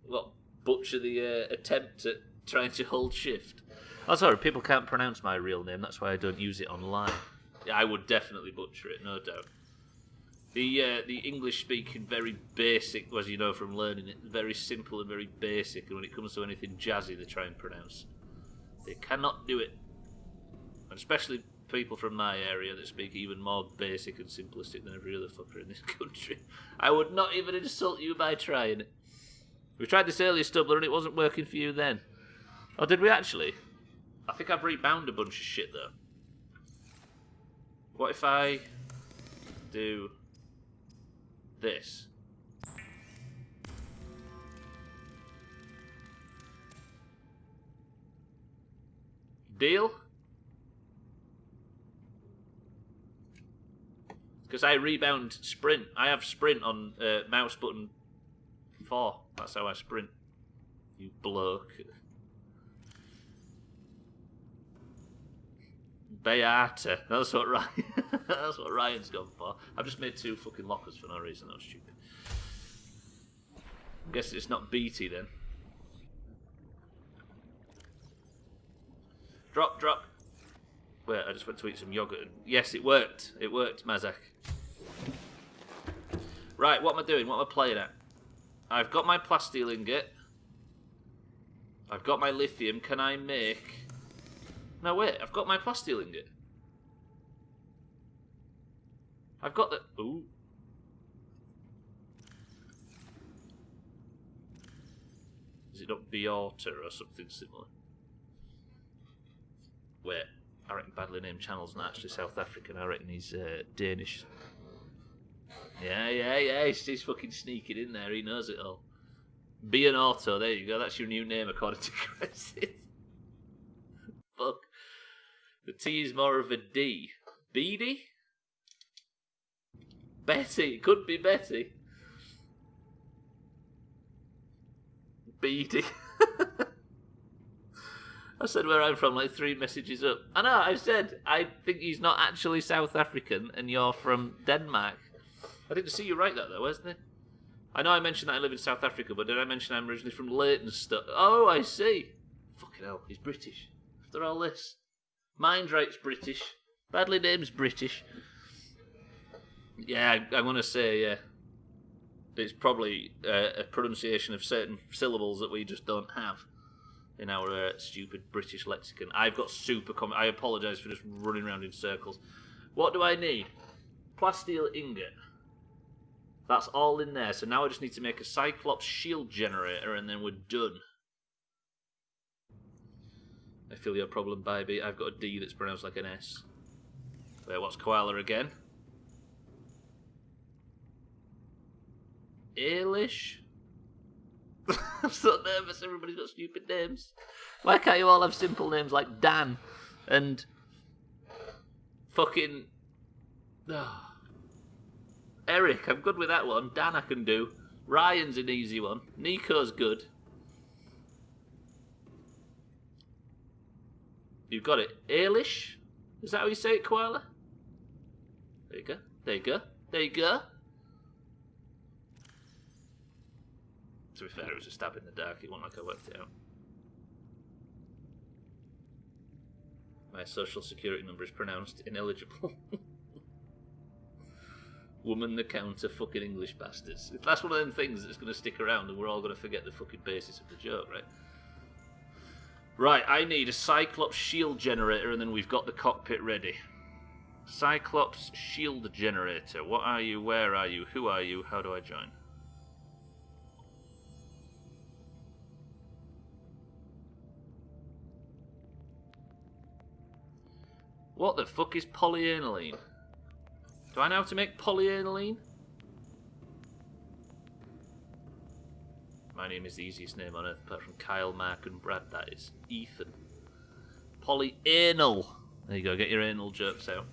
What? Butcher the attempt at trying to hold shift? Oh, sorry, people can't pronounce my real name. That's why I don't use it online. Yeah, I would definitely butcher it, no doubt. The English-speaking, very basic, as you know from learning it, very simple and very basic, and when it comes to anything jazzy, they try and pronounce. They cannot do it. And especially people from my area that speak even more basic and simplistic than every other fucker in this country. I would not even insult you by trying it. We tried this earlier, Stubbler, and it wasn't working for you then. Oh, did we actually? I think I've rebound a bunch of shit, though. What if I do this? Deal? Because I rebound sprint. I have sprint on mouse button 4. That's how I sprint. You bloke. Beata. That's what Ryan. That's what Ryan's gone for. I've just made 2 fucking lockers for no reason. That was stupid. I'm guessing it's not Beatty then. Drop. Wait, I just went to eat some yogurt. Yes, it worked. It worked, Mazak. Right, what am I doing? What am I playing at? I've got my plasteel ingot. I've got my lithium. Can I make... No, wait. I've got my plasteel ingot. I've got the... Ooh. Is it not Beata or something similar? Wait. I reckon badly named channel's not actually South African. I reckon he's Danish. Yeah. He's fucking sneaking in there. He knows it all. Be an auto. There you go. That's your new name according to Crisis. Fuck. The T is more of a D. Beady? Betty. Could be Betty. Beady. I said where I'm from like 3 messages up. I know, I said I think he's not actually South African and you're from Denmark. I didn't see you write that though, wasn't it? I know I mentioned that I live in South Africa, but did I mention I'm originally from Leytonstone? Oh, I see. Fucking hell, he's British. After all this. Mindright's British. Badly name's British. Yeah, I'm going to say, yeah. It's probably a pronunciation of certain syllables that we just don't have in our stupid British lexicon. I've got I apologise for just running around in circles. What do I need? Plasteel ingot. That's all in there. So now I just need to make a Cyclops shield generator and then we're done. I feel your problem, baby. I've got a D that's pronounced like an S. Wait, what's koala again? Ailish? I'm so nervous. Everybody's got stupid names. Why can't you all have simple names like Dan and fucking Eric? I'm good with that one. Dan I can do. Ryan's an easy one. Nico's good. You've got it. Ailish? Is that how you say it, koala? There you go. There you go. There you go. To be fair, it was a stab in the dark. It wasn't like I worked it out. My social security number is pronounced ineligible. Woman the counter, fucking English bastards. That's one of them things that's going to stick around and we're all going to forget the fucking basis of the joke, right? Right, I need a Cyclops shield generator and then we've got the cockpit ready. Cyclops shield generator. What are you? Where are you? Who are you? How do I join? What the fuck is polyaniline? Do I know how to make polyaniline? My name is the easiest name on earth apart from Kyle, Mark and Brad. That is Ethan. Polyanal. There you go, get your anal jokes out.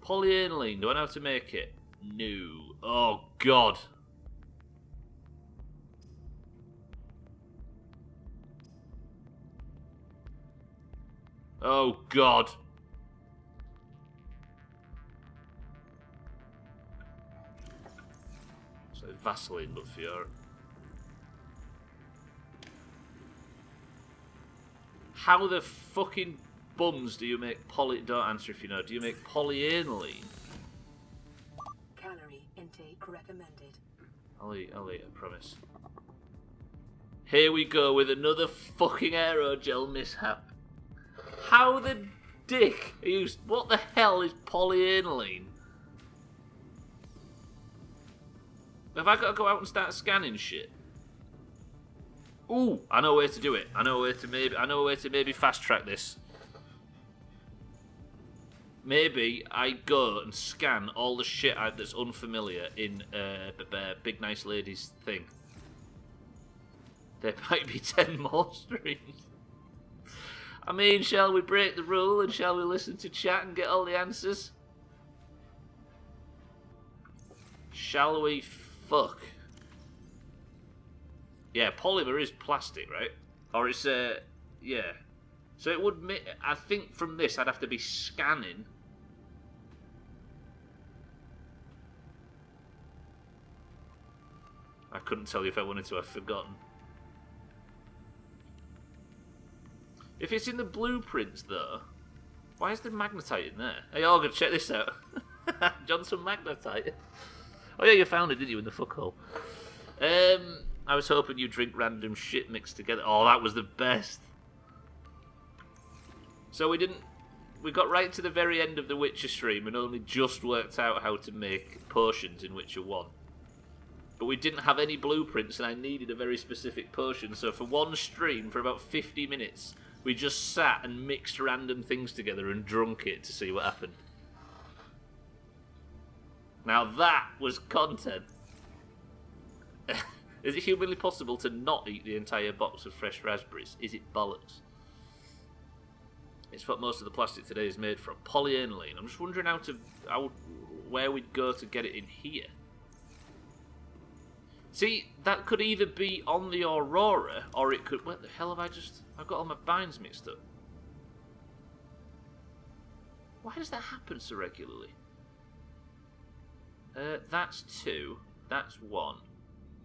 Polyaniline, do I know how to make it? No. Oh god. Oh god. So Vaseline, but for your... How the fucking bums do you make don't answer if you know. Do you make polyaniline? Calorie intake recommended. I'll eat, I promise. Here we go with another fucking aerogel mishap. How the dick are you... What the hell is polyaniline? Have I got to go out and start scanning shit? Ooh, I know a way to do it. I know a way to maybe fast track this. Maybe I go and scan all the shit out that's unfamiliar in Big Nice Lady's thing. There might be 10 more streams. I mean, shall we break the rule and shall we listen to chat and get all the answers? Shall we fuck? Yeah, polymer is plastic, right? Or it's, yeah. So it would, I think from this I'd have to be scanning. I couldn't tell you if I wanted to, I've forgotten. If it's in the blueprints, though, why is there magnetite in there? Hey, all gonna check this out. Johnson magnetite. Oh yeah, you found it, didn't you, in the fuckhole? I was hoping you'd drink random shit mixed together. Oh, that was the best. So we got right to the very end of the Witcher stream and only just worked out how to make potions in Witcher 1. But we didn't have any blueprints and I needed a very specific potion. So for one stream, for about 50 minutes, we just sat and mixed random things together and drunk it to see what happened. Now that was content. Is it humanly possible to not eat the entire box of fresh raspberries? Is it bollocks? It's what most of the plastic today is made from. Polyaniline. I'm just wondering where we'd go to get it in here. See, that could either be on the Aurora, or it could... What the hell have I just... I've got all my binds mixed up. Why does that happen so regularly? That's 2. That's 1.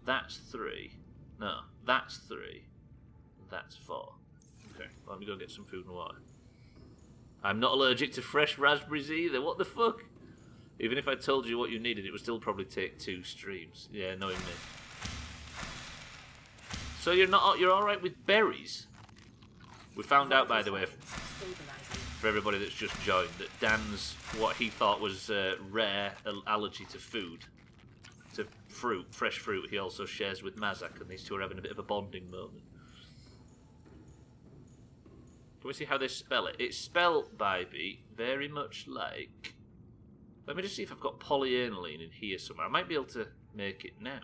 That's 3. No, that's 3. That's 4. Okay, let me go get some food and water. I'm not allergic to fresh raspberries either. What the fuck? Even if I told you what you needed, it would still probably take 2 streams. Yeah, knowing me. So you're all right with berries? We found out, by the way, for everybody that's just joined, that Dan's what he thought was rare allergy to food, to fruit, fresh fruit. He also shares with Mazak, and these two are having a bit of a bonding moment. Can we see how they spell it? It's spelled, Bybee, very much like... Let me just see if I've got polyaniline in here somewhere. I might be able to make it now.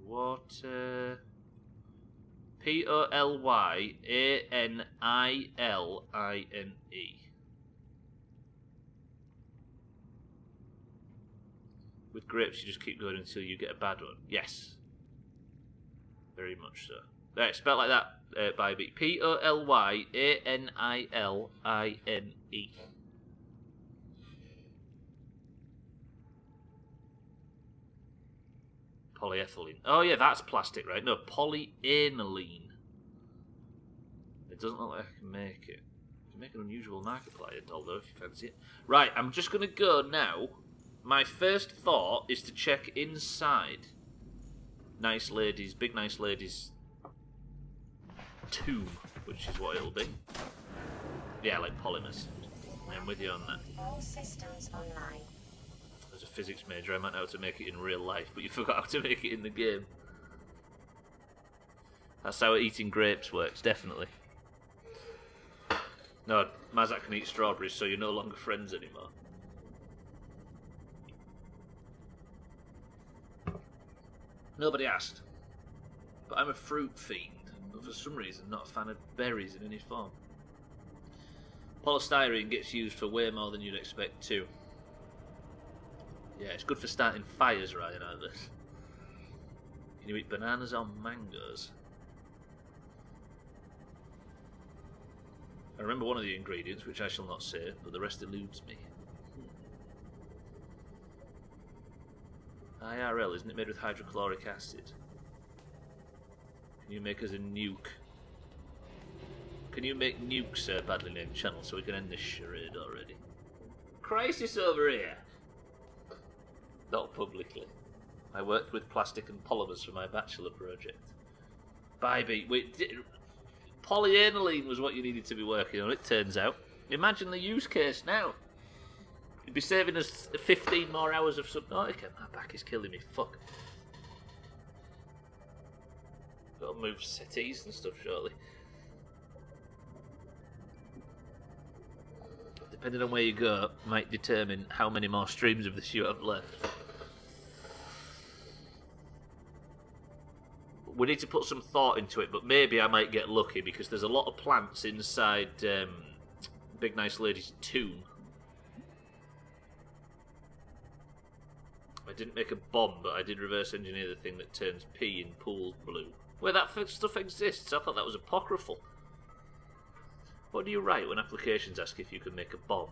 Water... Polyaniline. With grapes, you just keep going until you get a bad one. Yes. Very much so. Right, spell like that, Bybee. Polyaniline. Polyethylene. Oh yeah, that's plastic, right? No, polyaniline. It doesn't look like I can make it. I can make an unusual Markiplier doll though, if you fancy it. Right, I'm just going to go now. My first thought is to check inside Nice Lady's, Big Nice Lady's tomb, which is what it'll be. Yeah, like polymers. I'm with you on that. All systems online. As a physics major, I might know how to make it in real life, but you forgot how to make it in the game. That's how eating grapes works, definitely. No, Mazak can eat strawberries, so you're no longer friends anymore. Nobody asked. But I'm a fruit fiend, but for some reason not a fan of berries in any form. Polystyrene gets used for way more than you'd expect too. Yeah, it's good for starting fires, Ryan, out of this. Can you eat bananas or mangoes? I remember one of the ingredients, which I shall not say, but the rest eludes me. IRL, isn't it made with hydrochloric acid? Can you make us a nuke? Can you make nukes a badly named channel so we can end this charade already? Crisis over here! Not publicly. I worked with plastic and polymers for my bachelor project. Bybee, polyaniline was what you needed to be working on, it turns out. Imagine the use case now. You'd be saving us 15 more hours of Subnautica. My back is killing me, fuck. Gotta move settees and stuff shortly. Depending on where you go, might determine how many more streams of this you have left. We need to put some thought into it, but maybe I might get lucky because there's a lot of plants inside Big Nice Lady's tomb. I didn't make a bomb, but I did reverse engineer the thing that turns pee in pools blue. Where that stuff exists, I thought that was apocryphal. What do you write when applications ask if you can make a bomb?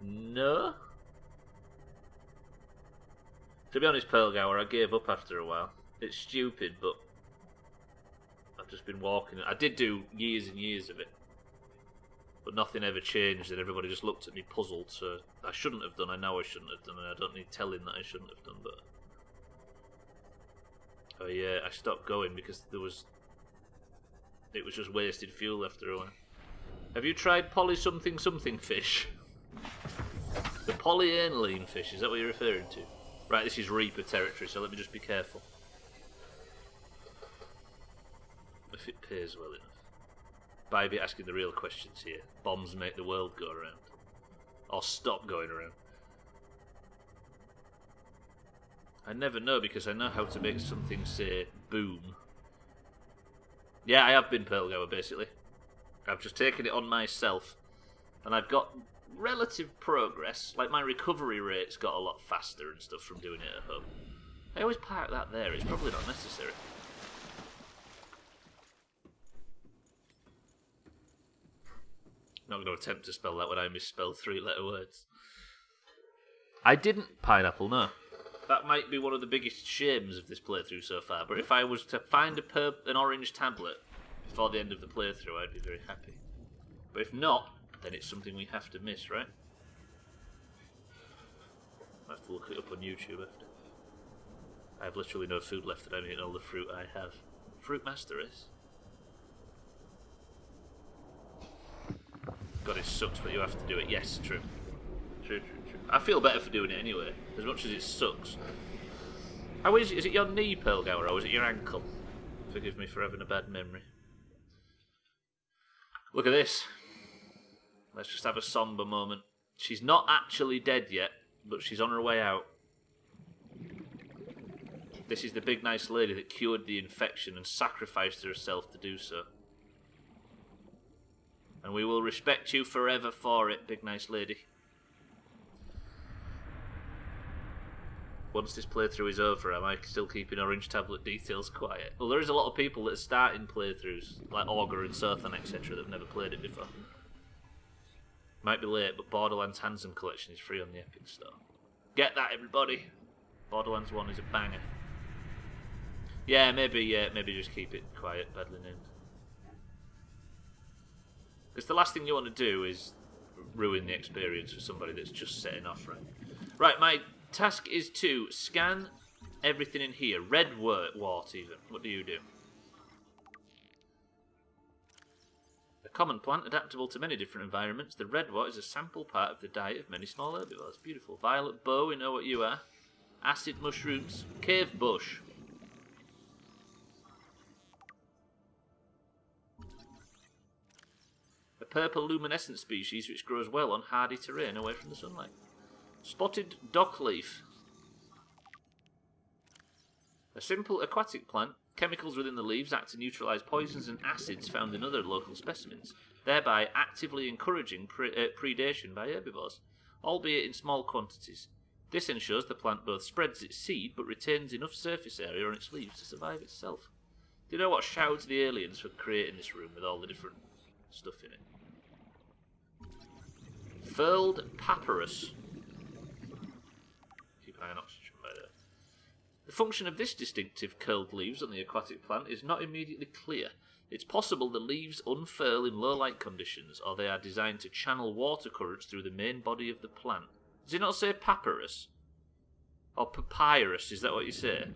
No? To be honest, Pearlgower, I gave up after a while. It's stupid, but I've just been walking. I did do years and years of it, but nothing ever changed, and everybody just looked at me puzzled, so I shouldn't have done. I know I shouldn't have done, and I don't need telling that I shouldn't have done, but... Oh yeah, I stopped going because it was just wasted fuel after a while. Have you tried poly something fish? The polyaniline fish, is that what you're referring to? Right, this is Reaper territory, so let me just be careful. If it pays well enough. Bybee asking the real questions here. Bombs make the world go around. Or stop going around. I never know because I know how to make something say boom. Yeah, I have been Pearlgower, basically. I've just taken it on myself. And I've got relative progress. Like, my recovery rate's got a lot faster and stuff from doing it at home. I always park that there. It's probably not necessary. Not going to attempt to spell that when I misspell 3-letter words. I didn't pineapple, no. That might be one of the biggest shames of this playthrough so far, but if I was to find an orange tablet before the end of the playthrough, I'd be very happy. But if not, then it's something we have to miss, right? I have to look it up on YouTube after. I have literally no food left and I'm eating all the fruit I have. Fruit Master is. God, it sucks, but you have to do it. Yes, true. True. I feel better for doing it anyway, as much as it sucks. How is it? Is it your knee, Pearlgower, or is it your ankle? Forgive me for having a bad memory. Look at this. Let's just have a somber moment. She's not actually dead yet, but she's on her way out. This is the big nice lady that cured the infection and sacrificed herself to do so. And we will respect you forever for it, big nice lady. Once this playthrough is over, am I still keeping orange tablet details quiet? Well, there is a lot of people that are starting playthroughs, like Augur and Sothan, etc., that have never played it before. Might be late, but Borderlands Handsome Collection is free on the Epic Store. Get that, everybody! Borderlands 1 is a banger. Yeah, maybe just keep it quiet, badly named. Because the last thing you want to do is ruin the experience for somebody that's just setting off, right? Right, my task is to scan everything in here. Red wart, even. What do you do? A common plant adaptable to many different environments. The red wart is a sample part of the diet of many small herbivores. Beautiful. Violet bow, we know what you are. Acid mushrooms. Cave bush. A purple luminescent species which grows well on hardy terrain away from the sunlight. Spotted dockleaf. A simple aquatic plant. Chemicals within the leaves act to neutralise poisons and acids found in other local specimens, thereby actively encouraging predation by herbivores, albeit in small quantities. This ensures the plant both spreads its seed but retains enough surface area on its leaves to survive itself. Do you know what shouts the aliens for creating this room with all the different stuff in it? Furled papyrus. Keep an eye on oxygen by there. The function of this distinctive curled leaves on the aquatic plant is not immediately clear. It's possible the leaves unfurl in low light conditions, or they are designed to channel water currents through the main body of the plant. Does it not say papyrus? Or papyrus, is that what you say?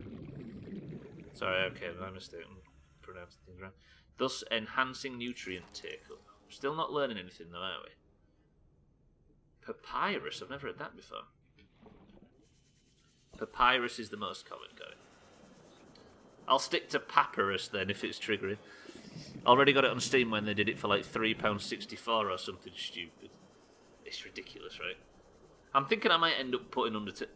Sorry, okay, my mistake. I'm pronouncing things wrong. Thus enhancing nutrient take-up. Still not learning anything though, are we? Papyrus, I've never heard that before. Papyrus is the most common, got it. I'll stick to papyrus then if it's triggering. Already got it on Steam when they did it for like £3.64 or something stupid. It's ridiculous, right? I'm thinking I might end up putting Undertale.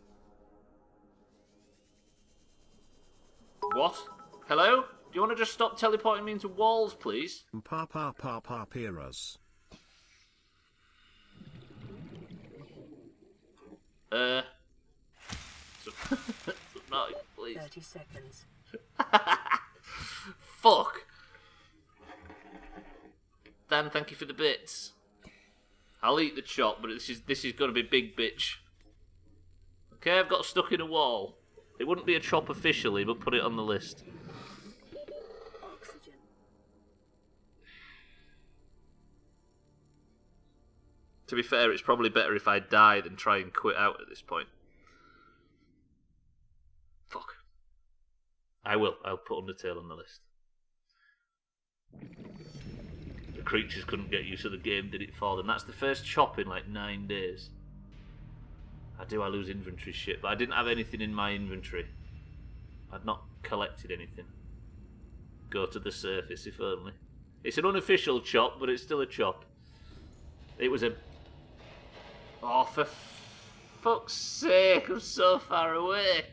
What? Hello? Do you want to just stop teleporting me into walls, please? Papyrus. Subnautica, please. 30 seconds. Fuck. Dan, thank you for the bits. I'll eat the chop, but this is going to be big bitch. Okay, I've got stuck in a wall. It wouldn't be a chop officially, but put it on the list. Oxygen. To be fair, it's probably better if I die than try and quit out at this point. Fuck. I will. I'll put Undertale on the list. The creatures couldn't get you, so the game did it for them. That's the first chop in like 9 days. I lose inventory shit, but I didn't have anything in my inventory. I'd not collected anything. Go to the surface, if only. It's an unofficial chop, but it's still a chop. It was a... Oh, for fuck's sake, I'm so far away.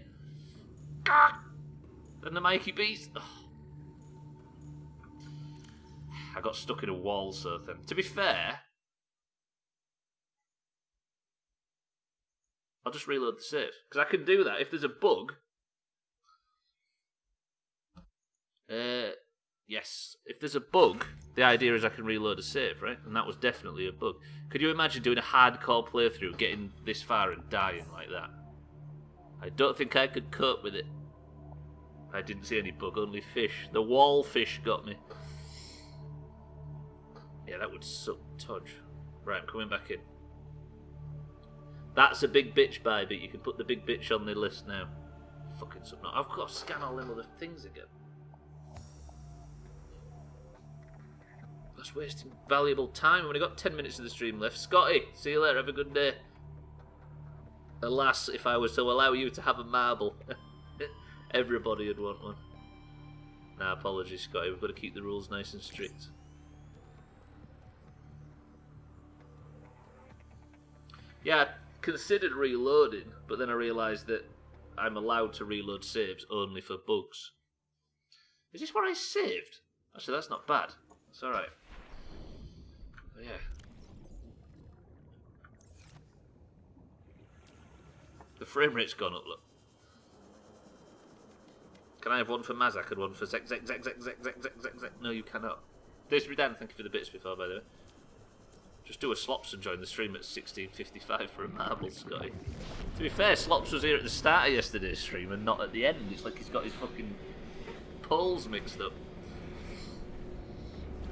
And the Mikey Beast. Oh. I got stuck in a wall, so then. To be fair, I'll just reload the save. Because I can do that. If there's a bug... yes. If there's a bug, the idea is I can reload a save, right? And that was definitely a bug. Could you imagine doing a hardcore playthrough, getting this far and dying like that? I don't think I could cope with it. I didn't see any bug, only fish. The wall fish got me. Yeah, that would suck Tudge. Right, I'm coming back in. That's a big bitch, baby. You can put the big bitch on the list now. Fucking Subnautica. I've got to scan all them other things again. That's wasting valuable time. I've only got 10 minutes of the stream left. Scotty, see you later. Have a good day. Alas, if I was to allow you to have a marble, everybody would want one. Nah, apologies, Scotty. We've got to keep the rules nice and strict. Yeah, I considered reloading, but then I realised that I'm allowed to reload saves only for bugs. Is this what I saved? Actually, that's not bad. It's alright. Oh, yeah. The frame rate's gone up, look. Can I have one for Mazak and one for Zek? No, you cannot. Daisy Dan, thank you for the bits before, by the way. Just do a Slops and join the stream at 16:55 for a marble, Scotty. To be fair, Slops was here at the start of yesterday's stream and not at the end. It's like he's got his fucking polls mixed up.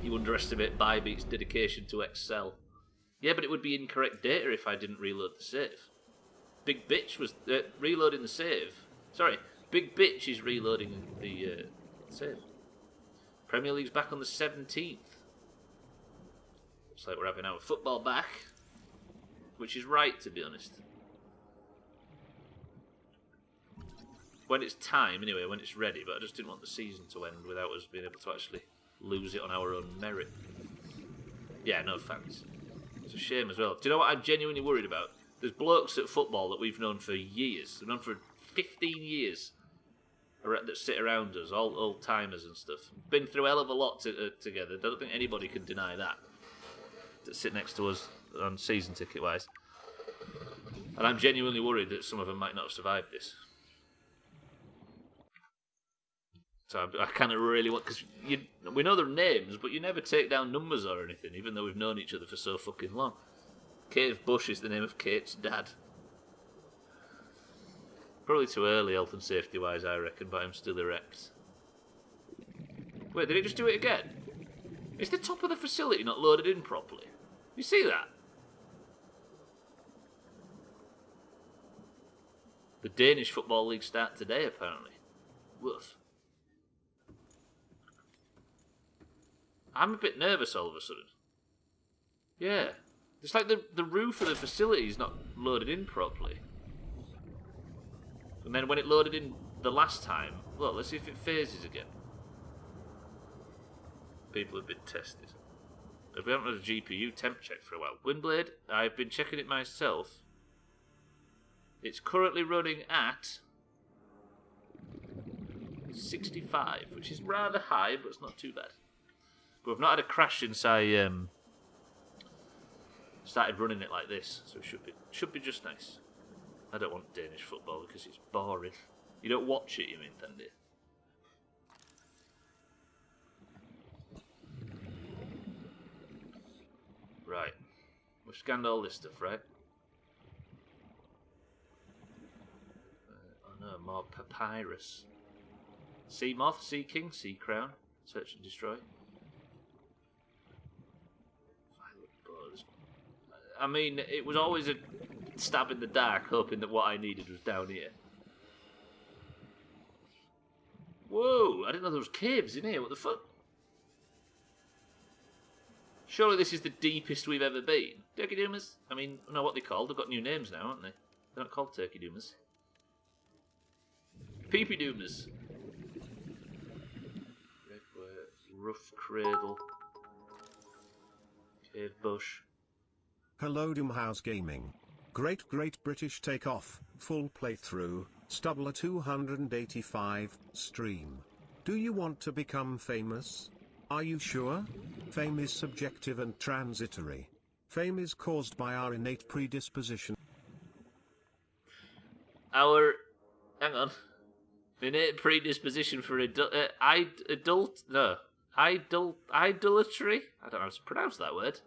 You underestimate Bybeat's dedication to Excel. Yeah, but it would be incorrect data if I didn't reload the save. Big Bitch was reloading the save. Sorry, Big Bitch is reloading the save. Premier League's back on the 17th. Looks like we're having our football back, which is right, to be honest. When it's time, anyway, when it's ready, but I just didn't want the season to end without us being able to actually lose it on our own merit. Yeah, no fans. It's a shame as well. Do you know what I'm genuinely worried about? There's blokes at football that we've known for years. We've known for 15 years that sit around us, all old-timers and stuff. Been through a hell of a lot together. Don't think anybody can deny that. That sit next to us on season ticket-wise. And I'm genuinely worried that some of them might not have survived this. So I kind of really want... Because we know their names, but you never take down numbers or anything, even though we've known each other for so fucking long. Cave Bush is the name of Kate's dad. Probably too early, health and safety-wise, I reckon, but I'm still erect. Wait, did it just do it again? Is the top of the facility not loaded in properly? You see that? The Danish Football League start today, apparently. Woof. I'm a bit nervous all of a sudden. Yeah. It's like the roof of the facility is not loaded in properly. And then when it loaded in the last time, look, let's see if it phases again. People have been tested. We haven't had a GPU temp check for a while. Windblade, I've been checking it myself. It's currently running at 65, which is rather high, but it's not too bad. But we've not had a crash since I started running it like this, so it should be just nice. I don't want Danish football because it's boring. You don't watch it, you mean, Thandi? Right. We've scanned all this stuff, right? Oh no, more papyrus. Sea moth, sea king, sea crown. Search and destroy. Violet buzz. I mean, it was always a stab in the dark, hoping that what I needed was down here. Whoa! I didn't know there was caves in here. What the fuck? Surely this is the deepest we've ever been. Turkey Doomers? I mean, I don't know what they're called. They've got new names now, aren't they? They're not called Turkey Doomers. Peepee Doomers. Rough cradle. Cave bush. Hello DoomhausGaming. Great British takeoff, full playthrough, Stubbler 285, stream. Do you want to become famous? Are you sure? Fame is subjective and transitory. Fame is caused by our innate predisposition. our... Hang on. Innate predisposition for idolatry? I don't know how to pronounce that word.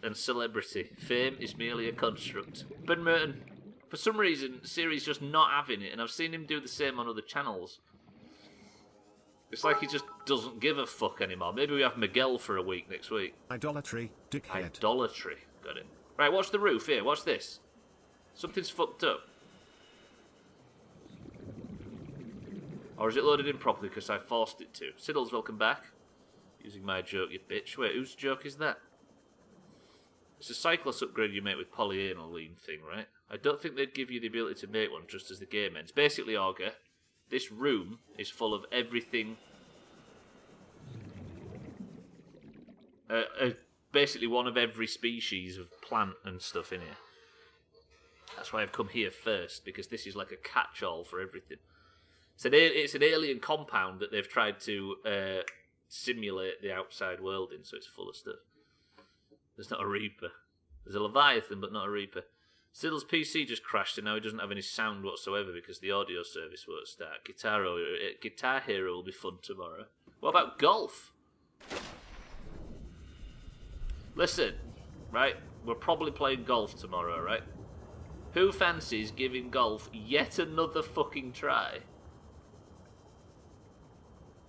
And celebrity. Fame is merely a construct. Ben Merton, for some reason, Siri's just not having it, and I've seen him do the same on other channels. It's like he just doesn't give a fuck anymore. Maybe we have Miguel for a week next week. Idolatry, dickhead. Idolatry. Got it. Right, watch the roof here. Watch this. Something's fucked up. Or is it loaded in properly because I forced it to? Siddles, welcome back. Using my joke, you bitch. Wait, whose joke is that? It's a Cyclops upgrade you make with polyaniline thing, right? I don't think they'd give you the ability to make one just as the game ends. Basically, Augur, this room is full of everything. Basically one of every species of plant and stuff in here. That's why I've come here first, because this is like a catch-all for everything. It's an alien compound that they've tried to simulate the outside world in, so it's full of stuff. There's not a Reaper. There's a Leviathan, but not a Reaper. Siddle's PC just crashed and now he doesn't have any sound whatsoever because the audio service won't start. Guitar Hero will be fun tomorrow. What about golf? Listen, right? We're probably playing golf tomorrow, right? Who fancies giving golf yet another fucking try?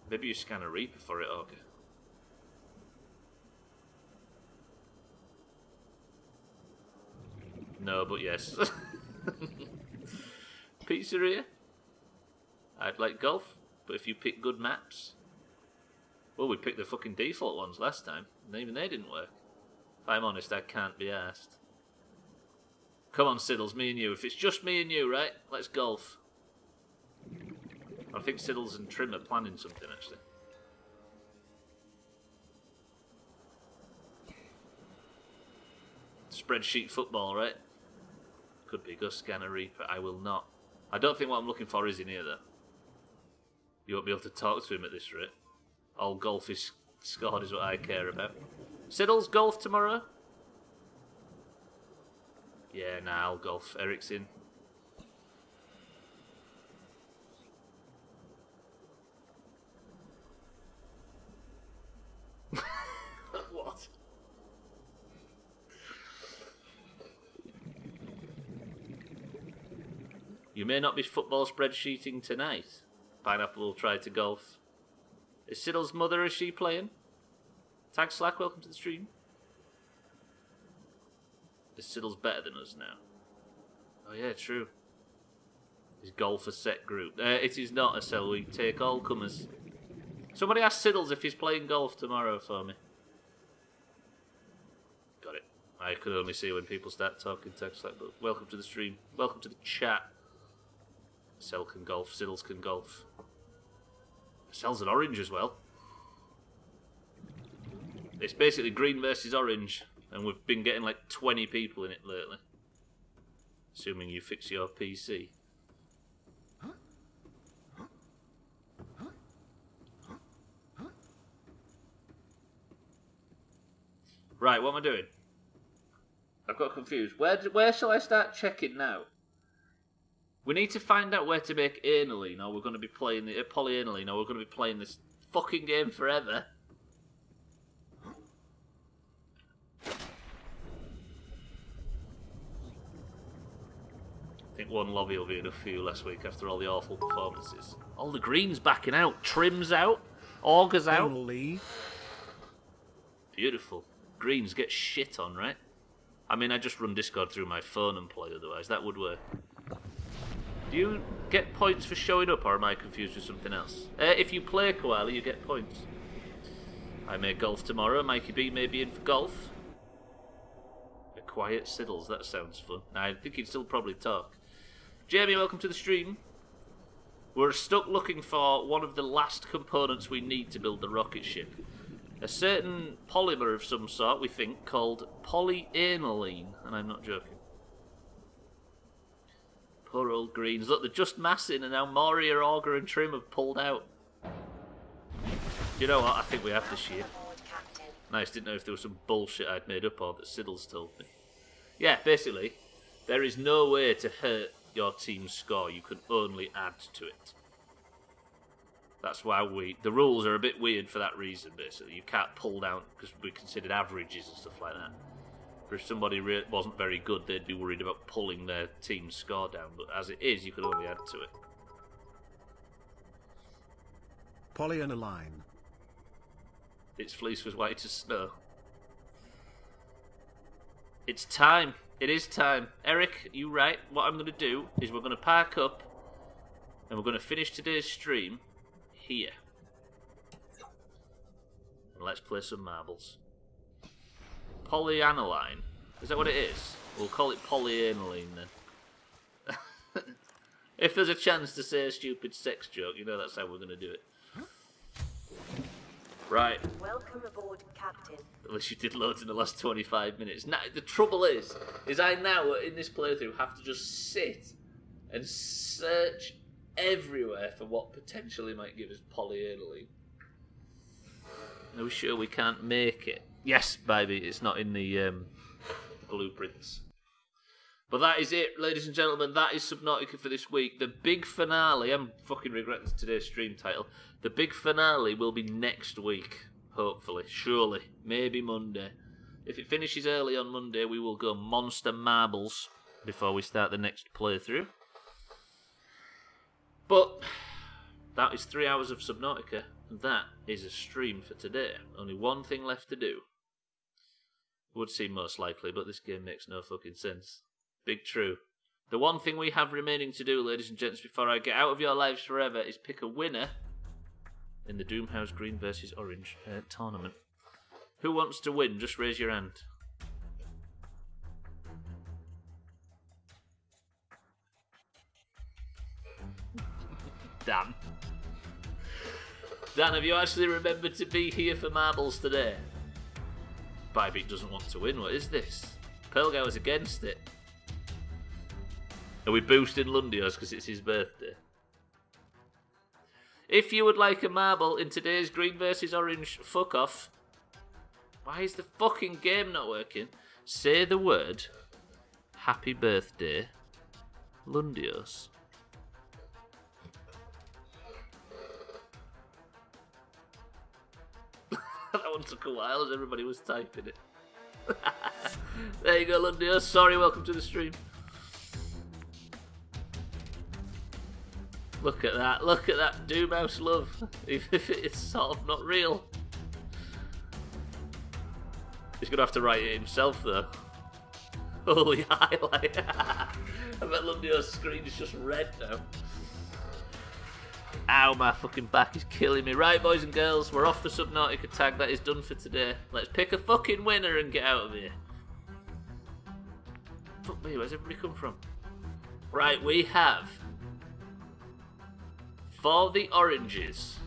Maybe you scan a Reaper for it, Augur. No, but yes. Pizzeria. I'd like golf, but if you pick good maps... Well, we picked the fucking default ones last time, and even they didn't work. If I'm honest, I can't be asked. Come on, Siddles, me and you. If it's just me and you, right? Let's golf. I think Siddles and Trim are planning something, actually. Spreadsheet football, right? Could be. Go scan a Reaper. I will not. I don't think what I'm looking for is in here, though. You won't be able to talk to him at this rate. All golf is scored is what I care about. Siddles, golf tomorrow? Yeah, nah, I'll golf. Eric's in. What? You may not be football spreadsheeting tonight. Pineapple will try to golf. Is Siddle's mother, is she playing? Tag Slack, welcome to the stream. Is Siddle's better than us now? Oh yeah, true. Is golf a set group? It is not a cell. We take all comers. Somebody ask Siddles if he's playing golf tomorrow for me. Got it. I could only see when people start talking Tag Slack, but welcome to the stream. Welcome to the chat. Cell can golf, Siddles can golf. Cell's an orange as well. It's basically green versus orange, and we've been getting like 20 people in it lately. Assuming you fix your PC. Right, what am I doing? I've got confused. Where shall I start checking now? We need to find out where to make aniline, or we're going to be playing the polyaniline, or we're going to be playing this fucking game forever. I think one lobby will be enough for you last week after all the awful performances. All the greens backing out, Trim's out, Augur's out. Beautiful. Greens get shit on, right? I mean, I just run Discord through my phone and play otherwise. That would work. Do you get points for showing up, or am I confused with something else? If you play Koala, you get points. I may golf tomorrow. Mikey B may be in for golf. A quiet Siddles, that sounds fun. I think he'd still probably talk. Jamie, welcome to the stream. We're stuck looking for one of the last components we need to build the rocket ship. A certain polymer of some sort, we think, called polyaniline, and I'm not joking. Poor old greens. Look, they're just massing, and now Moria, Augur, and Trim have pulled out. You know what? I think we have to shear. Nice, didn't know if there was some bullshit I'd made up or that Siddles told me. Yeah, basically, There is no way to hurt your team's score. You can only add to it. That's why the rules are a bit weird for that reason, basically. You can't pull down, because we considered averages and stuff like that. But if somebody wasn't very good, they'd be worried about pulling their team's score down. But as it is, you can only add to it. Polyaniline. Its fleece was white as snow. It's time. It is time. Eric, you right? What I'm going to do is we're going to park up and we're going to finish today's stream here. And let's play some marbles. Polyaniline. Is that what it is? We'll call it polyaniline then. If there's a chance to say a stupid sex joke, you know that's how we're going to do it. Right. Welcome aboard, Captain. Unless you did loads in the last 25 minutes. Now, the trouble is I now, in this playthrough, have to just sit and search everywhere for what potentially might give us polyaniline. Are we sure we can't make it? Yes, baby, it's not in the blueprints. But that is it, ladies and gentlemen. That is Subnautica for this week. The big finale, I'm fucking regretting today's stream title. The big finale will be next week, hopefully, surely, maybe Monday. If it finishes early on Monday, we will go monster marbles before we start the next playthrough. But that is 3 hours of Subnautica, and that is a stream for today. Only one thing left to do. Would seem most likely, but this game makes no fucking sense. Big true. The one thing we have remaining to do, ladies and gents, before I get out of your lives forever, is pick a winner in the Doomhaus Green versus Orange tournament. Who wants to win? Just raise your hand. Dan. Dan, have you actually remembered to be here for marbles today? Bybeat doesn't want to win. What is this? Pearlgower's against it. Are we boosting Lundios because it's his birthday? If you would like a marble in today's Green versus Orange fuck off, why is the fucking game not working? Say the word Happy Birthday Lundios. That one took a while as everybody was typing it. There you go, Lundios. Sorry, welcome to the stream. Look at that Doomhaus love, even if it's sort of not real. He's going to have to write it himself, though. Holy highlight. I bet Lundios' screen is just red now. Ow, my fucking back is killing me. Right, boys and girls, we're off the Subnautica tag. That is done for today. Let's pick a fucking winner and get out of here. Fuck me, where's everybody come from? Right, we have... For the oranges,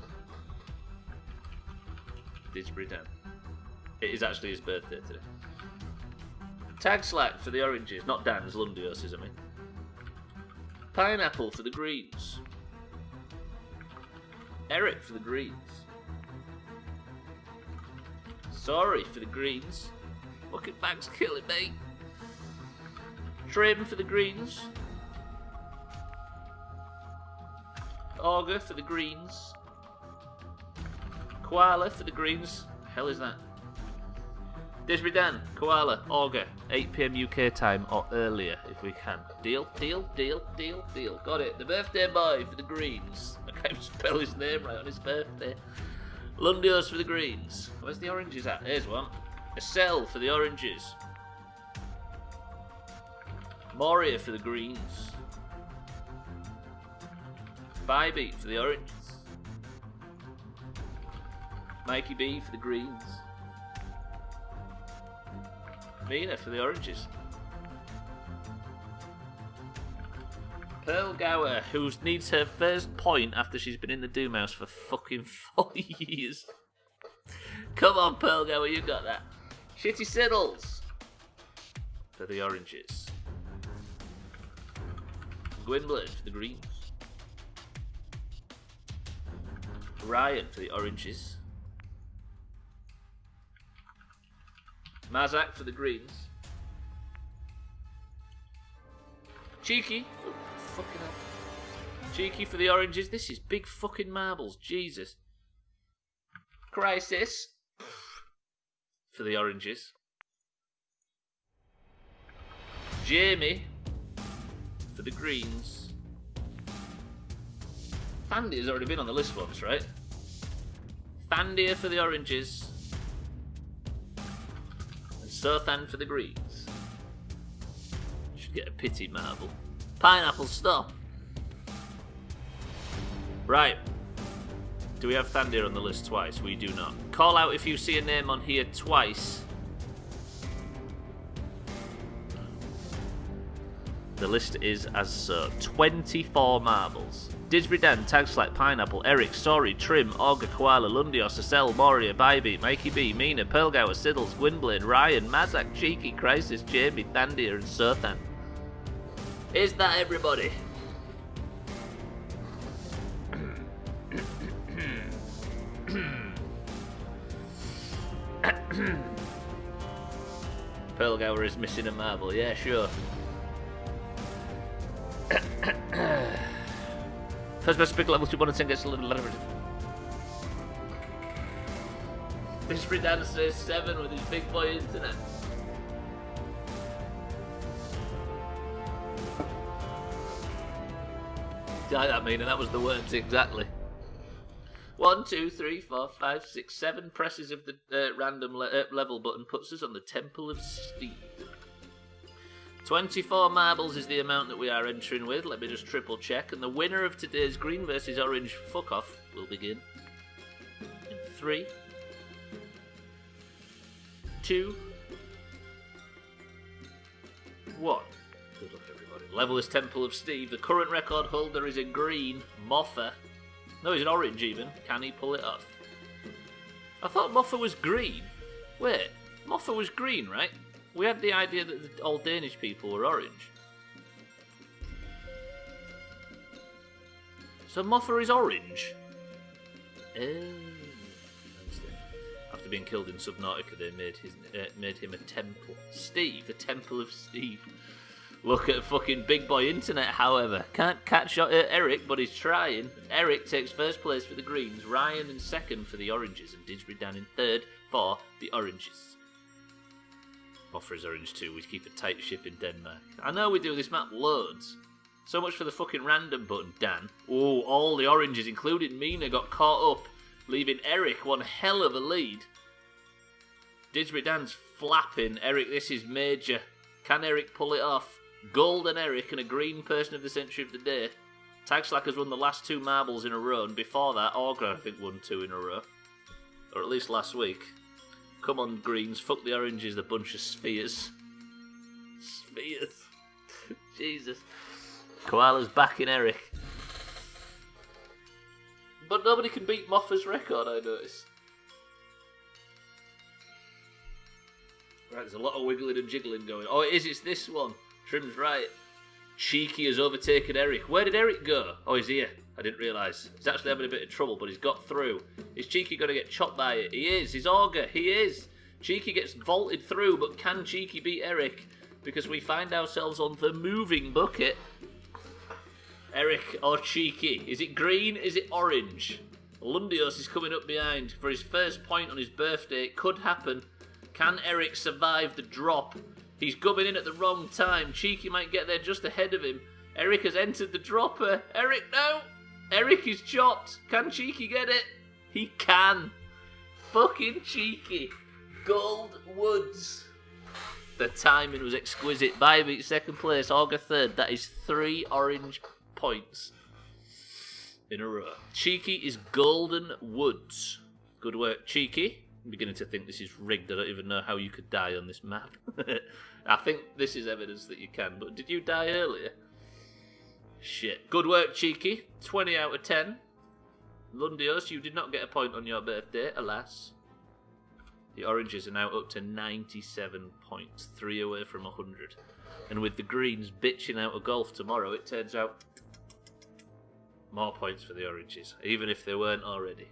Disbury Dan. It is actually his birthday today. Tag Slack for the oranges, not Dan's, Lundios, I mean. Pineapple for the greens. Eric for the greens. Sorry for the greens. Fucking back's killing me. Trim for the greens. Auger for the greens. Koala for the greens. Hell is that? Disbury Dan, Koala, Auger, 8 PM UK time or earlier if we can. Deal, deal, deal, deal, deal. Got it. The birthday boy for the greens. I can't even spell his name right on his birthday. Lundios for the greens. Where's the oranges at? Here's one. A cell for the oranges. Moria for the greens. Bybeat for the oranges. Mikey B for the greens. Mina for the oranges. Pearl Gower, who needs her first point after she's been in the Doomhaus for fucking 4 years. Come on, Pearl Gower, you got that. Shitty Siddles for the oranges. Gwynblade for the greens. Ryan for the oranges. Mazak for the greens. Cheeky. Oh, fucking hell. Cheeky for the oranges. This is big fucking marbles. Jesus. Crisis. For the oranges. Jamie. For the greens. Fandy has already been on the list once, right? Fandia for the oranges. And Sothan for the greens. Should get a pity marble. Pineapple, stop. Right. Do we have Thandir on the list twice? We do not. Call out if you see a name on here twice. The list is as so. 24 marbles. Disbury Dan, Tags like Pineapple, Eric, Story, Trim, Auger, Koala, Lundios, Acel, Moria, Bybee, Mikey B, Mina, Pearlgower, Siddles, Gwynblade, Ryan, Mazak, Cheeky, Crisis, Jamie, Thandir, and Sothan. Is that everybody? Pearlgower is missing a marble, yeah, sure. First best pick level 2 1 and 10 gets a little letter. This Dan says 7 with his big boy internet. I that mean, and that was the words exactly. 1, 2, 3, 4, 5, 6, 7 presses of the random level button puts us on the Temple of Steed. 24 marbles is the amount that we are entering with. Let me just triple check. And the winner of today's green versus orange fuck off will begin in 3, 2, 1. Good luck, everybody. Level is Temple of Steve. The current record holder is a green. Moffa. No, he's an orange even. Can he pull it off? I thought Moffa was green. Wait, Moffa was green, right? We had the idea that all Danish people were orange. So Moffa is orange? After being killed in Subnautica, they made him a temple. Steve, the Temple of Steve. Look at fucking big boy internet, however. Can't catch Eric, but he's trying. Eric takes first place for the greens, Ryan in second for the oranges, and Didsbury down in third for the oranges. Moffa is orange too. We keep a tight ship in Denmark. I know we do this map loads. So much for the fucking random button, Dan. Oh, all the oranges, including Mina, got caught up, leaving Eric one hell of a lead. Didsbury Dan's flapping. Eric, this is major. Can Eric pull it off? Golden Eric and a green person of the century of the day. Tagslack has won the last 2 marbles in a row, and before that, Augur, I think, won 2 in a row. Or at least last week. Come on, greens, fuck the oranges, the bunch of spheres. Spheres. Jesus. Koala's backing Eric. But nobody can beat Moffa's record, I noticed. Right, there's a lot of wiggling and jiggling going. Oh, it's this one. Trim's right. Cheeky has overtaken Eric. Where did Eric go? Oh, he's here. I didn't realise. He's actually having a bit of trouble, but he's got through. Is Cheeky going to get chopped by it? He is. He's Augur. He is. Cheeky gets vaulted through, but can Cheeky beat Eric? Because we find ourselves on the moving bucket. Eric or Cheeky? Is it green? Is it orange? Lundios is coming up behind for his first point on his birthday. It could happen. Can Eric survive the drop? He's gubbing in at the wrong time. Cheeky might get there just ahead of him. Eric has entered the dropper. Eric, no! Eric is chopped. Can Cheeky get it? He can. Fucking Cheeky. Gold Woods. The timing was exquisite. Bybee second place. Augur third. That is 3 orange points in a row. Cheeky is Golden Woods. Good work, Cheeky. I'm beginning to think this is rigged. I don't even know how you could die on this map. I think this is evidence that you can, but did you die earlier? Shit. Good work, Cheeky. 20 out of 10. Lundios, you did not get a point on your birthday, alas. The oranges are now up to 97 points, 3 away from 100. And with the greens bitching out of golf tomorrow, it turns out more points for the oranges, even if they weren't already.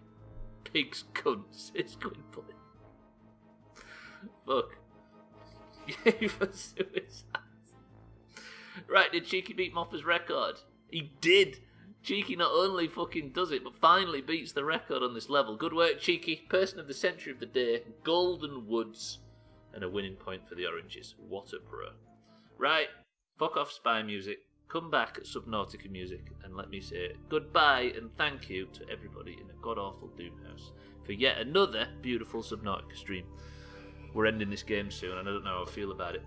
Pigs cunts, it's Gwynplaine. Fuck. Yay for suicide. Right, did Cheeky beat Moffa's record? He did. Cheeky not only fucking does it, but finally beats the record on this level. Good work, Cheeky. Person of the century of the day, Golden Woods, and a winning point for the Oranges. What a pro. Right, fuck off spy music. Come back at Subnautica music and let me say goodbye and thank you to everybody in a god-awful Doomhaus for yet another beautiful Subnautica stream. We're ending this game soon and I don't know how I feel about it.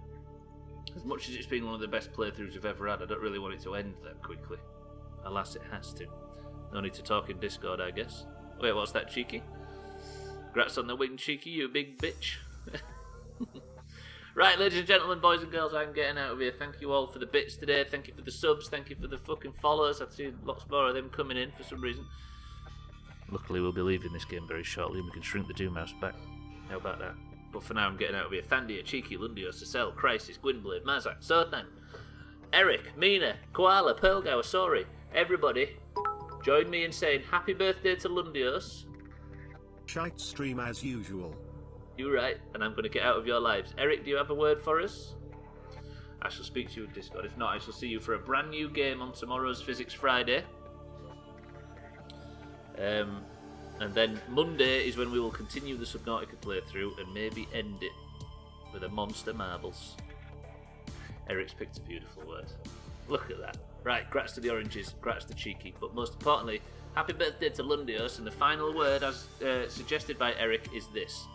As much as it's been one of the best playthroughs I've ever had, I don't really want it to end that quickly. Alas, it has to. No need to talk in Discord, I guess. Wait, what's that, Cheeky? Congrats on the win, Cheeky, you big bitch. Right, ladies and gentlemen, boys and girls, I'm getting out of here. Thank you all for the bits today. Thank you for the subs. Thank you for the fucking followers. I've seen lots more of them coming in for some reason. Luckily, we'll be leaving this game very shortly and we can shrink the Doomhaus back. How about that? But for now, I'm getting out of here. Thandia, Cheeky, Lundio, Cecil, Crisis, Gwynblade, Mazak, Sodnan, Eric, Mina, Koala, Pearlgower, Sori, everybody, join me in saying happy birthday to Lundios. Shite stream as usual. You're right, and I'm going to get out of your lives. Eric, do you have a word for us? I shall speak to you in Discord. If not, I shall see you for a brand new game on tomorrow's Physics Friday. And then Monday is when we will continue the Subnautica playthrough and maybe end it with a Monster Marbles. Eric's picked a beautiful word. Look at that. Right, grats to the Oranges, grats to Cheeky, but most importantly, happy birthday to Lundios, and the final word, as suggested by Eric, is this.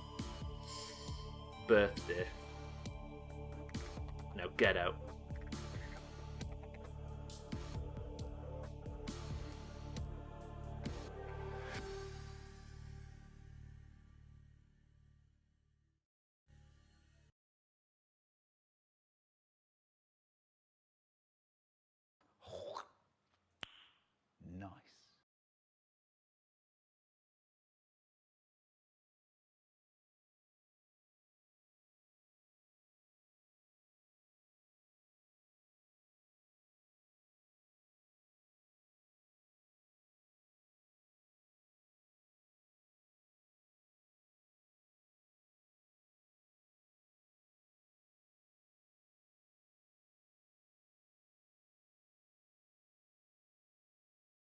Birthday. Now get out.